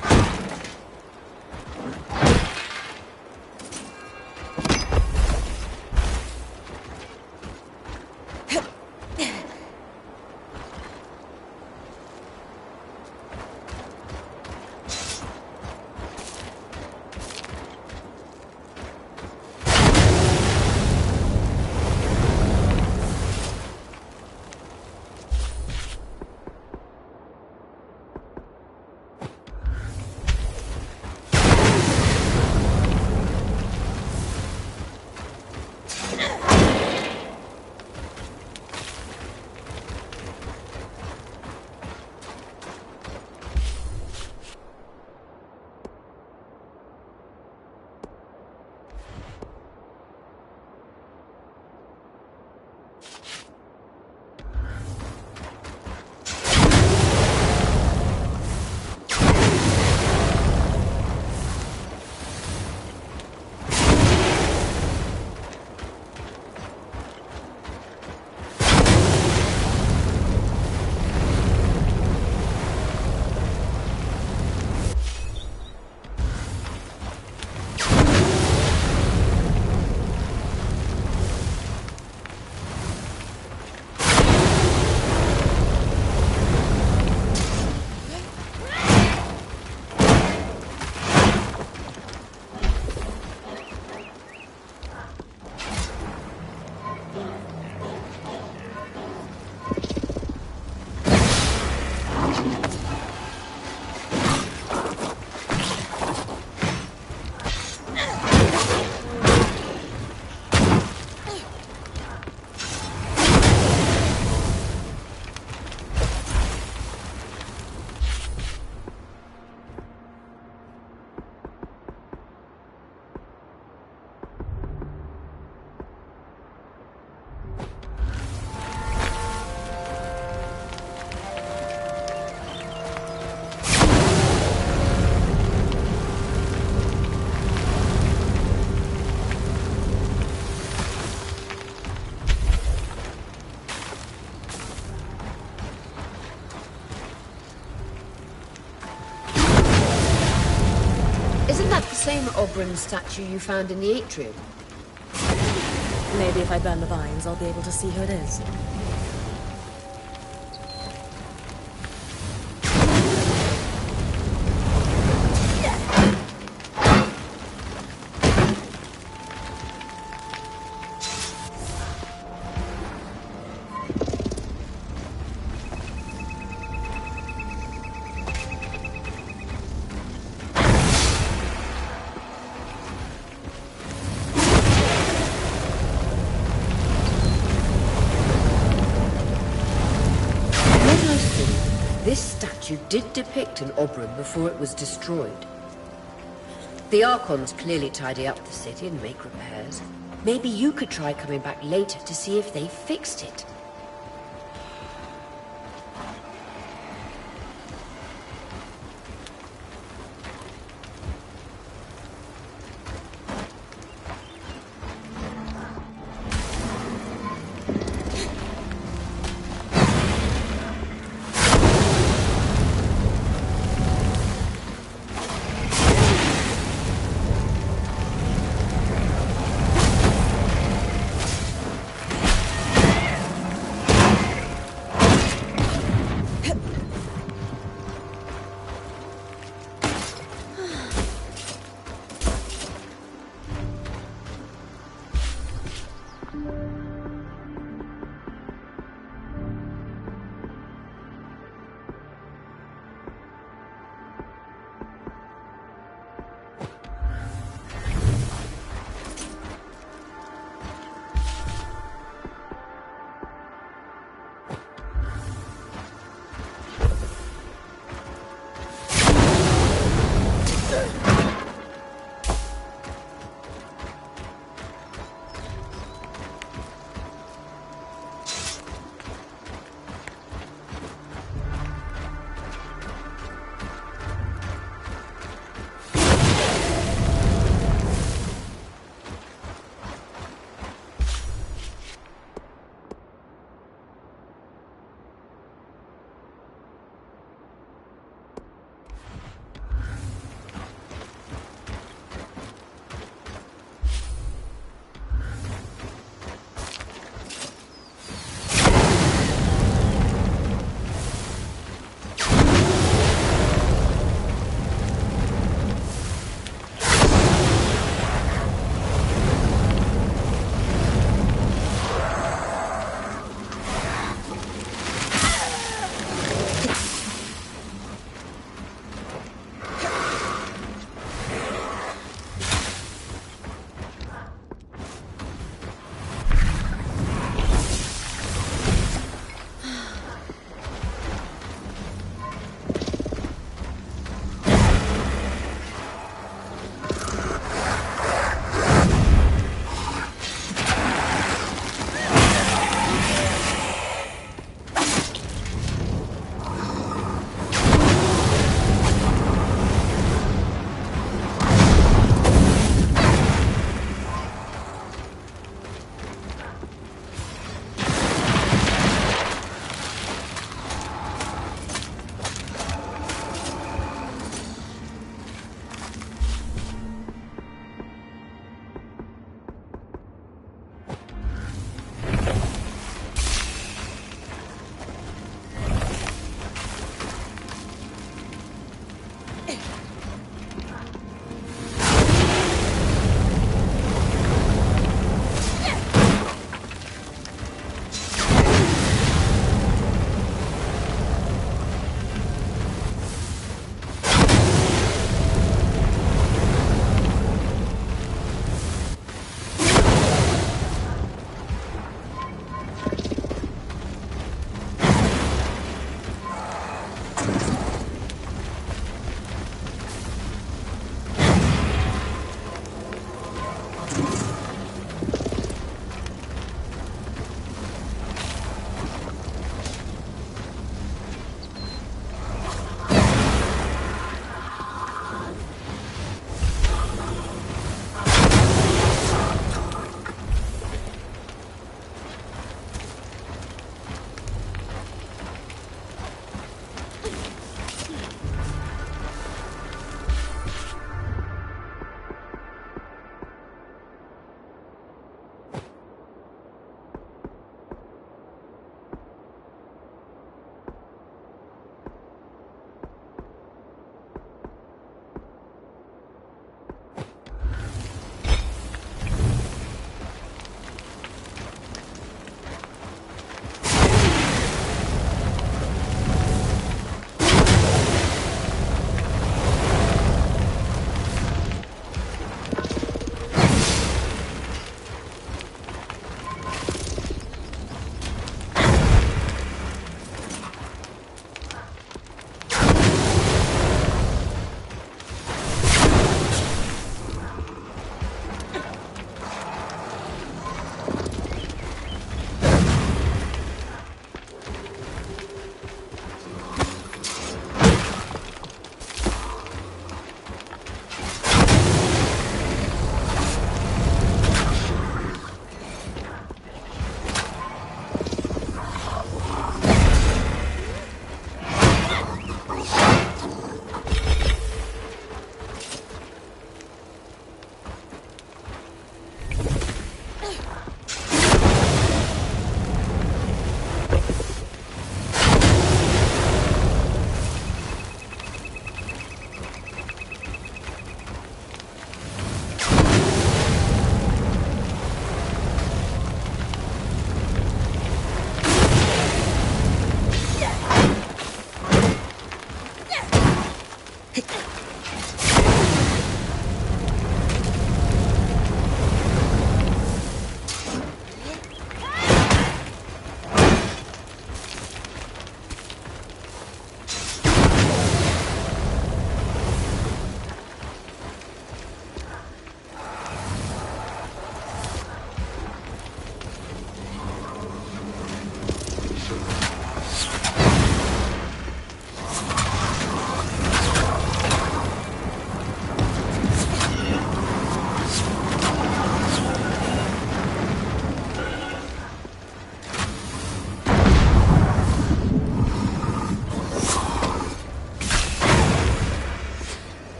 Isn't that the same Oberyn statue you found in the atrium?
Maybe if I burn the vines, I'll be able to see who it is.
This statue did depict an Oberyn before it was destroyed. The Archons clearly tidy up the city and make repairs. Maybe you could try coming back later to see if they fixed it.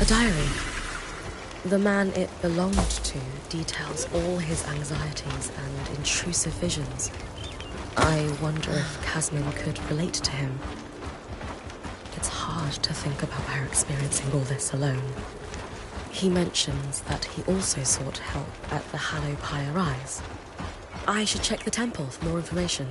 A diary. The man it belonged to details all his anxieties and intrusive visions. I wonder if Casmin could relate to him. It's hard to think about her experiencing all this alone. He mentions that he also sought help at the Hallow Pyre Rise. I should check the temple for more information.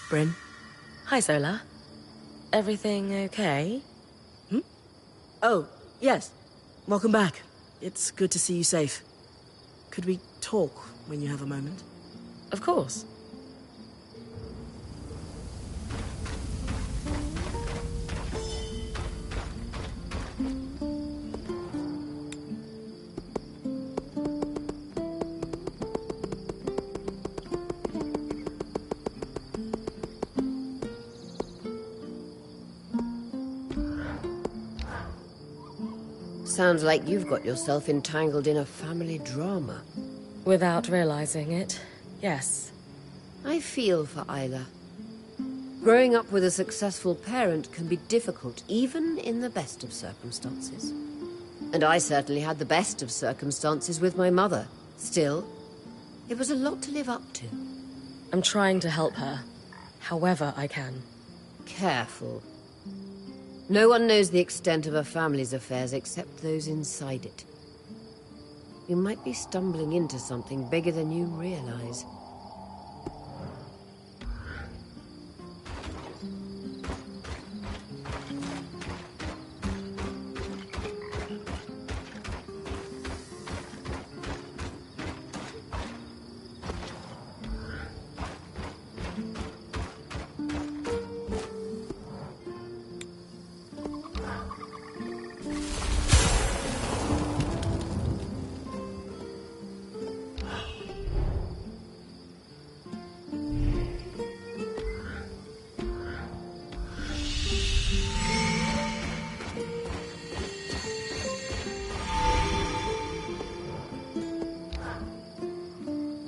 Bryn? Hi, Zola. Everything okay?
Oh, yes. Welcome back. It's good to see you safe. Could we talk when you have a moment?
Of course.
Sounds like you've got yourself entangled in a family drama.
Without realizing it, yes.
I feel for Isla. Growing up with a successful parent can be difficult, even in the best of circumstances. And I certainly had the best of circumstances with my mother. Still, it was a lot to live up to.
I'm trying to help her, however I can.
Careful. No one knows the extent of a family's affairs except those inside it. You might be stumbling into something bigger than you realize.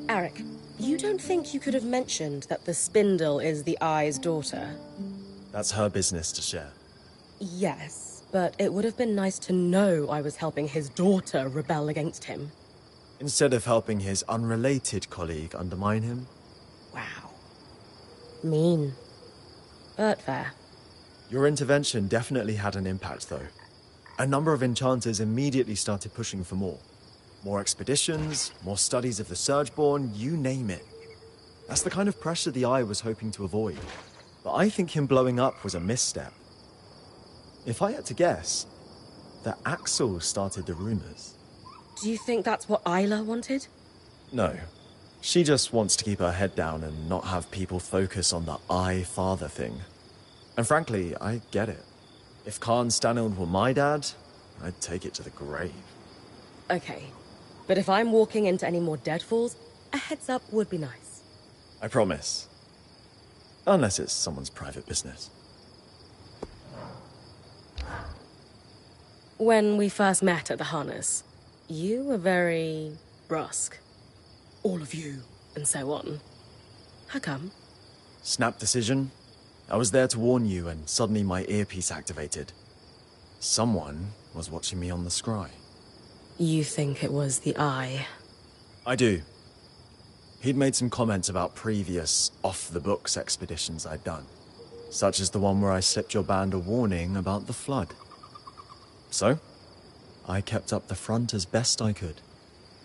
Arik, you don't think you could have mentioned that the spindle is the Eye's daughter?
That's her business to share.
Yes, but it would have been nice to know I was helping his daughter rebel against him.
Instead of helping his unrelated colleague undermine him?
Wow. Mean. But fair.
Your intervention definitely had an impact, though. A number of enchanters immediately started pushing for more. More expeditions, more studies of the Surgeborn, you name it. That's the kind of pressure the Eye was hoping to avoid. But I think him blowing up was a misstep. If I had to guess, that Axel started the rumors.
Do you think that's what Isla wanted?
No. She just wants to keep her head down and not have people focus on the Eye-father thing. And frankly, I get it. If Khan Stanild were my dad, I'd take it to the grave.
Okay. But if I'm walking into any more deadfalls, a heads up would be nice.
I promise. Unless it's someone's private business.
When we first met at the harness, you were very brusque. All of you, and so on. How come?
Snap decision. I was there to warn you, and suddenly my earpiece activated. Someone was watching me on the scry.
You think it was the Eye?
I do. He'd made some comments about previous off-the-books expeditions I'd done, such as the one where I slipped your band a warning about the flood. So, I kept up the front as best I could.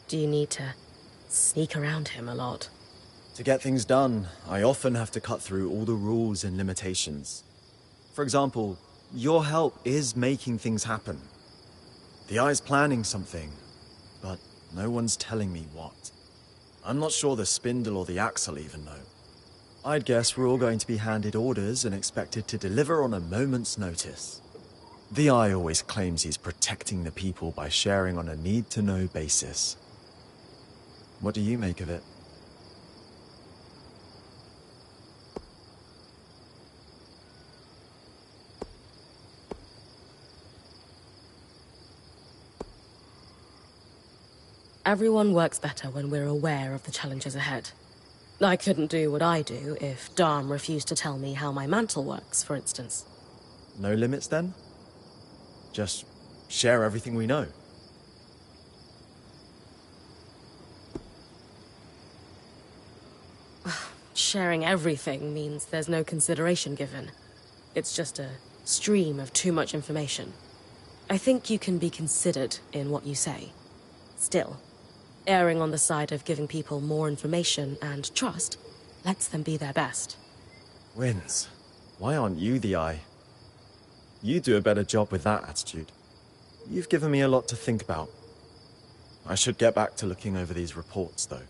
Do you need to sneak around him a lot?
To get things done, I often have to cut through all the rules and limitations. For example, your help is making things happen. The Eye's planning something, but no one's telling me what. I'm not sure the Spindle or the Axle even know. I'd guess we're all going to be handed orders and expected to deliver on a moment's notice. The Eye always claims he's protecting the people by sharing on a need-to-know basis. What do you make of it?
Everyone works better when we're aware of the challenges ahead. I couldn't do what I do if Dharm refused to tell me how my mantle works, for instance.
No limits, then? Just share everything we know.
Sharing everything means there's no consideration given. It's just a stream of too much information. I think you can be considered in what you say. Still, erring on the side of giving people more information and trust lets them be their best.
Wins. Why aren't you the Eye? You do a better job with that attitude. You've given me a lot to think about. I should get back to looking over these reports, though.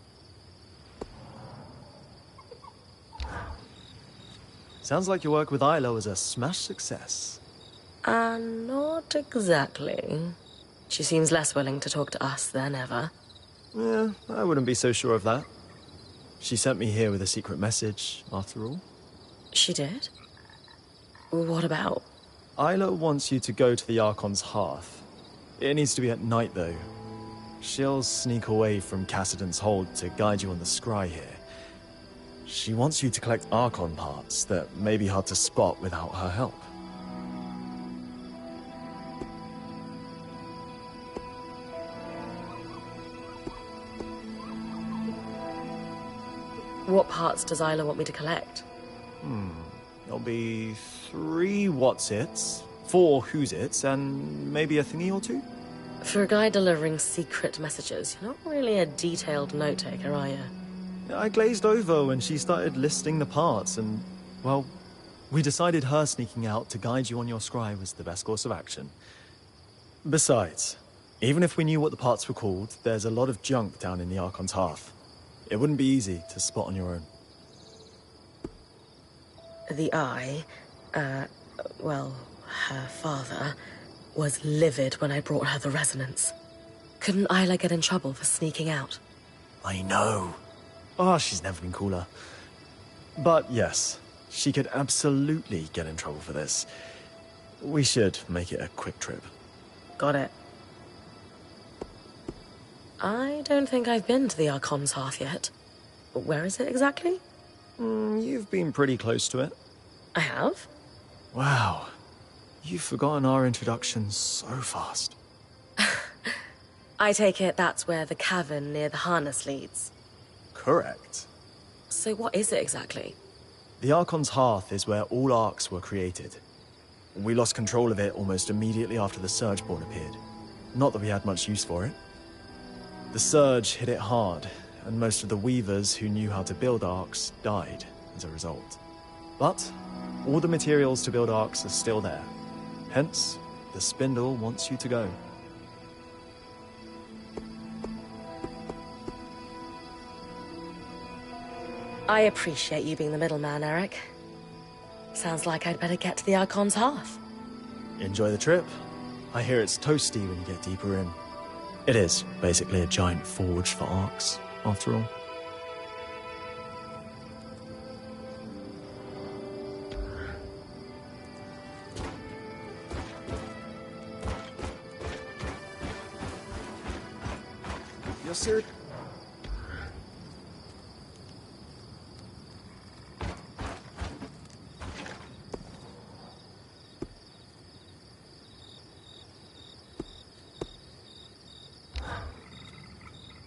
Sounds like your work with Isla was a smash success.
Not exactly. She seems less willing to talk to us than ever.
Yeah, I wouldn't be so sure of that. She sent me here with a secret message, after all.
She did? What about?
Isla wants you to go to the Archon's Hearth. It needs to be at night, though. She'll sneak away from Cassidon's hold to guide you on the scry here. She wants you to collect Archon parts that may be hard to spot without her help.
What parts does Isla want me to collect?
There'll be 3 what's-its, 4 who's-its, and maybe a thingy or 2?
For a guy delivering secret messages, you're not really a detailed note-taker, are you?
I glazed over when she started listing the parts, and, well, we decided her sneaking out to guide you on your scry was the best course of action. Besides, even if we knew what the parts were called, there's a lot of junk down in the Archon's Hearth. It wouldn't be easy to spot on your own.
The Eye, well, her father, was livid when I brought her the resonance. Couldn't Isla get in trouble for sneaking out?
I know. Oh, she's never been cooler. But yes, she could absolutely get in trouble for this. We should make it a quick trip.
Got it. I don't think I've been to the Archon's Hearth yet. Where is it exactly?
You've been pretty close to it.
I have?
Wow. You've forgotten our introduction so fast.
I take it that's where the cavern near the harness leads.
Correct.
So what is it exactly?
The Archon's Hearth is where all arcs were created. We lost control of it almost immediately after the Surgeborn appeared. Not that we had much use for it. The Surge hit it hard, and most of the weavers who knew how to build arcs died as a result. But all the materials to build arcs are still there. Hence, the Spindle wants you to go.
I appreciate you being the middleman, Eric. Sounds like I'd better get to the Archon's Hearth.
Enjoy the trip. I hear it's toasty when you get deeper in. It is basically a giant forge for arcs, after all.
Yes, sir.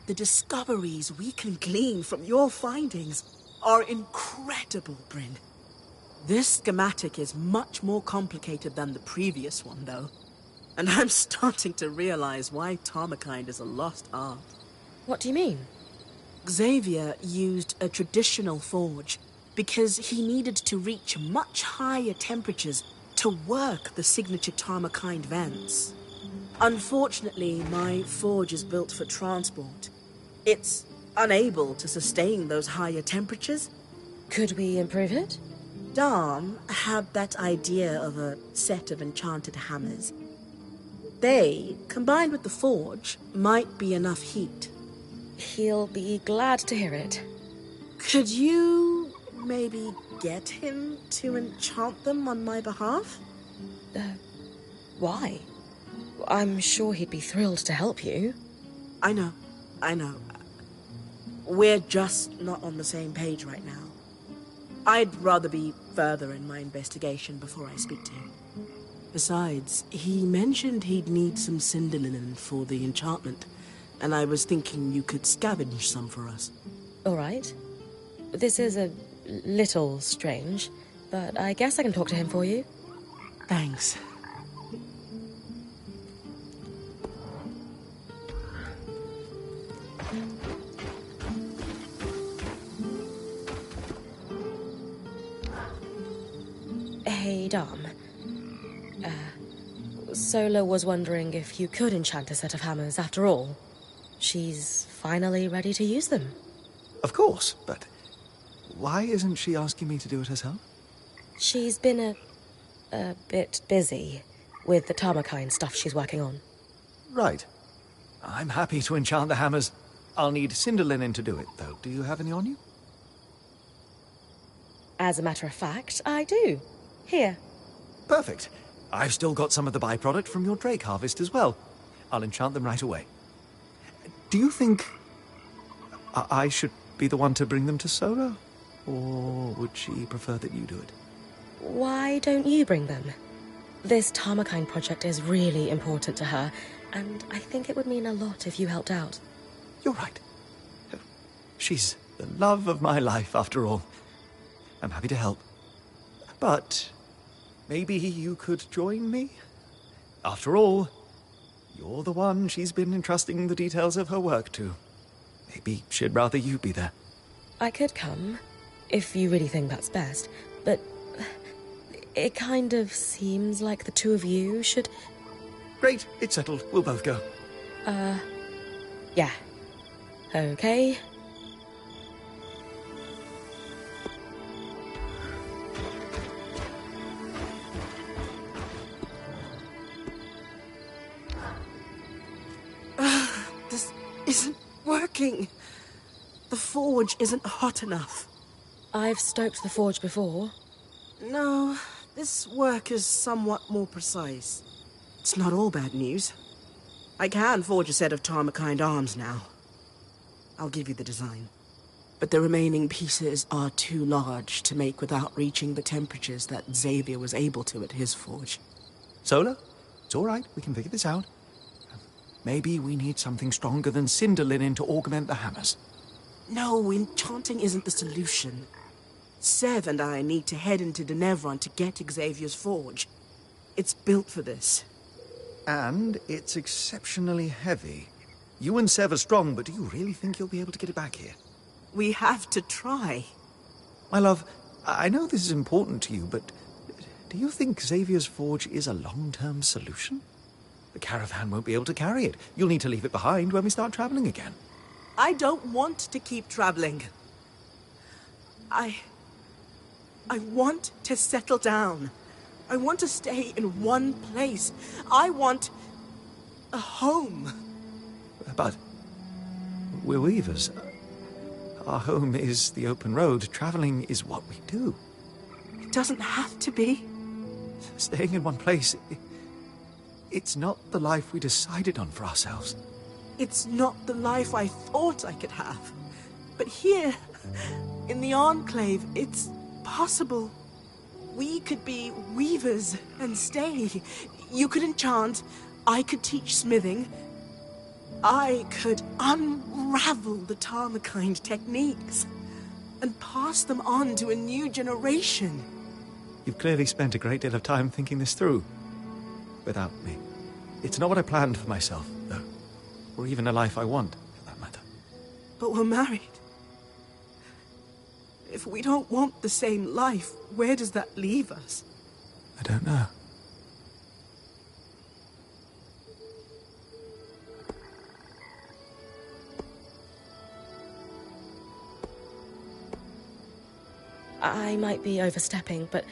The discoveries we can glean from your findings are incredible, Bryn. This schematic is much more complicated than the previous one, though. And I'm starting to realize why Tarmakind is a lost art.
What do you mean?
Xavier used a traditional forge because he needed to reach much higher temperatures to work the signature Tarmakind vents. Unfortunately, my forge is built for transport. It's unable to sustain those higher temperatures.
Could we improve it?
Dom had that idea of a set of enchanted hammers. They, combined with the forge, might be enough heat.
He'll be glad to hear it.
Could you maybe get him to enchant them on my behalf?
Why? I'm sure he'd be thrilled to help you.
I know. We're just not on the same page right now. I'd rather be further in my investigation before I speak to him. Besides, he mentioned he'd need some cinder linen for the enchantment, and I was thinking you could scavenge some for us.
All right. This is a little strange, but I guess I can talk to him for you.
Thanks.
Hey, Dom. Sola was wondering if you could enchant a set of hammers after all. She's finally ready to use them.
Of course, but why isn't she asking me to do it herself?
She's been a bit busy with the Tarmakine stuff she's working on.
Right. I'm happy to enchant the hammers. I'll need cinder linen to do it, though. Do you have any on you?
As a matter of fact, I do. Here.
Perfect. I've still got some of the byproduct from your drake harvest as well. I'll enchant them right away. Do you think I should be the one to bring them to Sola? Or would she prefer that you do it?
Why don't you bring them? This Tarmakine project is really important to her, and I think it would mean a lot if you helped out.
You're right. She's the love of my life, after all. I'm happy to help. But maybe you could join me? After all, you're the one she's been entrusting the details of her work to. Maybe she'd rather you be there.
I could come, if you really think that's best, but it kind of seems like the two of you should...
Great, it's settled. We'll both go.
Yeah. Okay.
This isn't working. The forge isn't hot enough.
I've stoked the forge before.
No, this work is somewhat more precise. It's not all bad news. I can forge a set of Tarmakine arms now. I'll give you the design. But the remaining pieces are too large to make without reaching the temperatures that Xavier was able to at his forge.
Sola, it's all right. We can figure this out. Maybe we need something stronger than cinder linen to augment the hammers.
No, enchanting isn't the solution. Sev and I need to head into Denevron to get Xavier's forge. It's built for this.
And it's exceptionally heavy. You and Sev are strong, but do you really think you'll be able to get it back here?
We have to try.
My love, I know this is important to you, but do you think Xavier's forge is a long-term solution? The caravan won't be able to carry it. You'll need to leave it behind when we start traveling again.
I don't want to keep traveling. I want to settle down. I want to stay in one place. I want a home.
But we're weavers. Our home is the open road. Traveling is what we do.
It doesn't have to be.
Staying in one place, it's not the life we decided on for ourselves.
It's not the life I thought I could have. But here, in the Enclave, it's possible. We could be weavers and stay. You could enchant. I could teach smithing. I could unravel the Tarmakine techniques and pass them on to a new generation.
You've clearly spent a great deal of time thinking this through. Without me. It's not what I planned for myself, though. Or even a life I want, for that matter.
But we're married. If we don't want the same life, where does that leave us?
I don't know.
I might be overstepping, but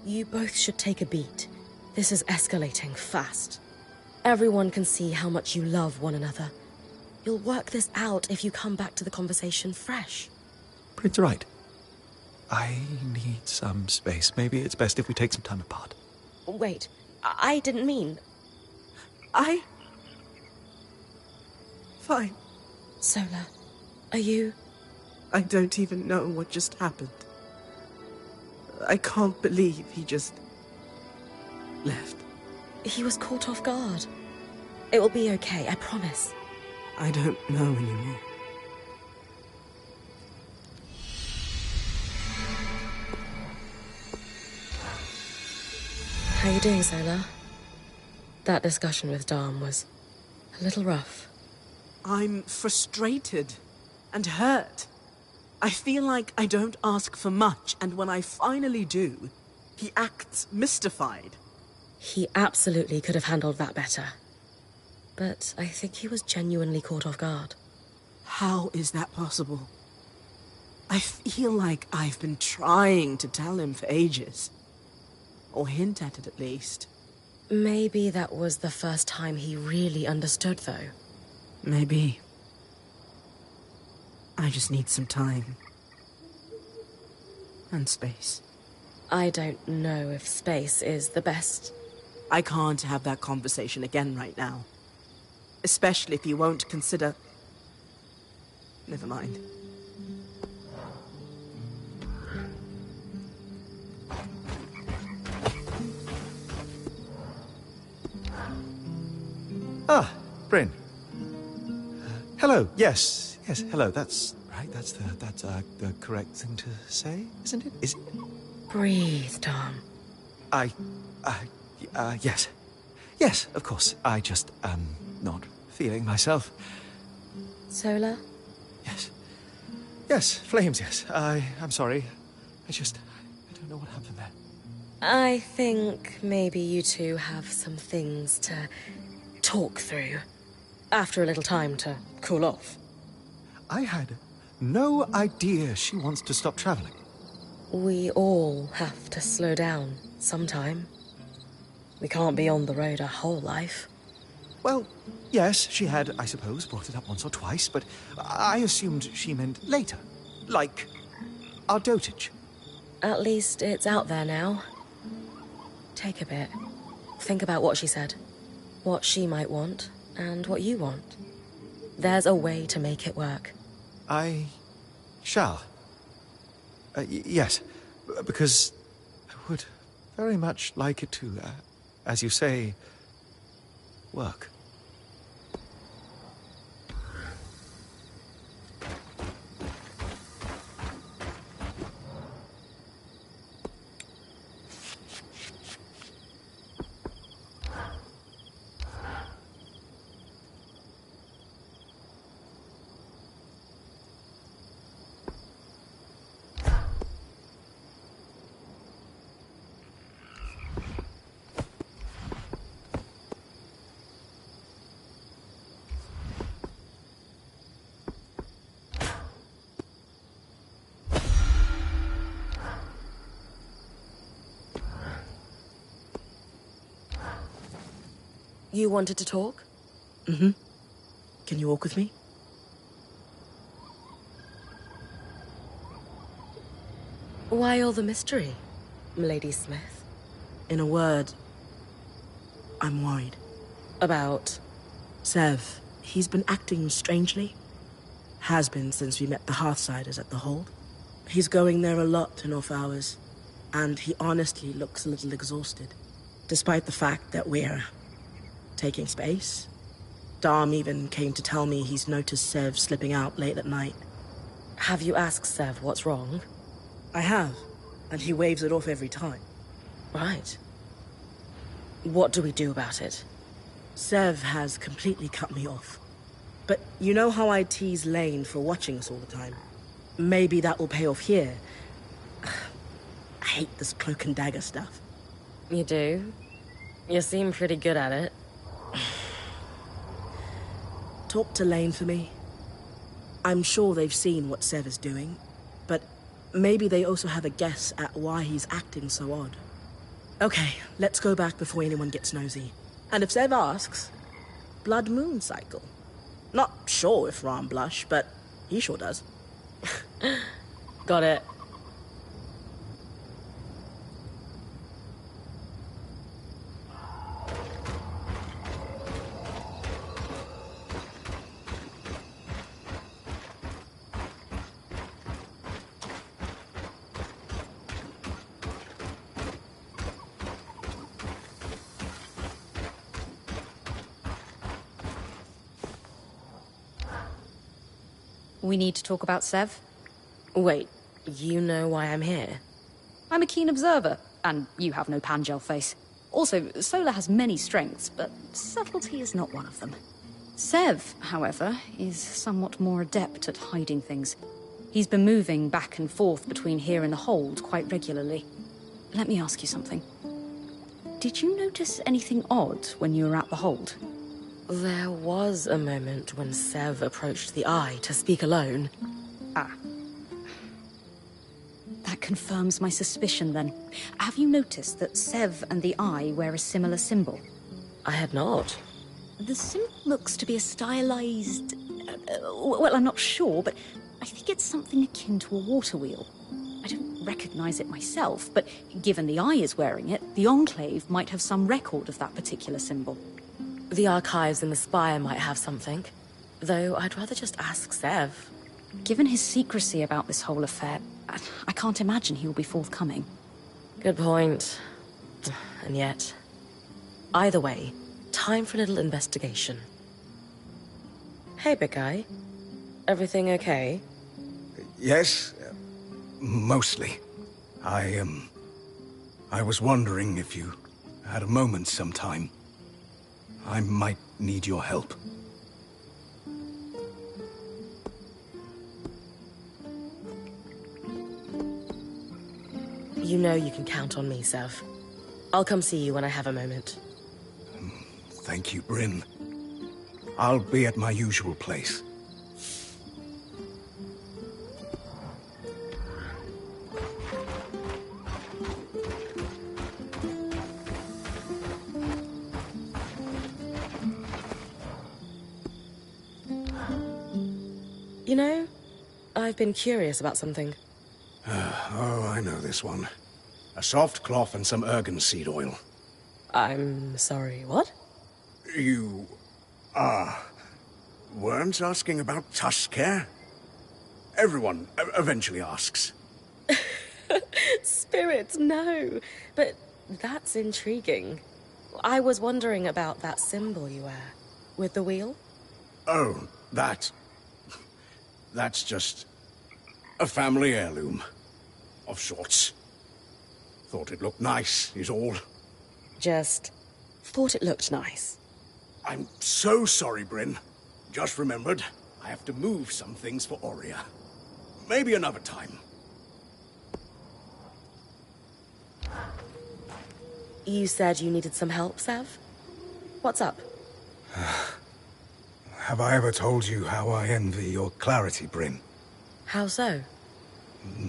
you both should take a beat. This is escalating fast. Everyone can see how much you love one another. You'll work this out if you come back to the conversation fresh.
Prince, right. I need some space. Maybe it's best if we take some time apart.
Wait, I didn't mean...
Fine.
Sola, are you...
I don't even know what just happened. I can't believe he just... left.
He was caught off guard. It will be okay, I promise.
I don't know anymore.
How you doing, Sola? That discussion with Dom was a little rough.
I'm frustrated and hurt. I feel like I don't ask for much, and when I finally do, he acts mystified.
He absolutely could have handled that better. but I think he was genuinely caught off guard.
How is that possible? I feel like I've been trying to tell him for ages. Or hint at it, at least.
Maybe that was the first time he really understood, though.
Maybe. I just need some time. And space.
I don't know if space is the best.
I can't have that conversation again right now. Especially if you won't consider... Never mind.
Ah, Bryn. Hello. Yes, hello. That's right. That's the correct thing to say, isn't it? Is it?
Breathe, Dom.
Yes. Yes, of course. I just not feeling myself.
Solar?
Yes. Yes, flames, yes. I'm sorry. I don't know what happened there.
I think maybe you two have some things to talk through. After a little time to cool off.
I had no idea she wants to stop traveling.
We all have to slow down sometime. We can't be on the road our whole life.
Well, yes, she had, I suppose, brought it up once or twice, but I assumed she meant later. Like our dotage.
At least it's out there now. Take a bit. Think about what she said. What she might want, and what you want. There's a way to make it work.
I shall. Yes, because I would very much like it to, as you say, work.
You wanted to talk?
Mm-hmm. Can you walk with me?
Why all the mystery, Milady Smith?
In a word, I'm worried.
About?
Sev. He's been acting strangely. Has been since we met the Hearthsiders at the hold. He's going there a lot in off hours. And he honestly looks a little exhausted. Despite the fact that we're taking space. Dom even came to tell me he's noticed Sev slipping out late at night.
Have you asked Sev what's wrong?
I have, and he waves it off every time.
Right. What do we do about it?
Sev has completely cut me off. But you know how I tease Lane for watching us all the time? Maybe that will pay off here. I hate this cloak and dagger stuff.
You do? You seem pretty good at it.
Talk to Lane for me. I'm sure they've seen what Sev is doing, but maybe they also have a guess at why he's acting so odd. Okay, let's go back before anyone gets nosy. And if Sev asks, blood moon cycle. Not sure if Ram blush, but he sure does.
Got it.
We need to talk about Sev.
Wait, you know why I'm here?
I'm a keen observer, and you have no Pangel face. Also, Solar has many strengths, but subtlety is not one of them. Sev, however, is somewhat more adept at hiding things. He's been moving back and forth between here and the hold quite regularly. Let me ask you something. Did you notice anything odd when you were at the hold?
There was a moment when Sev approached the Eye to speak alone.
That confirms my suspicion, then. Have you noticed that Sev and the Eye wear a similar symbol?
I had not.
The symbol looks to be a stylized... well, I'm not sure, but I think it's something akin to a water wheel. I don't recognize it myself, but given the Eye is wearing it, the Enclave might have some record of that particular symbol.
The archives in the Spire might have something. Though I'd rather just ask Sev.
Given his secrecy about this whole affair, I can't imagine he will be forthcoming.
Good point. And yet... Either way, time for a little investigation. Hey, big guy. Everything okay?
Yes, mostly. I was wondering if you had a moment sometime. I might need your help.
You know you can count on me, Sev. I'll come see you when I have a moment.
Thank you, Bryn. I'll be at my usual place.
You know, I've been curious about something.
Oh, I know this one. A soft cloth and some ergon seed oil.
I'm sorry, what?
You... weren't asking about tusk care? Everyone eventually asks.
Spirits, no. But that's intriguing. I was wondering about that symbol you wear. With the wheel?
Oh, that... That's just... a family heirloom. Of sorts. Thought it looked nice, is all.
Just... thought it looked nice.
I'm so sorry, Bryn. Just remembered, I have to move some things for Aurea. Maybe another time.
You said you needed some help, Sev? What's up?
Have I ever told you how I envy your clarity, Bryn?
How so?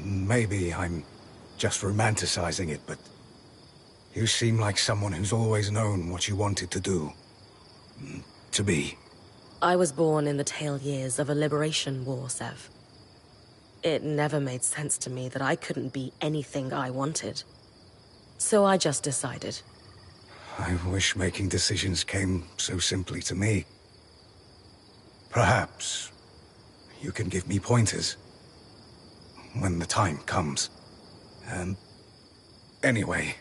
Maybe I'm just romanticizing it, but... you seem like someone who's always known what you wanted to do. To be.
I was born in the tail years of a liberation war, Sev. It never made sense to me that I couldn't be anything I wanted. So I just decided.
I wish making decisions came so simply to me. Perhaps you can give me pointers when the time comes. Anyway,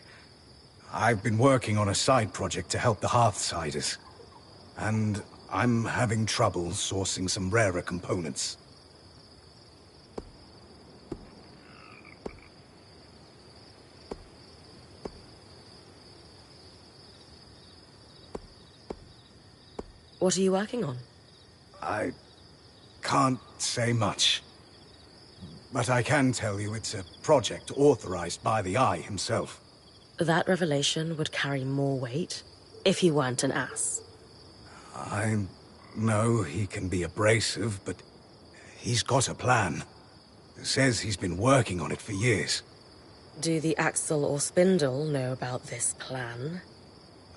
I've been working on a side project to help the Hearthsiders, and I'm having trouble sourcing some rarer components.
What are you working on?
I can't say much. But I can tell you it's a project authorized by the Eye himself.
That revelation would carry more weight if he weren't an ass.
I know he can be abrasive, but he's got a plan. Says he's been working on it for years.
Do the Axel or Spindle know about this plan?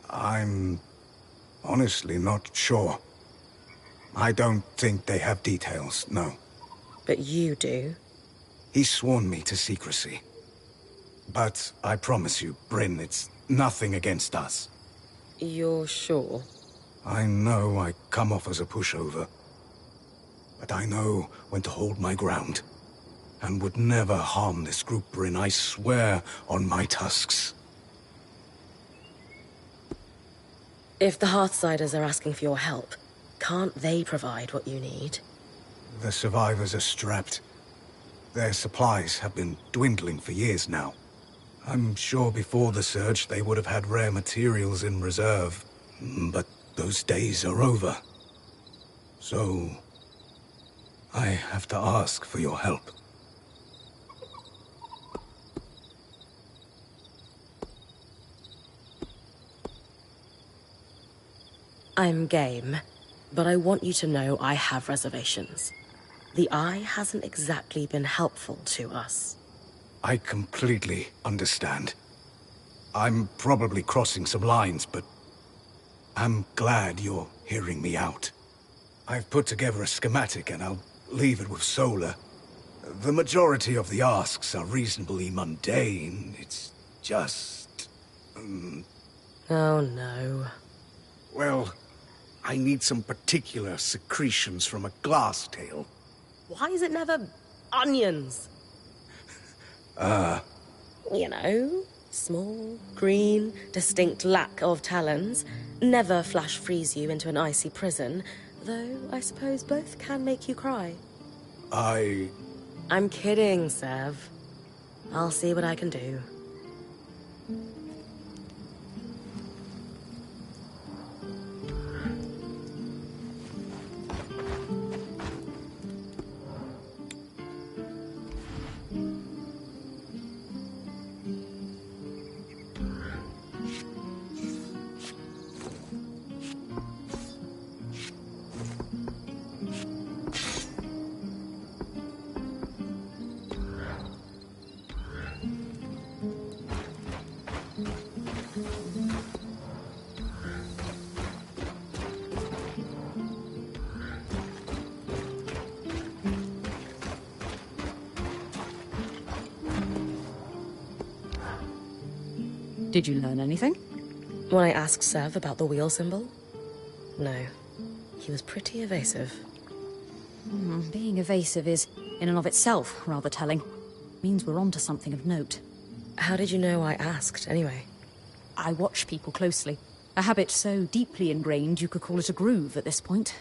I'm honestly not sure. I don't think they have details, no.
But you do?
He's sworn me to secrecy. But I promise you, Bryn, it's nothing against us.
You're sure?
I know I come off as a pushover. But I know when to hold my ground. And would never harm this group, Bryn, I swear on my tusks.
If the Hearthsiders are asking for your help, can't they provide what you need?
The survivors are strapped. Their supplies have been dwindling for years now. I'm sure before the Surge they would have had rare materials in reserve. But those days are over. So... I have to ask for your help.
I'm game, but I want you to know I have reservations. The Eye hasn't exactly been helpful to us.
I completely understand. I'm probably crossing some lines, but I'm glad you're hearing me out. I've put together a schematic and I'll leave it with Solar. The majority of the asks are reasonably mundane. It's just...
Oh no.
Well, I need some particular secretions from a glass tail.
Why is it never onions? You know, small, green, distinct lack of talons. Never flash freeze you into an icy prison, though I suppose both can make you cry. I'm kidding, Sev. I'll see what I can do.
Did you learn anything?
When I asked Sev about the wheel symbol? No. He was pretty evasive.
Being evasive is, in and of itself, rather telling. Means we're onto something of note.
How did you know I asked, anyway?
I watch people closely. A habit so deeply ingrained you could call it a groove at this point.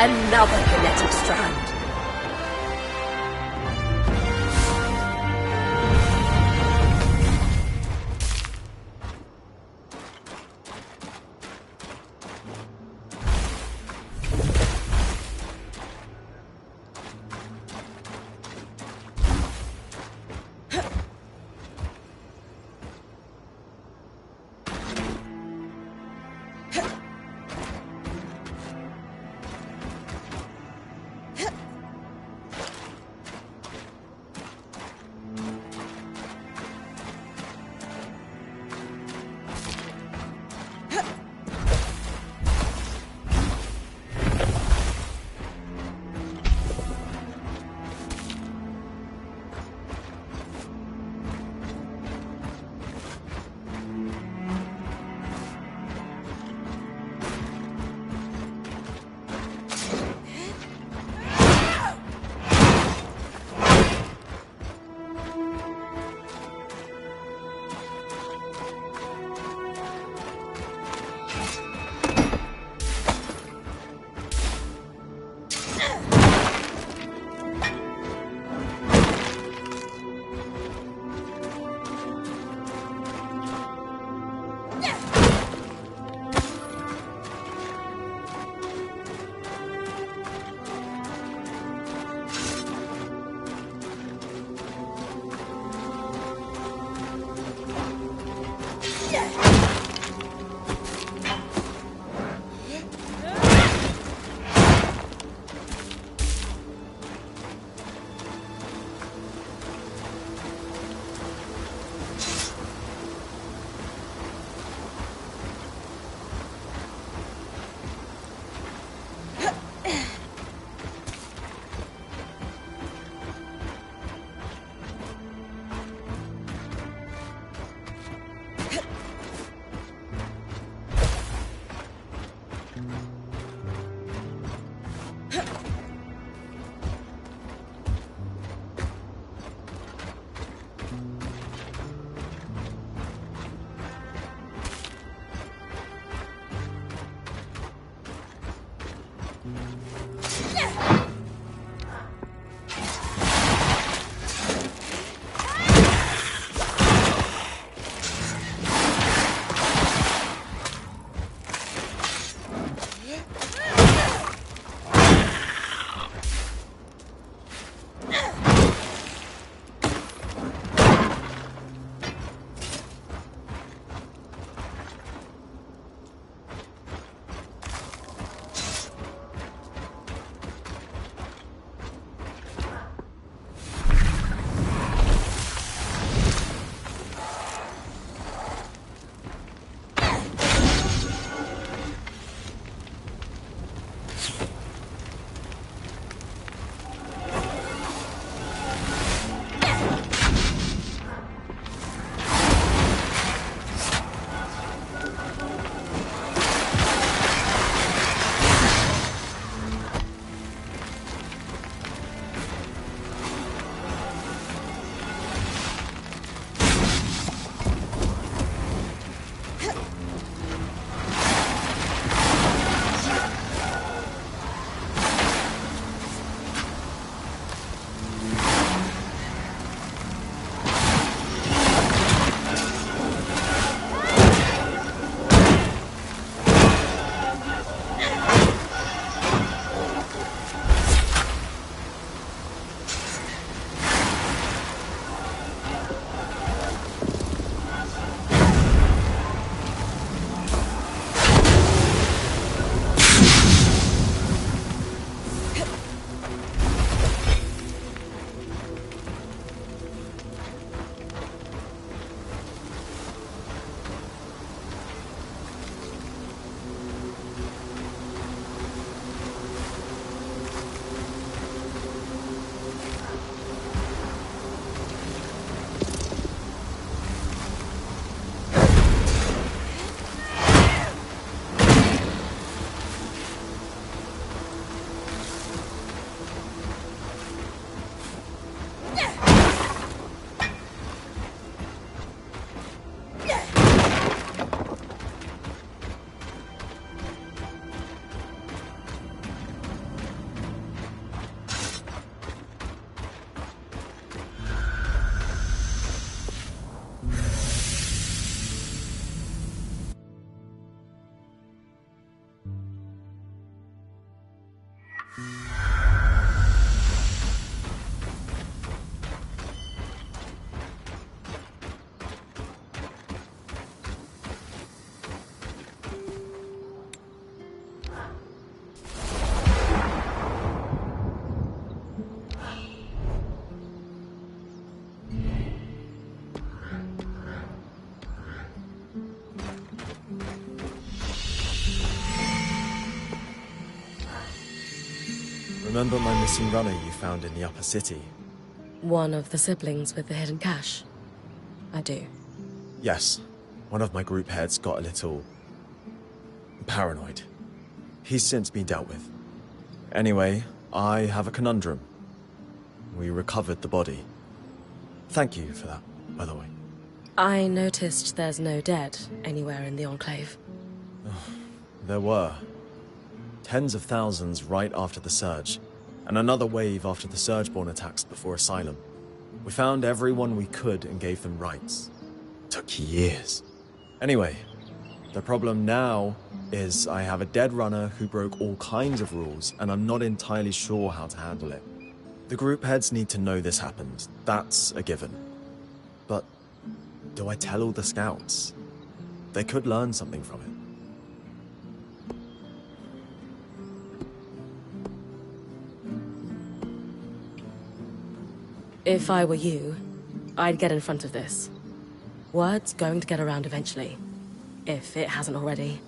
Another kinetic strand.
Remember my missing runner you found in the upper city?
One of the siblings with the hidden cache? I do.
Yes. One of my group heads got a little... paranoid. He's since been dealt with. Anyway, I have a conundrum. We recovered the body. Thank you for that, by the way.
I noticed there's no dead anywhere in the Enclave.
There were. Tens of thousands right after the Surge, and another wave after the Surgeborn attacks before Asylum. We found everyone we could and gave them rights. Took years. Anyway, the problem now is I have a dead runner who broke all kinds of rules, and I'm not entirely sure how to handle it. The group heads need to know this happened. That's a given. But do I tell all the scouts? They could learn something from it.
If I were you, I'd get in front of this. Word's going to get around eventually. If it hasn't already.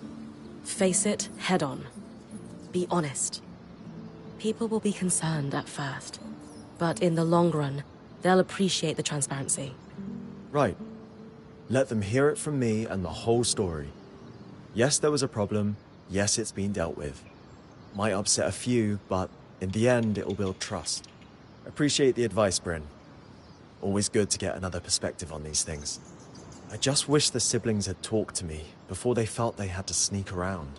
Face it head on. Be honest. People will be concerned at first, but in the long run, they'll appreciate the transparency.
Right. Let them hear it from me and the whole story. Yes, there was a problem. Yes, it's been dealt with. Might upset a few, but in the end, it'll build trust. Appreciate the advice, Bryn. Always good to get another perspective on these things. I just wish the siblings had talked to me before they felt they had to sneak around.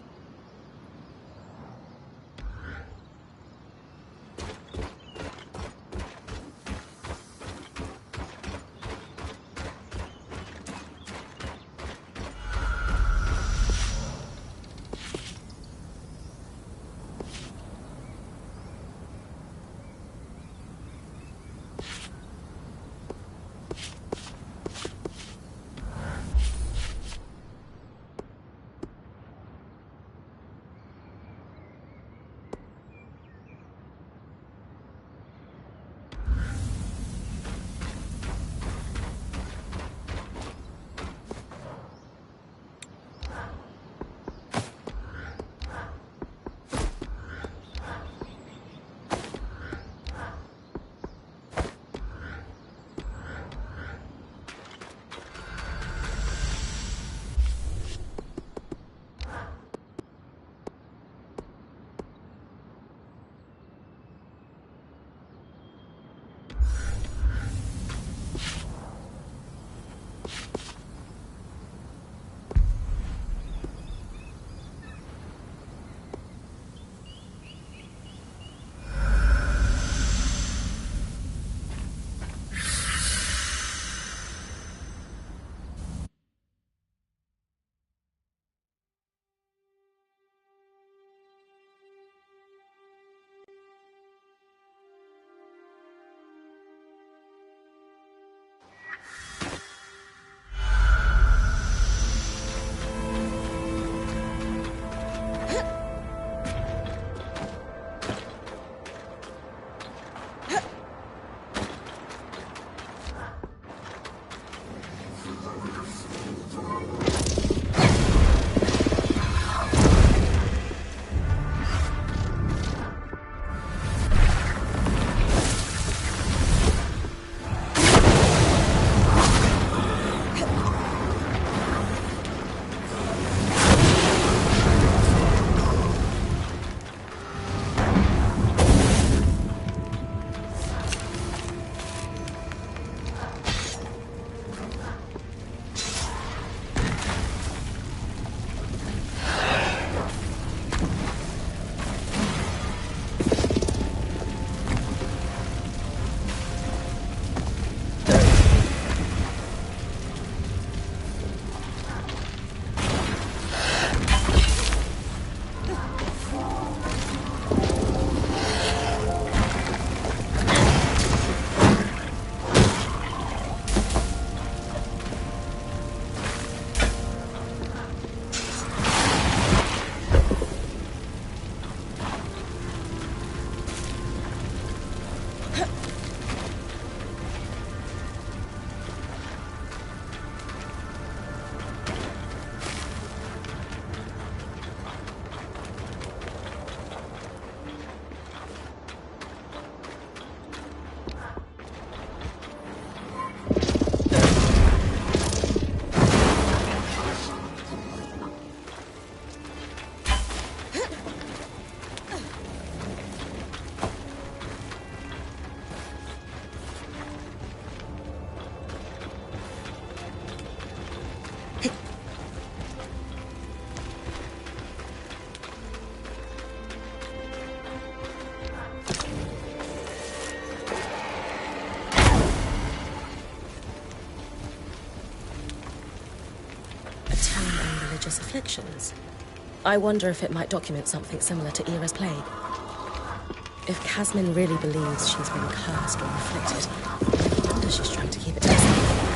religious afflictions. I wonder if it might document something similar to Era's plague. If Casmin really believes she's been cursed or afflicted, I wonder she's trying to keep it to herself.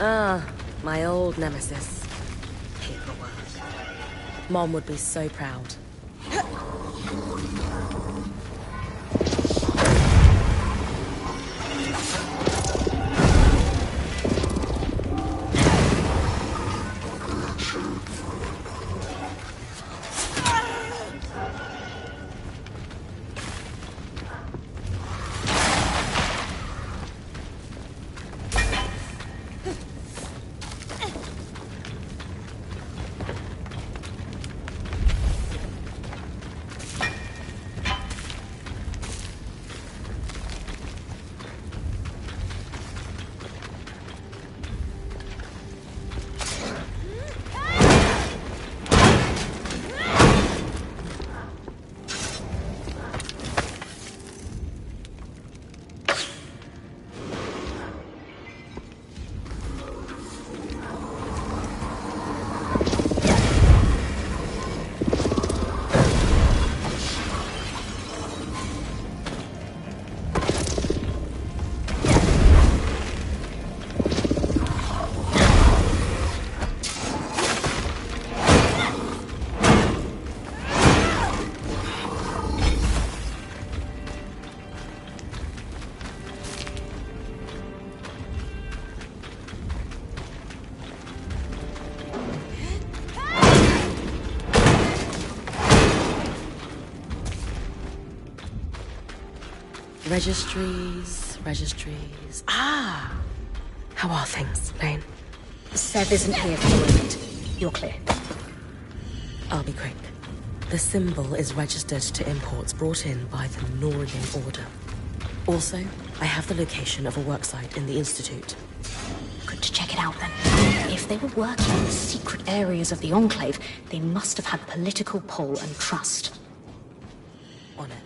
Ah, my old nemesis. Paperwork. Mom would be so proud. Registries. Ah! How are things, Lane?
Sev isn't here for a moment. You're clear.
I'll be quick. The symbol is registered to imports brought in by the Norian Order. Also, I have the location of a worksite in the Institute.
Good to check it out then. If they were working in the secret areas of the Enclave, they must have had political pull and trust.
On it.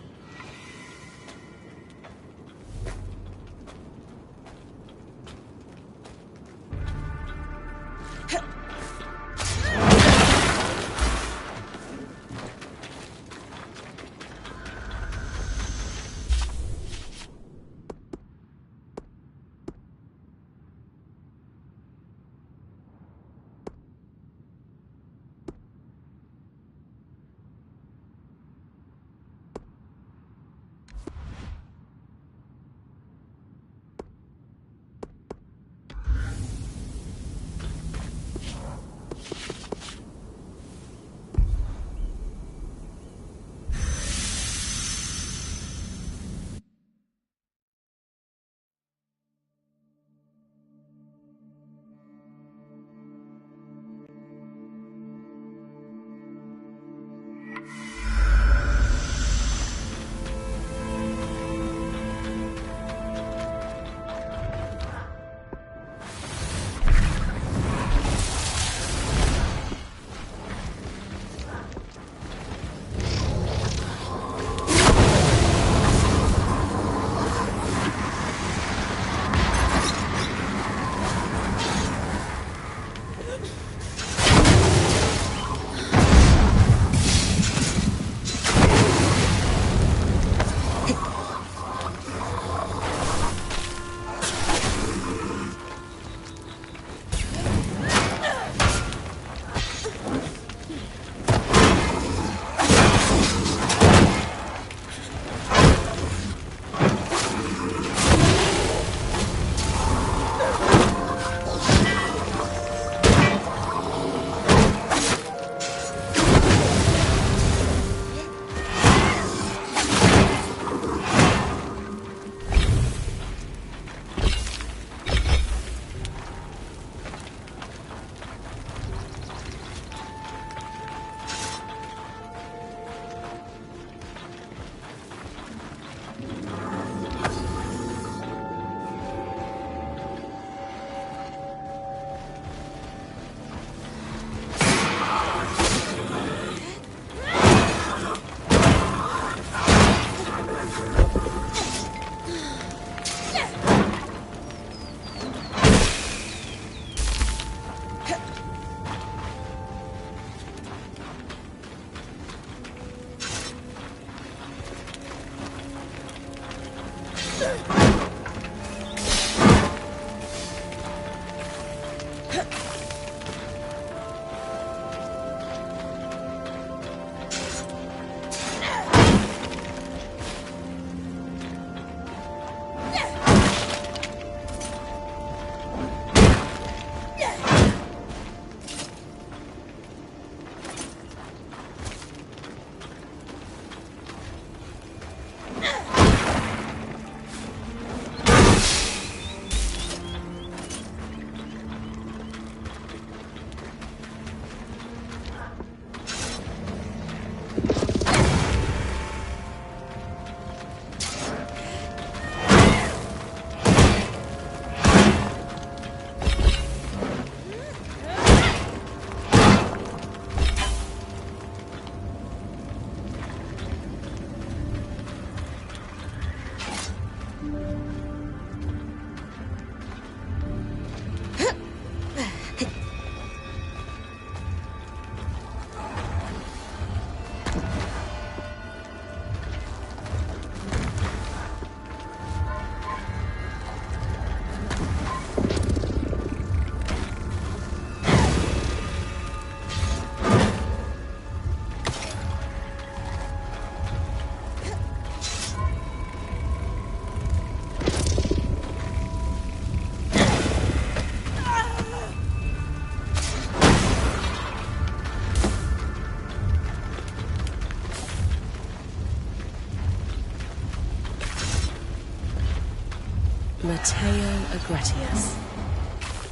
Matteo Agretius,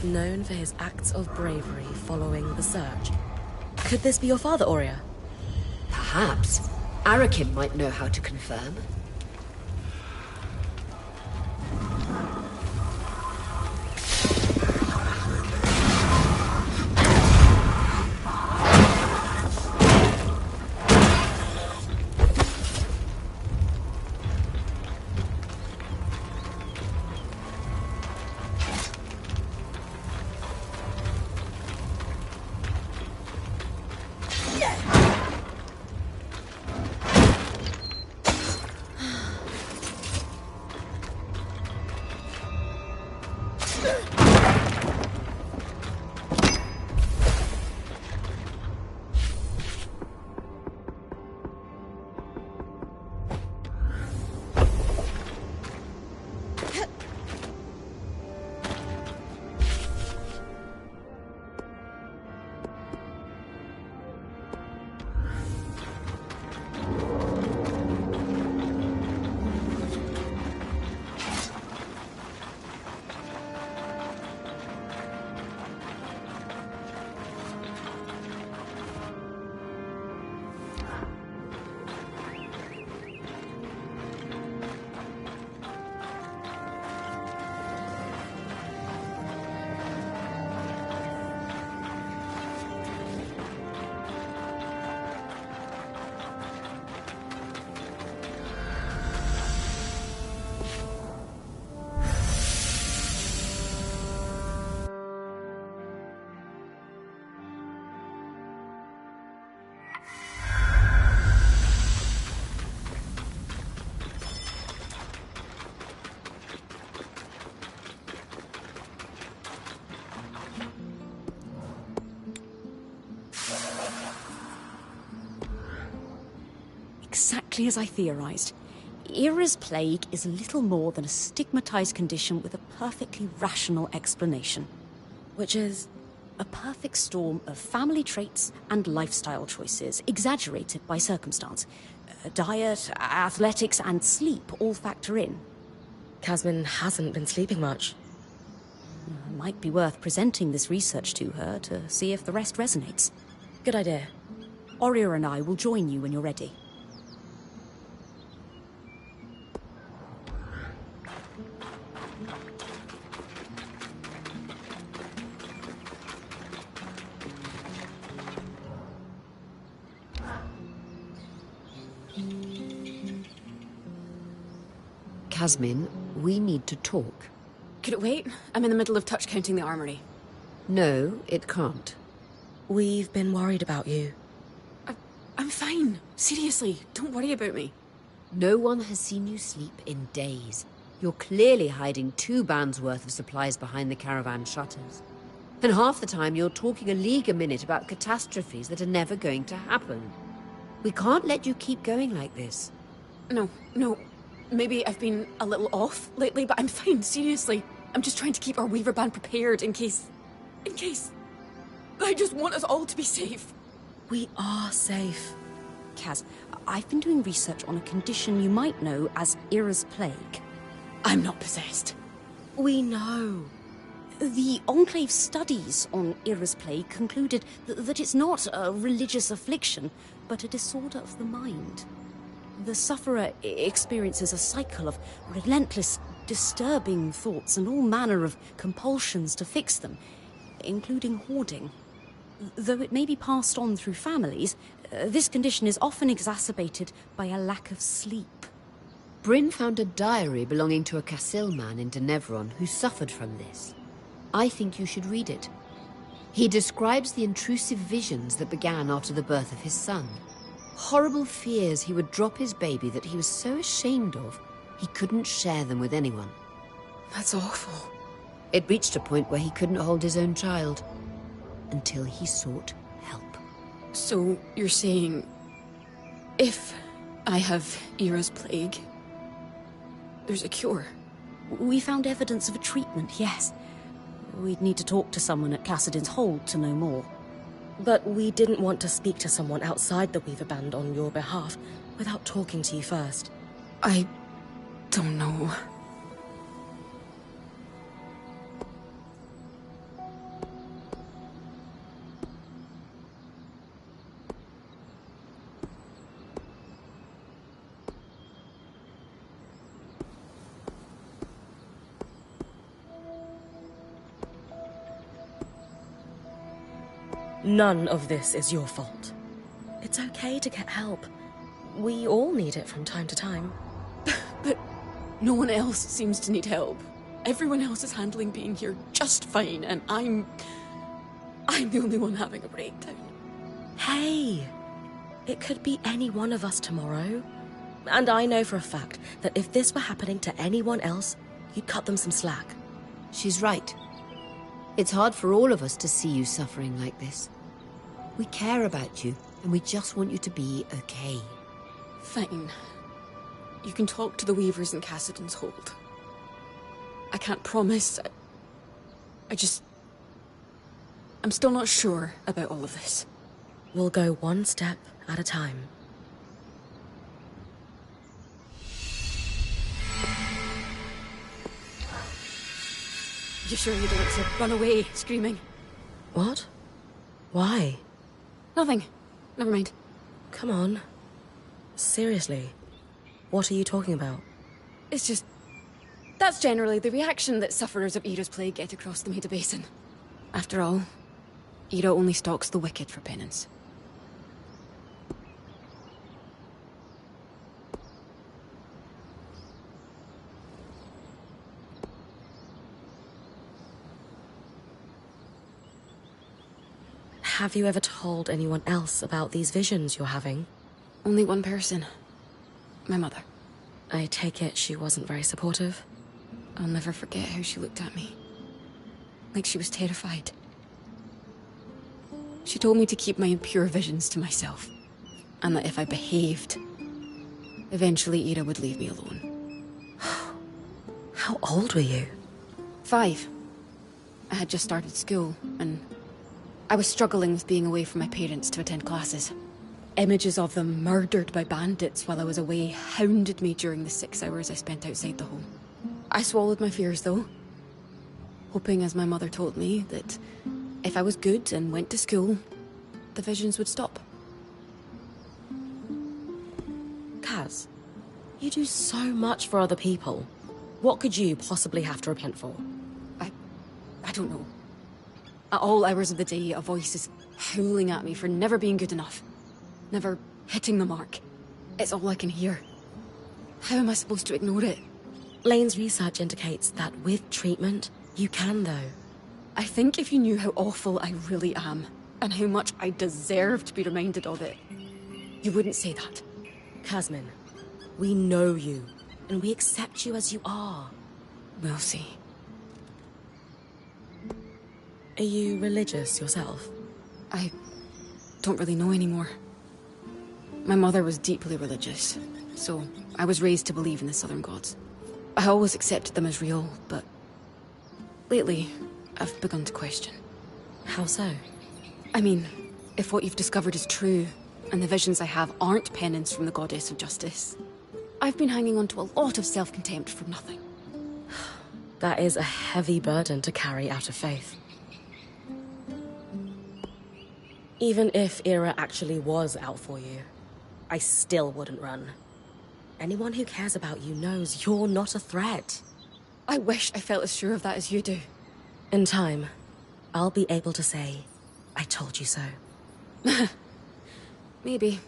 known for his acts of bravery following the surge. Could this be your father, Aurea?
Perhaps. Arakim might know how to confirm.
Exactly as I theorized. Era's plague is little more than a stigmatized condition with a perfectly rational explanation.
Which is?
A perfect storm of family traits and lifestyle choices, exaggerated by circumstance. Diet, athletics, and sleep all factor in.
Casmin hasn't been sleeping much.
Might be worth presenting this research to her to see if the rest resonates.
Good idea.
Aurea and I will join you when you're ready.
Casmin, we need to talk.
Could it wait? I'm in the middle of touch counting the armory.
No, it can't.
We've been worried about you.
I'm fine. Seriously, don't worry about me.
No one has seen you sleep in days. You're clearly hiding 2 bands' worth of supplies behind the caravan shutters. And half the time you're talking a league a minute about catastrophes that are never going to happen. We can't let you keep going like this.
No. Maybe I've been a little off lately, but I'm fine, seriously. I'm just trying to keep our Weaver band prepared in case... I just want us all to be safe.
We are safe.
Kaz, I've been doing research on a condition you might know as Ira's Plague.
I'm not possessed.
We know.
The Enclave studies on Ira's Plague concluded that it's not a religious affliction, but a disorder of the mind. The sufferer experiences a cycle of relentless, disturbing thoughts and all manner of compulsions to fix them, including hoarding. Though it may be passed on through families, this condition is often exacerbated by a lack of sleep.
Bryn found a diary belonging to a Casil man in Denevron who suffered from this. I think you should read it. He describes the intrusive visions that began after the birth of his son. Horrible fears he would drop his baby that he was so ashamed of, he couldn't share them with anyone.
That's awful.
It reached a point where he couldn't hold his own child, until he sought help.
So, you're saying... if I have Ira's Plague, there's a cure?
We found evidence of a treatment, yes. We'd need to talk to someone at Cassidin's Hold to know more.
But we didn't want to speak to someone outside the Weaver Band on your behalf without talking to you first.
I don't know.
None of this is your fault. It's okay to get help. We all need it from time to time.
But no one else seems to need help. Everyone else is handling being here just fine, and I'm the only one having a breakdown.
Hey! It could be any one of us tomorrow. And I know for a fact that if this were happening to anyone else, you'd cut them some slack.
She's right. It's hard for all of us to see you suffering like this. We care about you, and we just want you to be okay.
Fine. You can talk to the Weavers in Cassidin's Hold. I can't promise. I'm still not sure about all of this.
We'll go one step at a time.
You sure you don't want to run away, screaming?
What? Why?
Nothing. Never mind.
Come on. Seriously. What are you talking about?
It's just... that's generally the reaction that sufferers of Ira's Plague get across the Maida Basin. After all, Ira only stalks the wicked for penance.
Have you ever told anyone else about these visions you're having?
Only one person. My mother.
I take it she wasn't very supportive?
I'll never forget how she looked at me. Like she was terrified. She told me to keep my impure visions to myself. And that if I behaved, eventually Ira would leave me alone.
How old were you?
5. I had just started school, and I was struggling with being away from my parents to attend classes. Images of them murdered by bandits while I was away hounded me during the 6 hours I spent outside the home. I swallowed my fears, though, hoping, as my mother told me, that if I was good and went to school, the visions would stop.
Kaz, you do so much for other people. What could you possibly have to repent for?
I don't know. At all hours of the day, a voice is howling at me for never being good enough. Never hitting the mark. It's all I can hear. How am I supposed to ignore it?
Lane's research indicates that with treatment, you can, though.
I think if you knew how awful I really am, and how much I deserve to be reminded of it, you wouldn't say that.
Kasmin, we know you, and we accept you as you are.
We'll see.
Are you religious yourself?
I don't really know anymore. My mother was deeply religious, so I was raised to believe in the Southern gods. I always accepted them as real, but lately, I've begun to question.
How so?
I mean, if what you've discovered is true, and the visions I have aren't penance from the goddess of justice, I've been hanging on to a lot of self-contempt for nothing.
That is a heavy burden to carry out of faith. Even if Ira actually was out for you, I still wouldn't run. Anyone who cares about you knows you're not a threat.
I wish I felt as sure of that as you do.
In time, I'll be able to say, I told you so.
Maybe.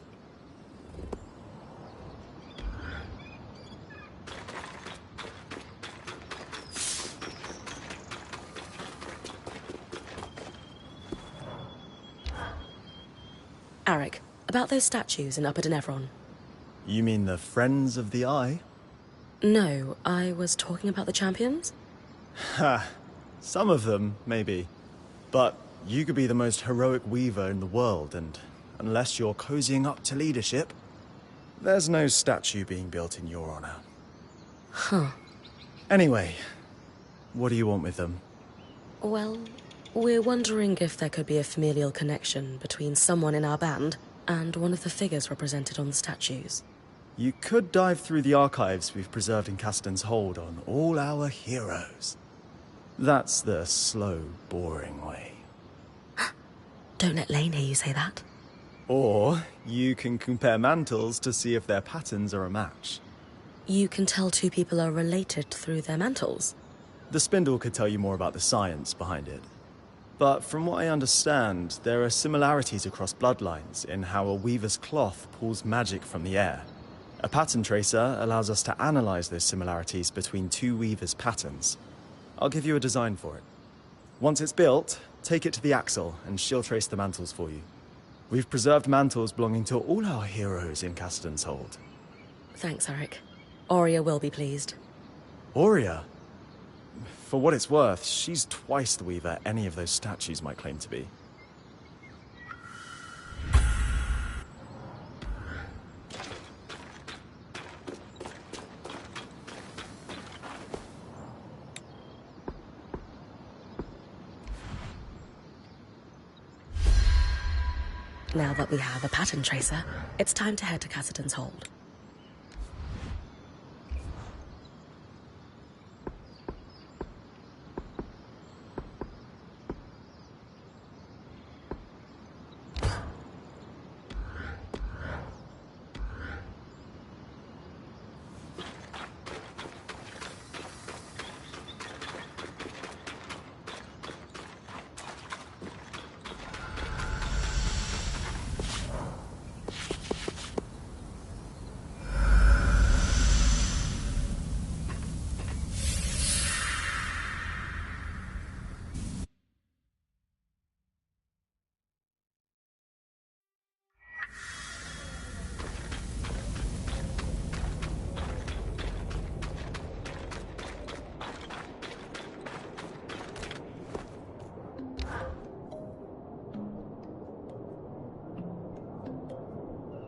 Arik, about those statues in Upper Denevron.
You mean the Friends of the Eye?
No, I was talking about the champions.
Ha! Some of them, maybe. But you could be the most heroic weaver in the world, and unless you're cozying up to leadership, there's no statue being built in your honor.
Huh.
Anyway, what do you want with them?
Well, we're wondering if there could be a familial connection between someone in our band and one of the figures represented on the statues.
You could dive through the archives we've preserved in Caston's Hold on all our heroes. That's the slow, boring way.
Don't let Lane hear you say that.
Or you can compare mantles to see if their patterns are a match.
You can tell two people are related through their mantles.
The spindle could tell you more about the science behind it. But from what I understand, there are similarities across bloodlines in how a weaver's cloth pulls magic from the air. A pattern tracer allows us to analyze those similarities between two weavers' patterns. I'll give you a design for it. Once it's built, take it to the Axle and she'll trace the mantles for you. We've preserved mantles belonging to all our heroes in Caston's Hold.
Thanks, Arik. Aurea will be pleased.
Aurea? For what it's worth, she's twice the weaver any of those statues might claim to be.
Now that we have a pattern tracer, it's time to head to Caston's Hold.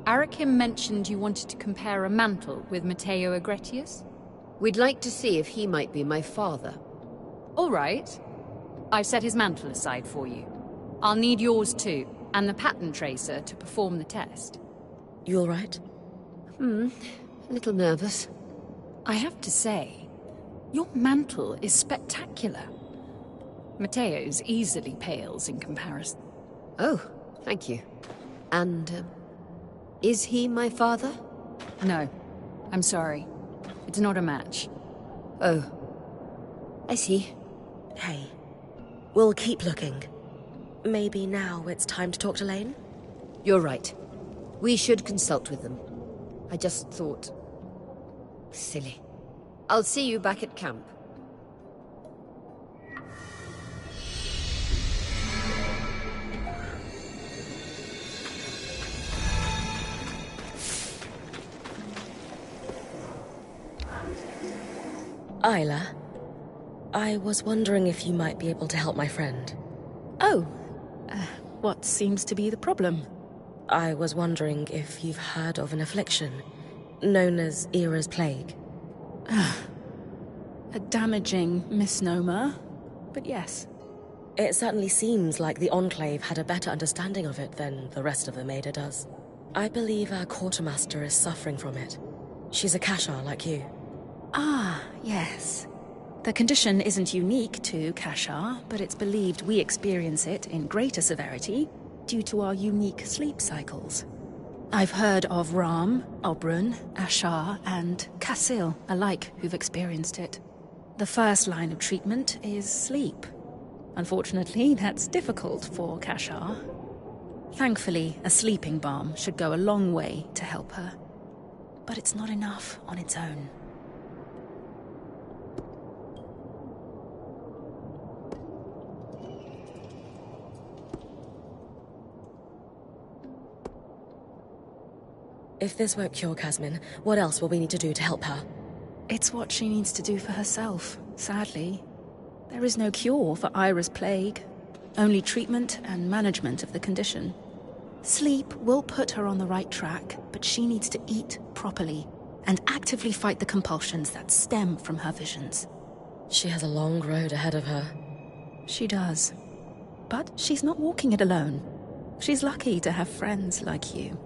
Arakim mentioned you wanted to compare a mantle with Matteo Agretius?
We'd like to see if he might be my father.
All right. I've set his mantle aside for you. I'll need yours too, and the pattern tracer to perform the test.
You all right?
A little nervous.
I have to say, your mantle is spectacular. Matteo's easily pales in comparison.
Oh, thank you. And, is he my father?
No, I'm sorry. It's not a match.
Oh, I see.
Hey, we'll keep looking. Maybe now it's time to talk to Lane?
You're right. We should consult with them. I just thought... Silly. I'll see you back at camp.
Isla, I was wondering if you might be able to help my friend.
Oh, what seems to be the problem?
I was wondering if you've heard of an affliction known as Era's Plague.
A damaging misnomer, but yes.
It certainly seems like the Enclave had a better understanding of it than the rest of the Maida does. I believe our quartermaster is suffering from it. She's a Kashar like you.
Ah, yes. The condition isn't unique to Kashar, but it's believed we experience it in greater severity due to our unique sleep cycles. I've heard of Ram, Oberyn, Ashar, and Kassil alike who've experienced it. The first line of treatment is sleep. Unfortunately, that's difficult for Kashar. Thankfully, a sleeping balm should go a long way to help her. But it's not enough on its own.
If this won't cure Kasmin, what else will we need to do to help her?
It's what she needs to do for herself, sadly. There is no cure for Era's Plague, only treatment and management of the condition. Sleep will put her on the right track, but she needs to eat properly and actively fight the compulsions that stem from her visions.
She has a long road ahead of her.
She does. But she's not walking it alone. She's lucky to have friends like you.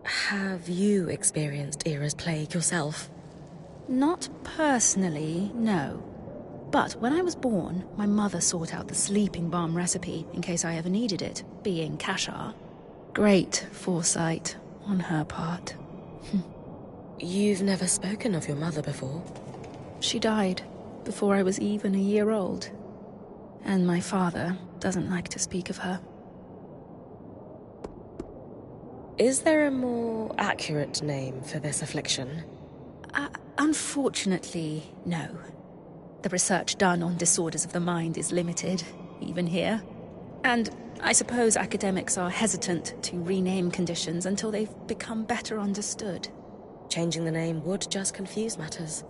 Have you experienced Era's Plague yourself?
Not personally, no. But when I was born, my mother sought out the sleeping balm recipe in case I ever needed it, being Kashar. Great foresight on her part.
You've never spoken of your mother before?
She died before I was even a year old. And my father doesn't like to speak of her.
Is there a more accurate name for this affliction?
Unfortunately, no. The research done on disorders of the mind is limited, even here. And I suppose academics are hesitant to rename conditions until they've become better understood.
Changing the name would just confuse matters,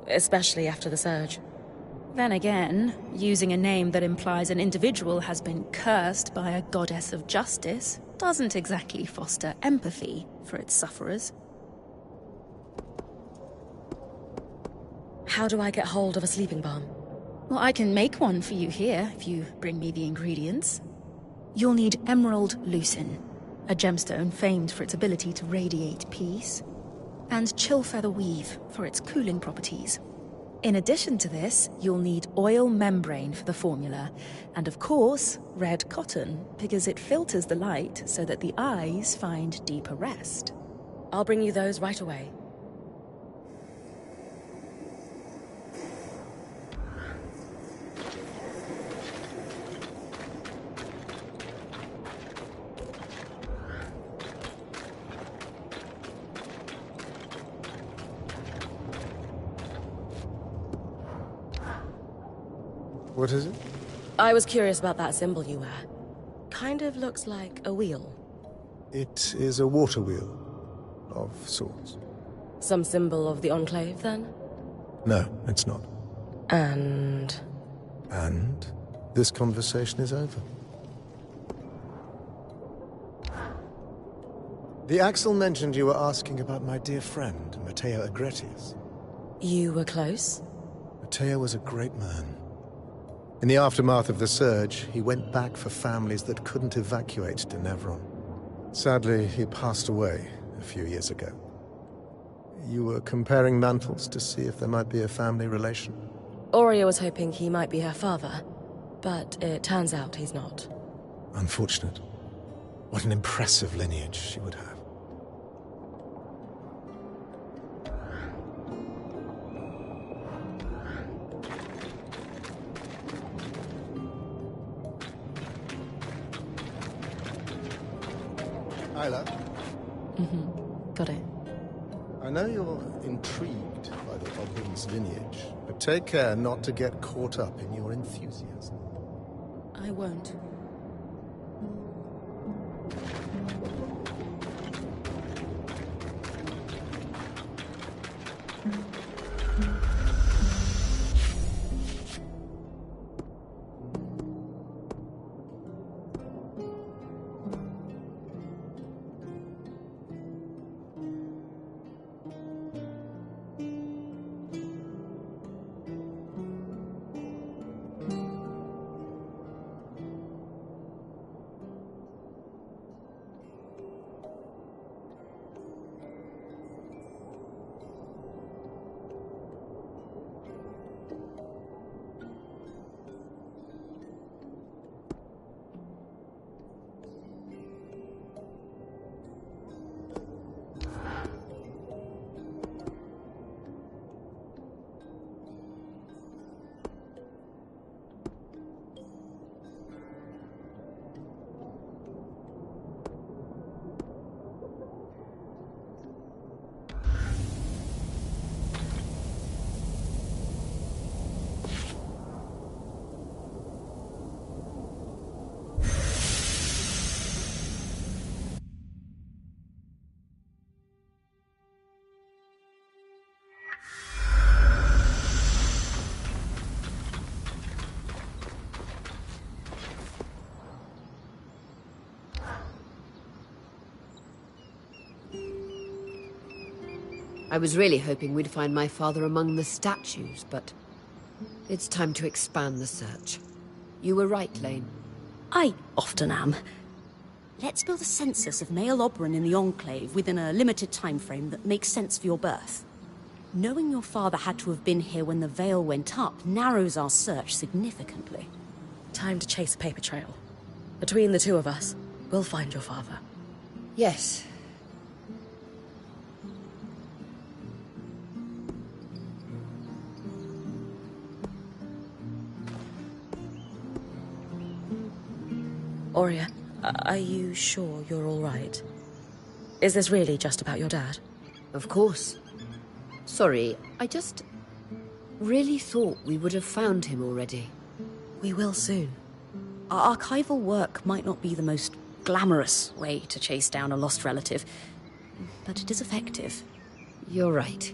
especially after the Surge.
Then again, using a name that implies an individual has been cursed by a goddess of justice doesn't exactly foster empathy for its sufferers.
How do I get hold of a sleeping balm?
Well, I can make one for you here, if you bring me the ingredients. You'll need emerald lucin, a gemstone famed for its ability to radiate peace, and chill feather weave for its cooling properties. In addition to this, you'll need oil membrane for the formula, and of course, red cotton, because it filters the light so that the eyes find deeper rest.
I'll bring you those right away.
What is it?
I was curious about that symbol you wear. Kind of looks like a wheel.
It is a water wheel, of sorts.
Some symbol of the Enclave, then?
No, it's not.
And
this conversation is over. The Axel mentioned you were asking about my dear friend, Matteo Agretius.
You were close?
Matteo was a great man. In the aftermath of the Surge, he went back for families that couldn't evacuate to Nevron. Sadly, he passed away a few years ago. You were comparing mantles to see if there might be a family relation?
Aurea was hoping he might be her father, but it turns out he's not.
Unfortunate. What an impressive lineage she would have. Isla?
Got it.
I know you're intrigued by the Oberyn's lineage, but take care not to get caught up in your enthusiasm.
I won't.
I was really hoping we'd find my father among the statues, but it's time to expand the search. You were right, Lane.
I often am. Let's build a census of male Oberon in the Enclave within a limited time frame that makes sense for your birth. Knowing your father had to have been here when the veil went up narrows our search significantly.
Time to chase a paper trail. Between the two of us, we'll find your father.
Yes.
Aurea, are you sure you're all right? Is this really just about your dad?
Of course. Sorry, I just really thought we would have found him already.
We will soon.
Our archival work might not be the most glamorous way to chase down a lost relative, but it is effective.
You're right.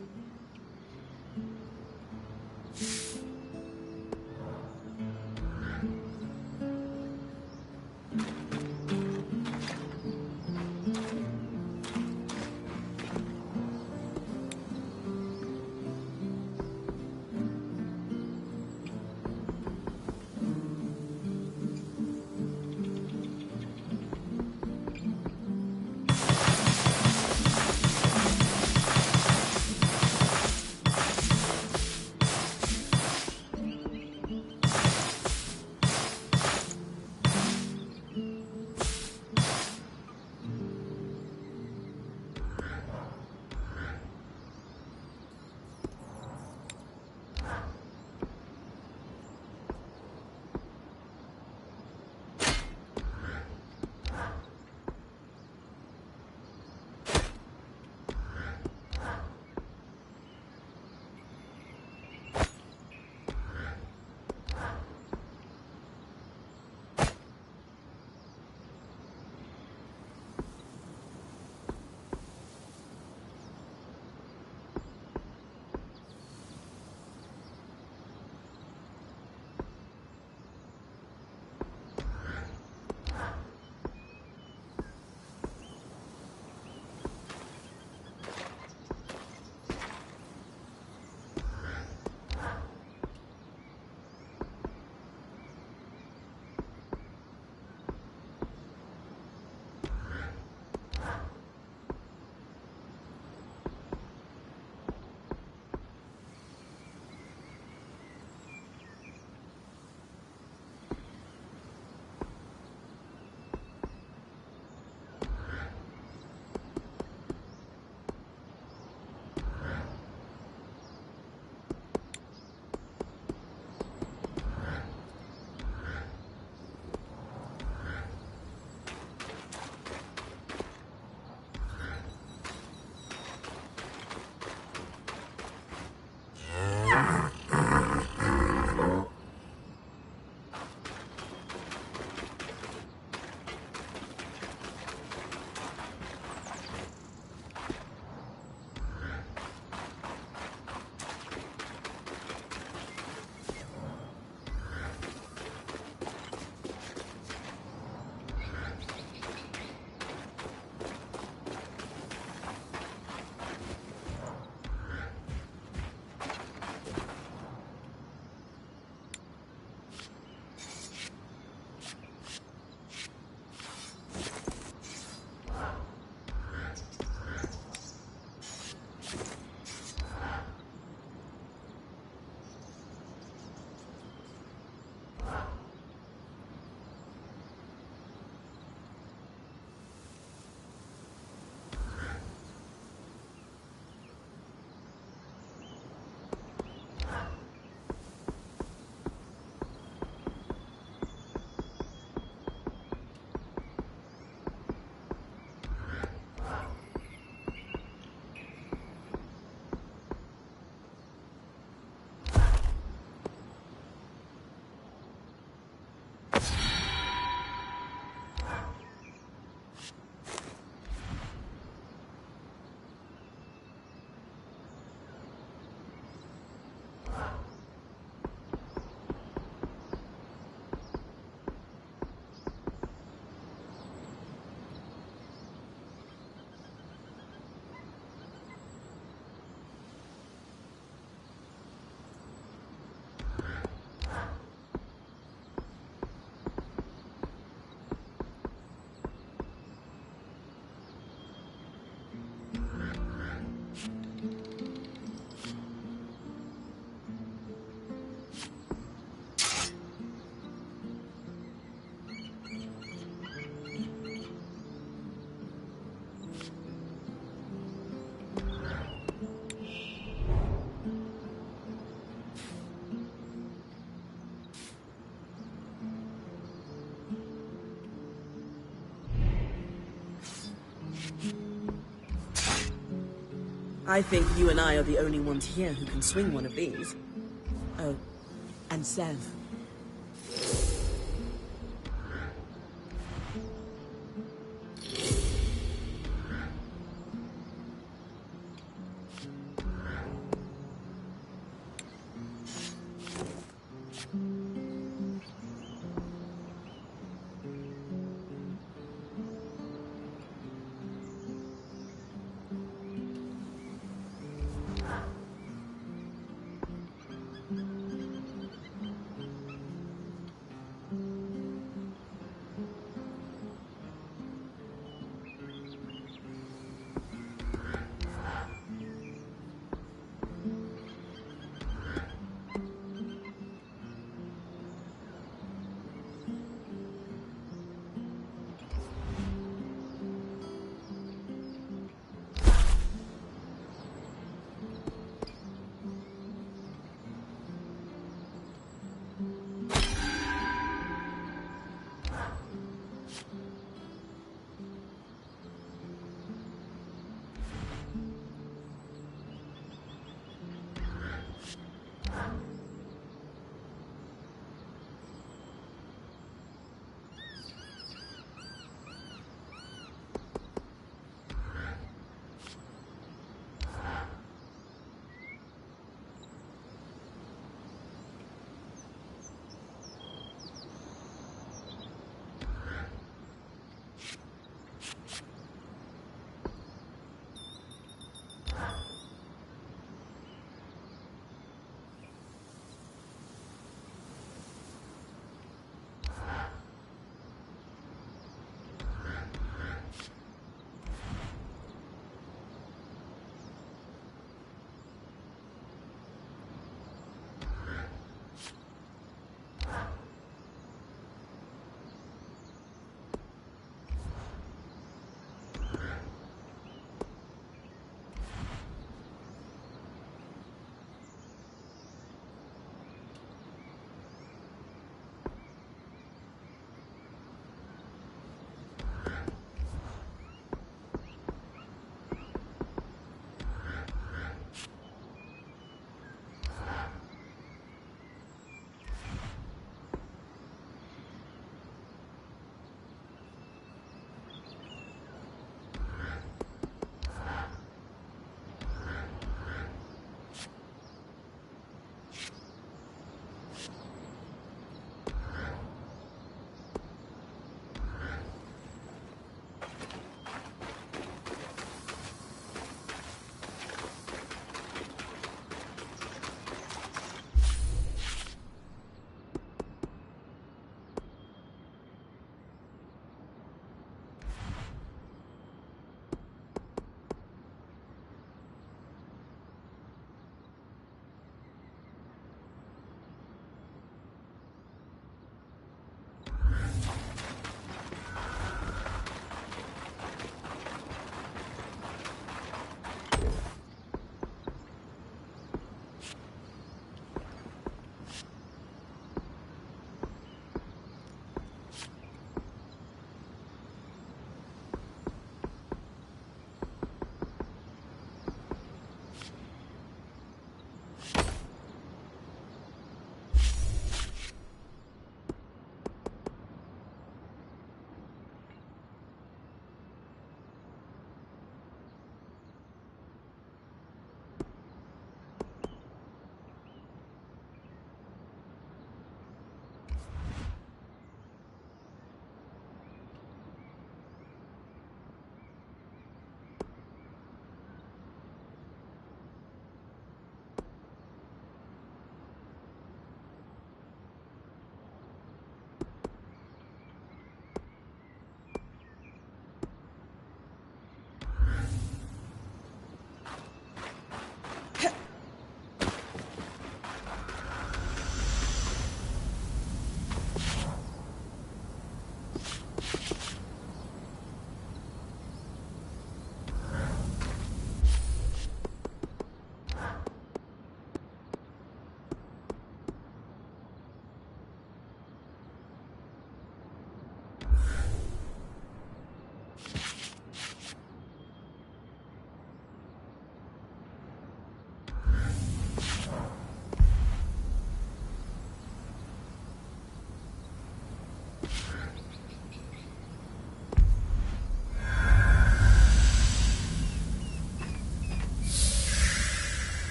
I think you and I are the only ones here who can swing one of these. Oh, and Sev.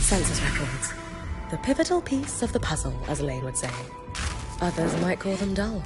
Census records. The pivotal piece of the puzzle, as Elaine would say. Others might call them dull.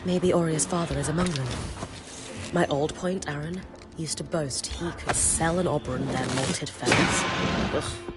Maybe Oria's father is among them. My old point, Aaron, used to boast he could sell an Oberon their malted feathers. Ugh.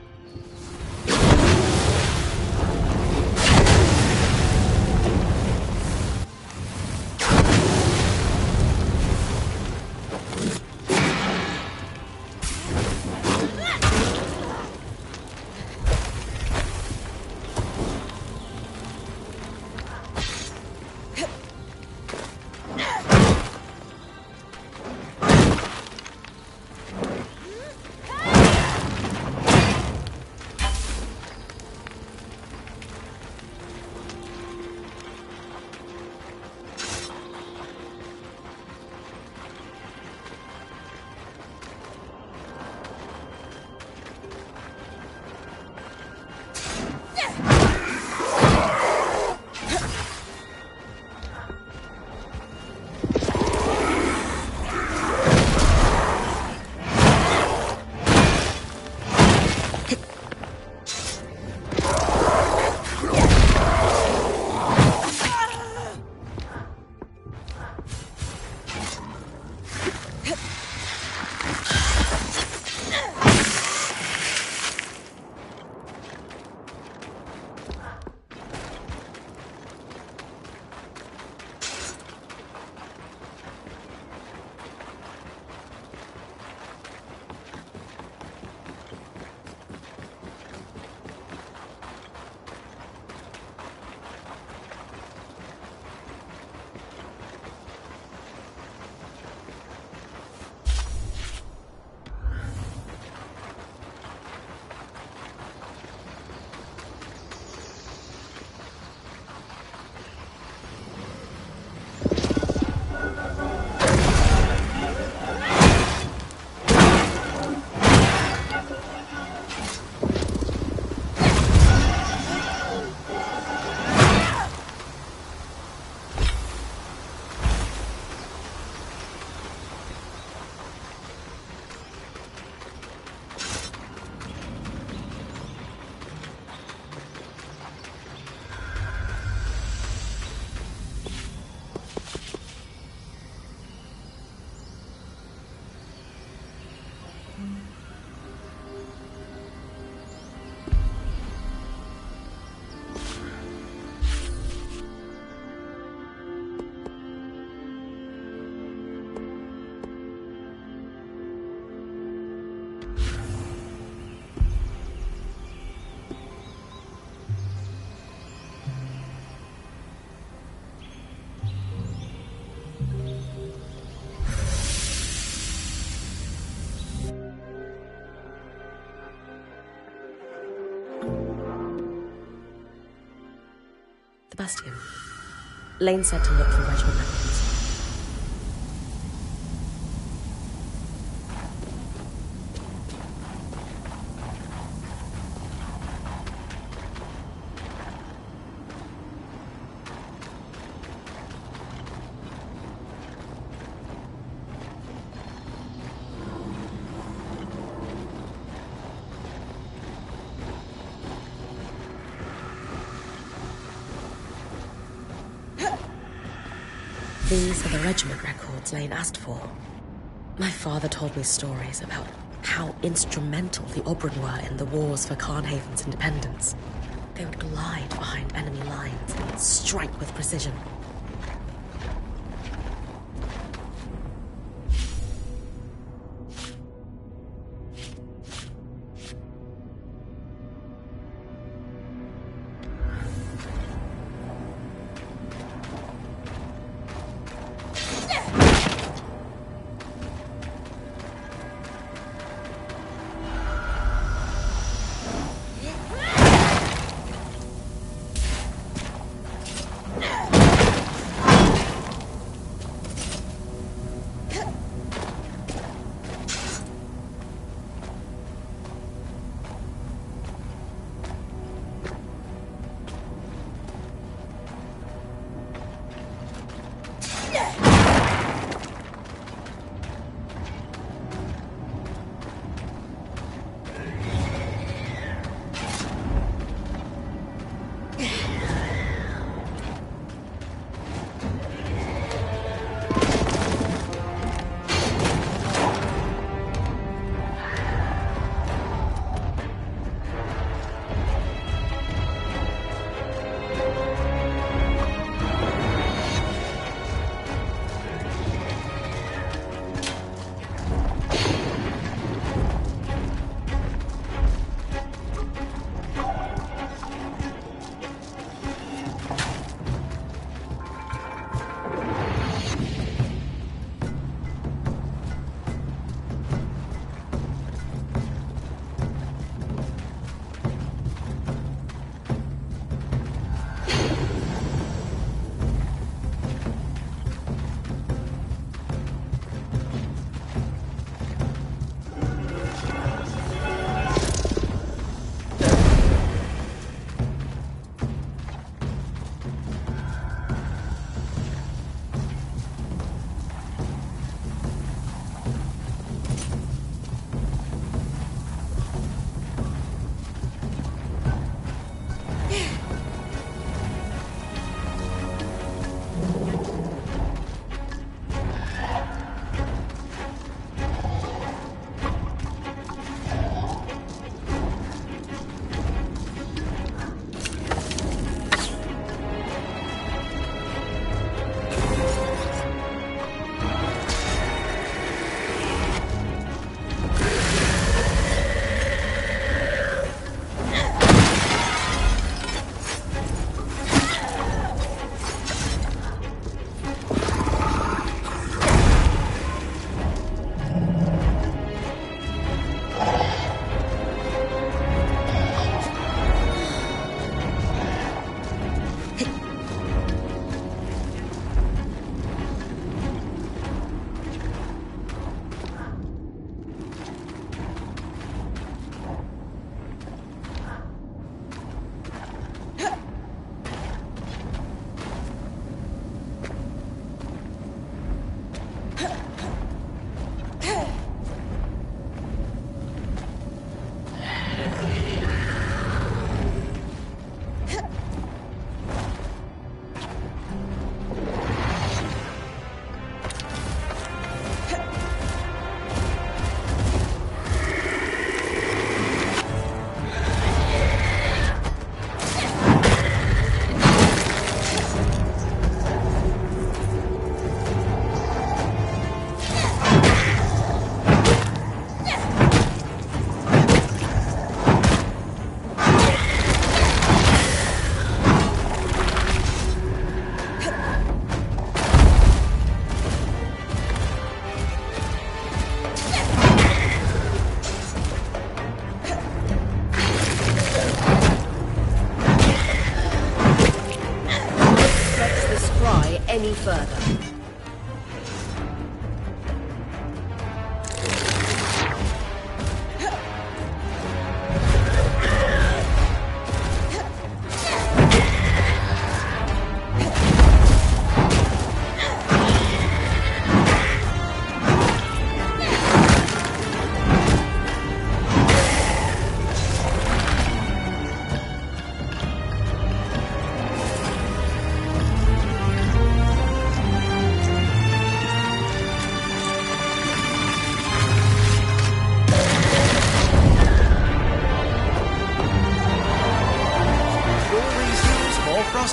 The Bastion. Lane said to look for regiment records. These are the regiment records Lane asked for. My father told me stories about how instrumental the Oberyn were in the wars for Carnhaven's independence. They would glide behind enemy lines and strike with precision.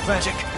ghost magic.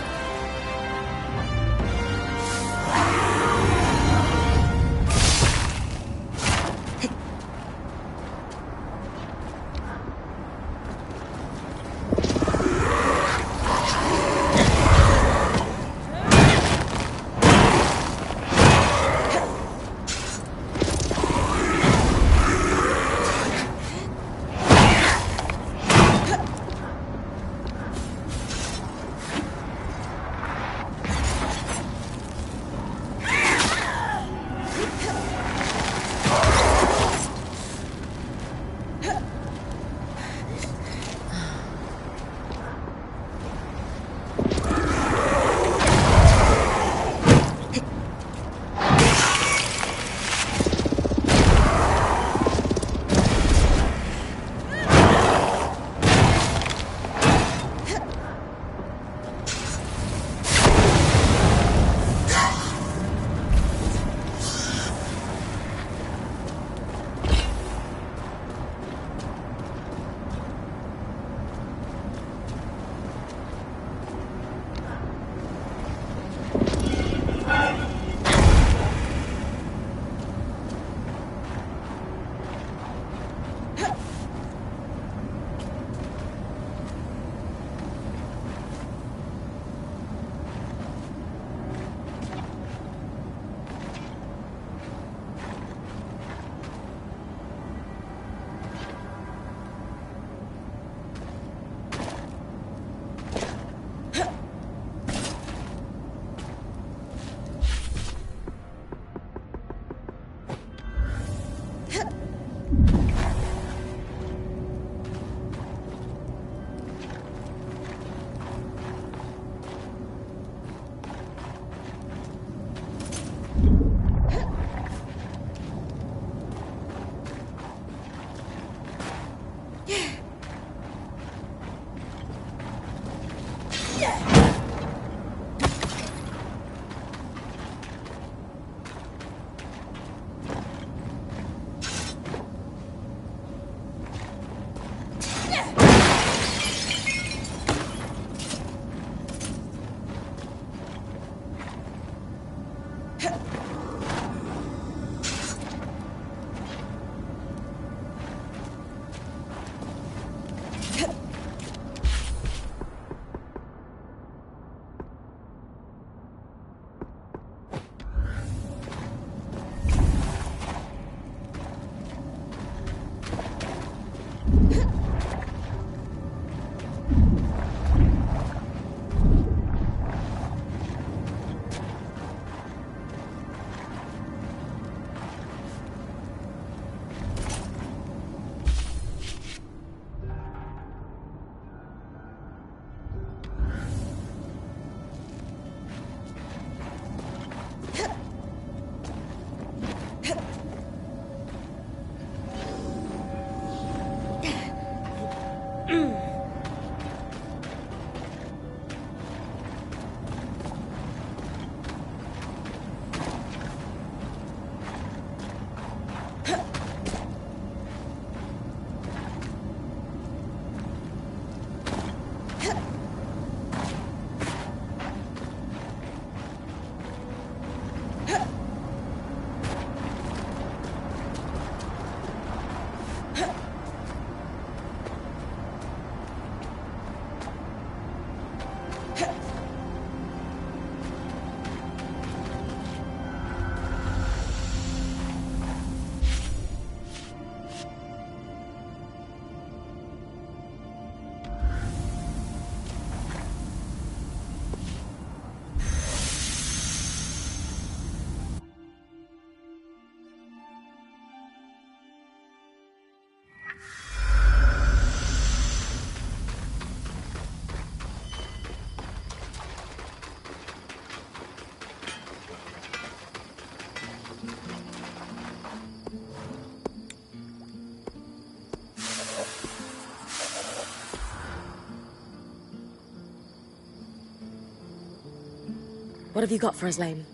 What have you got for us, Lane?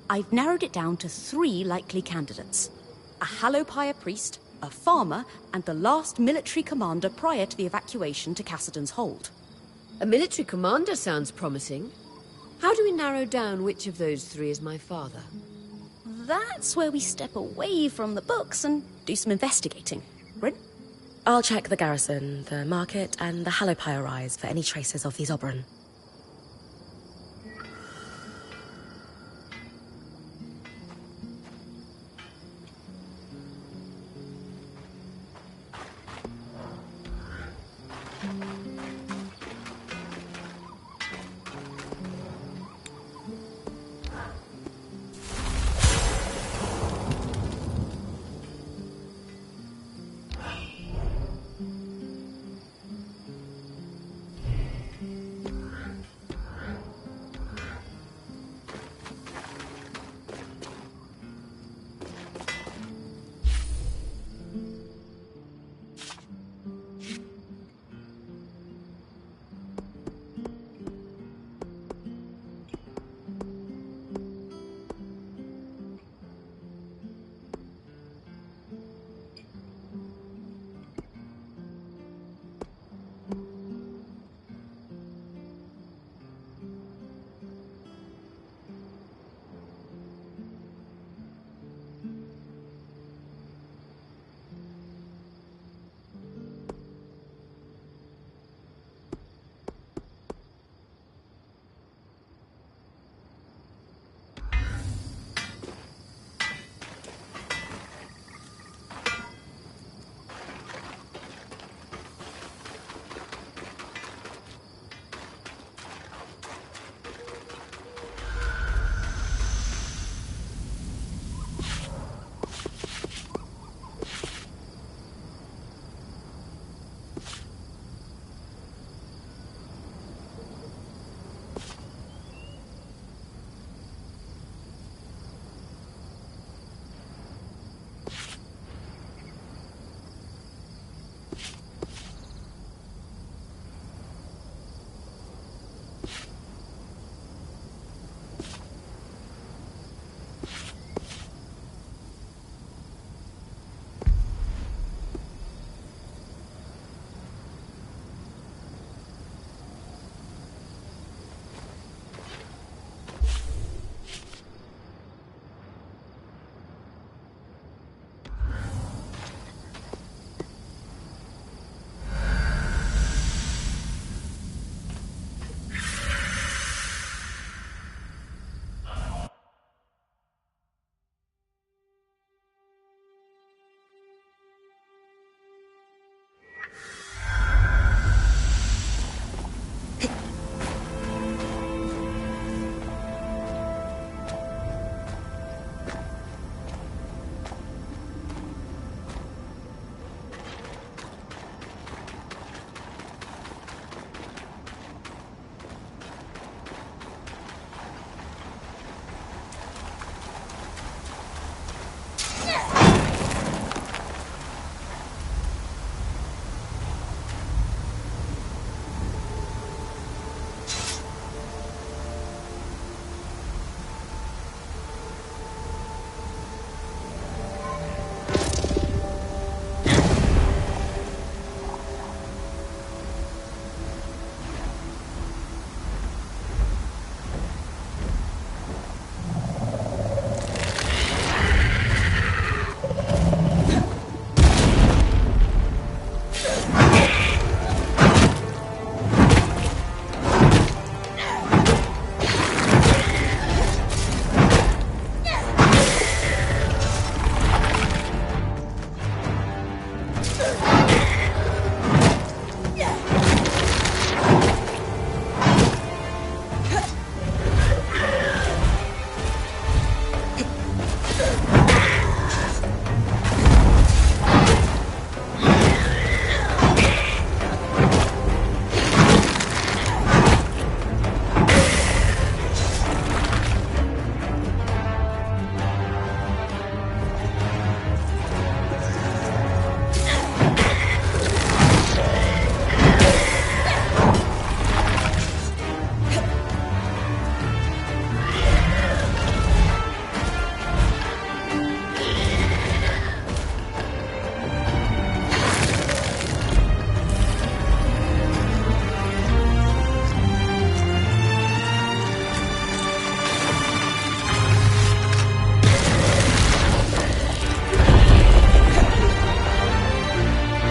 I've narrowed it down to 3 likely candidates. A Hallowpire priest, a farmer, and the last military commander prior to the evacuation to Cassidon's Hold.
A military commander sounds promising. How do we narrow down which of those three is my father?
That's where we step away from the books and do some investigating. Bryn?
I'll check the garrison, the market, and the Hallowpire Rise for any traces of these Oberon.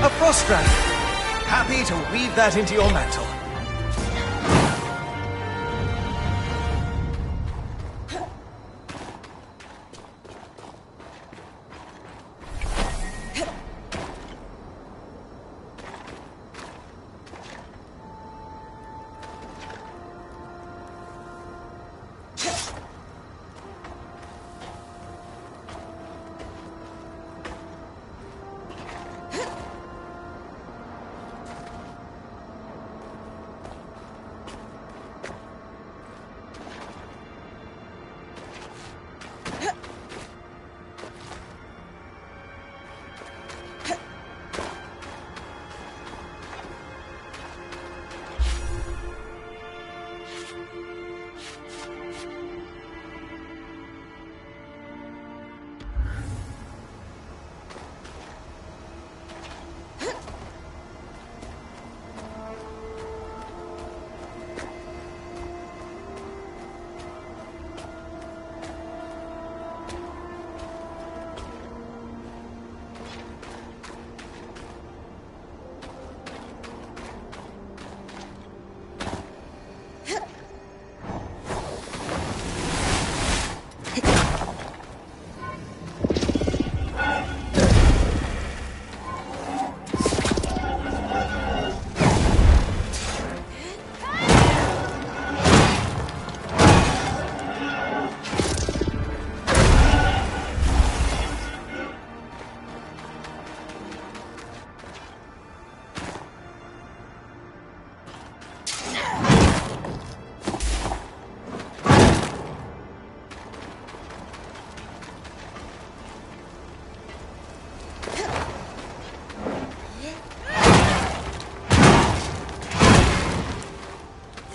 A frost dragon. Happy to weave that into your mantle.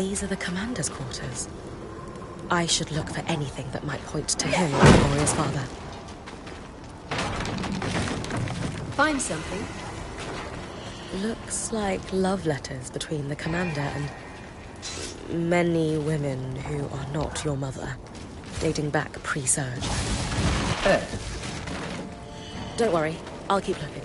These are the commander's quarters. I should look for anything that might point to him, Gloria's father.
Find something?
Looks like love letters between the commander and many women who are not your mother, dating back pre-surge.
Ed.
Don't worry, I'll keep looking.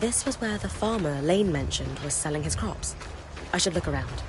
This was where the farmer Lane mentioned was selling his crops. I should look around.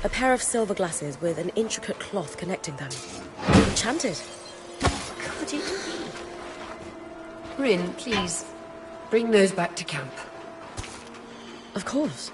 A pair of silver glasses with an intricate cloth connecting them. Enchanted.
Could it be? Bryn, please, bring those back to camp.
Of course.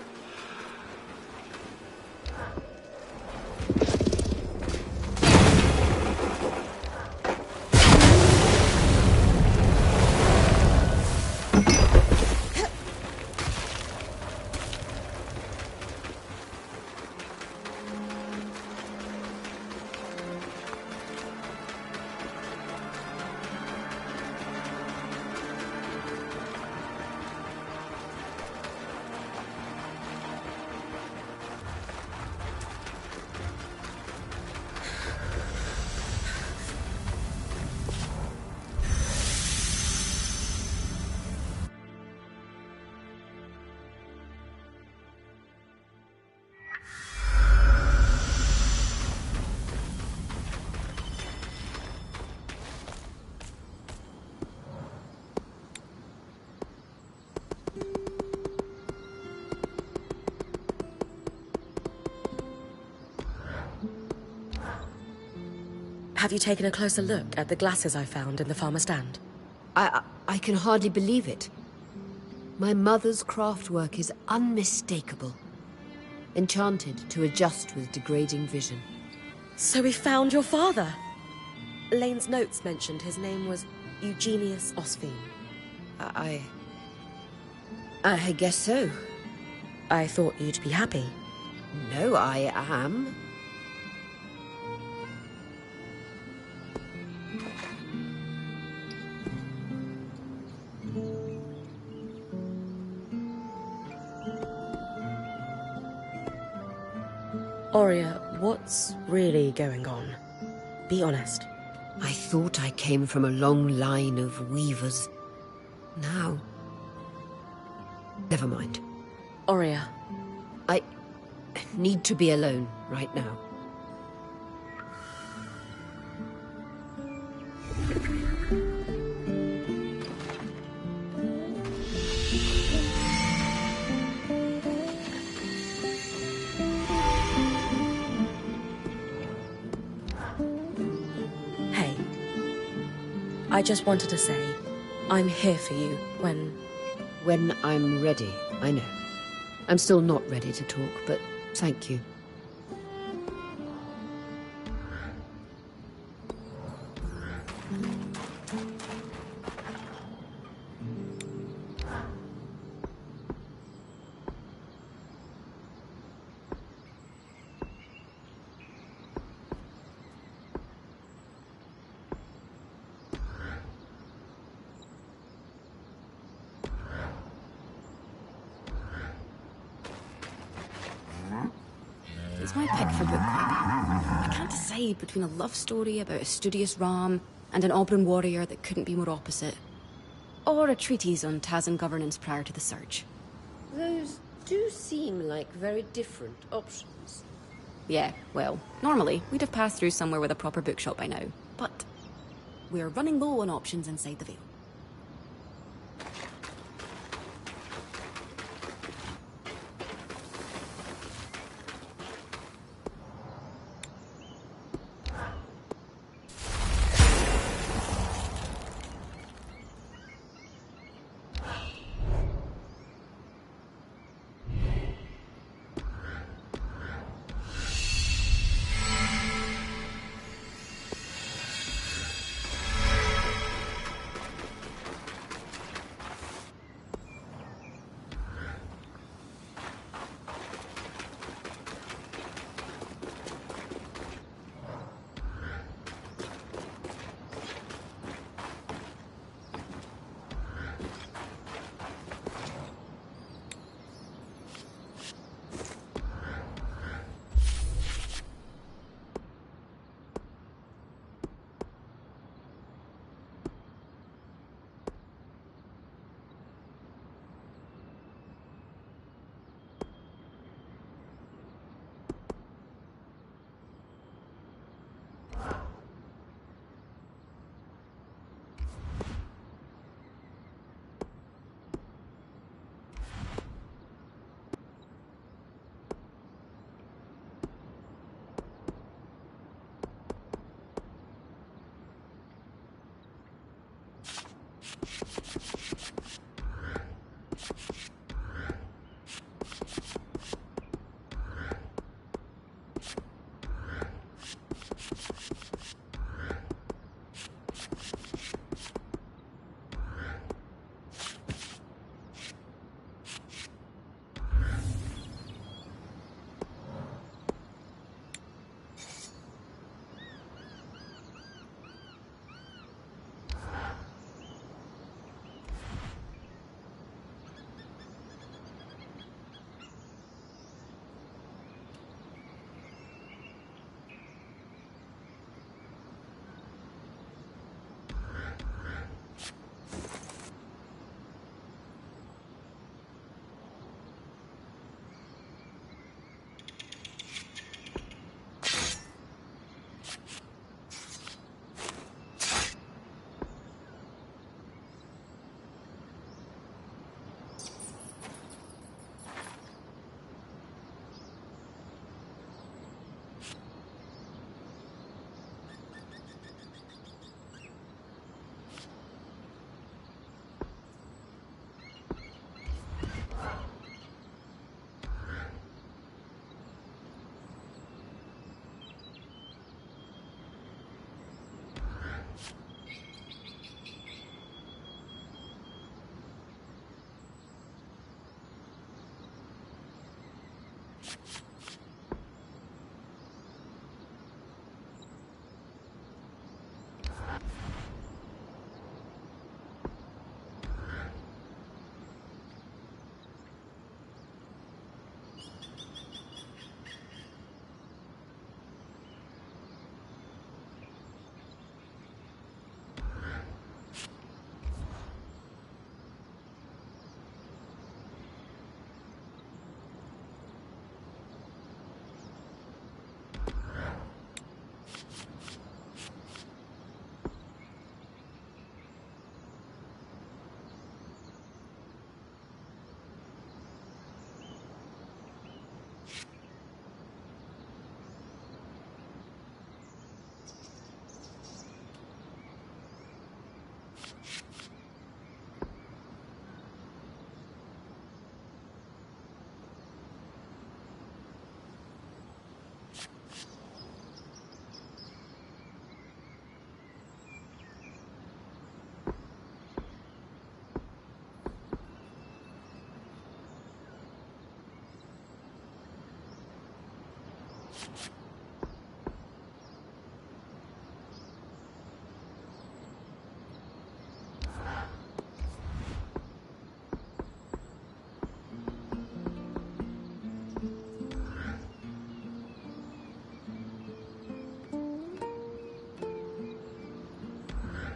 Have you taken a closer look at the glasses I found in the farmer's stand?
I can hardly believe it. My mother's craftwork is unmistakable. Enchanted to adjust with degrading vision.
So we found your father! Lane's notes mentioned his name was Eugenius Osphine.
I guess so.
I thought you'd be happy.
No, I am.
Aurea, what's really going on? Be honest.
I thought I came from a long line of weavers. Now... Never mind.
Aurea.
I need to be alone right now.
I just wanted to say, I'm here for you when...
When I'm ready, I know. I'm still not ready to talk, but thank you.
Strands my pick for book club. I can't decide between a love story about a studious ram and an Auburn warrior that couldn't be more opposite. Or a treatise on Tazan governance prior to the Surge.
Those do seem like very different options.
Yeah, well, normally we'd have passed through somewhere with a proper bookshop by now. But we're running low on options inside the Vale.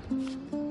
Arik.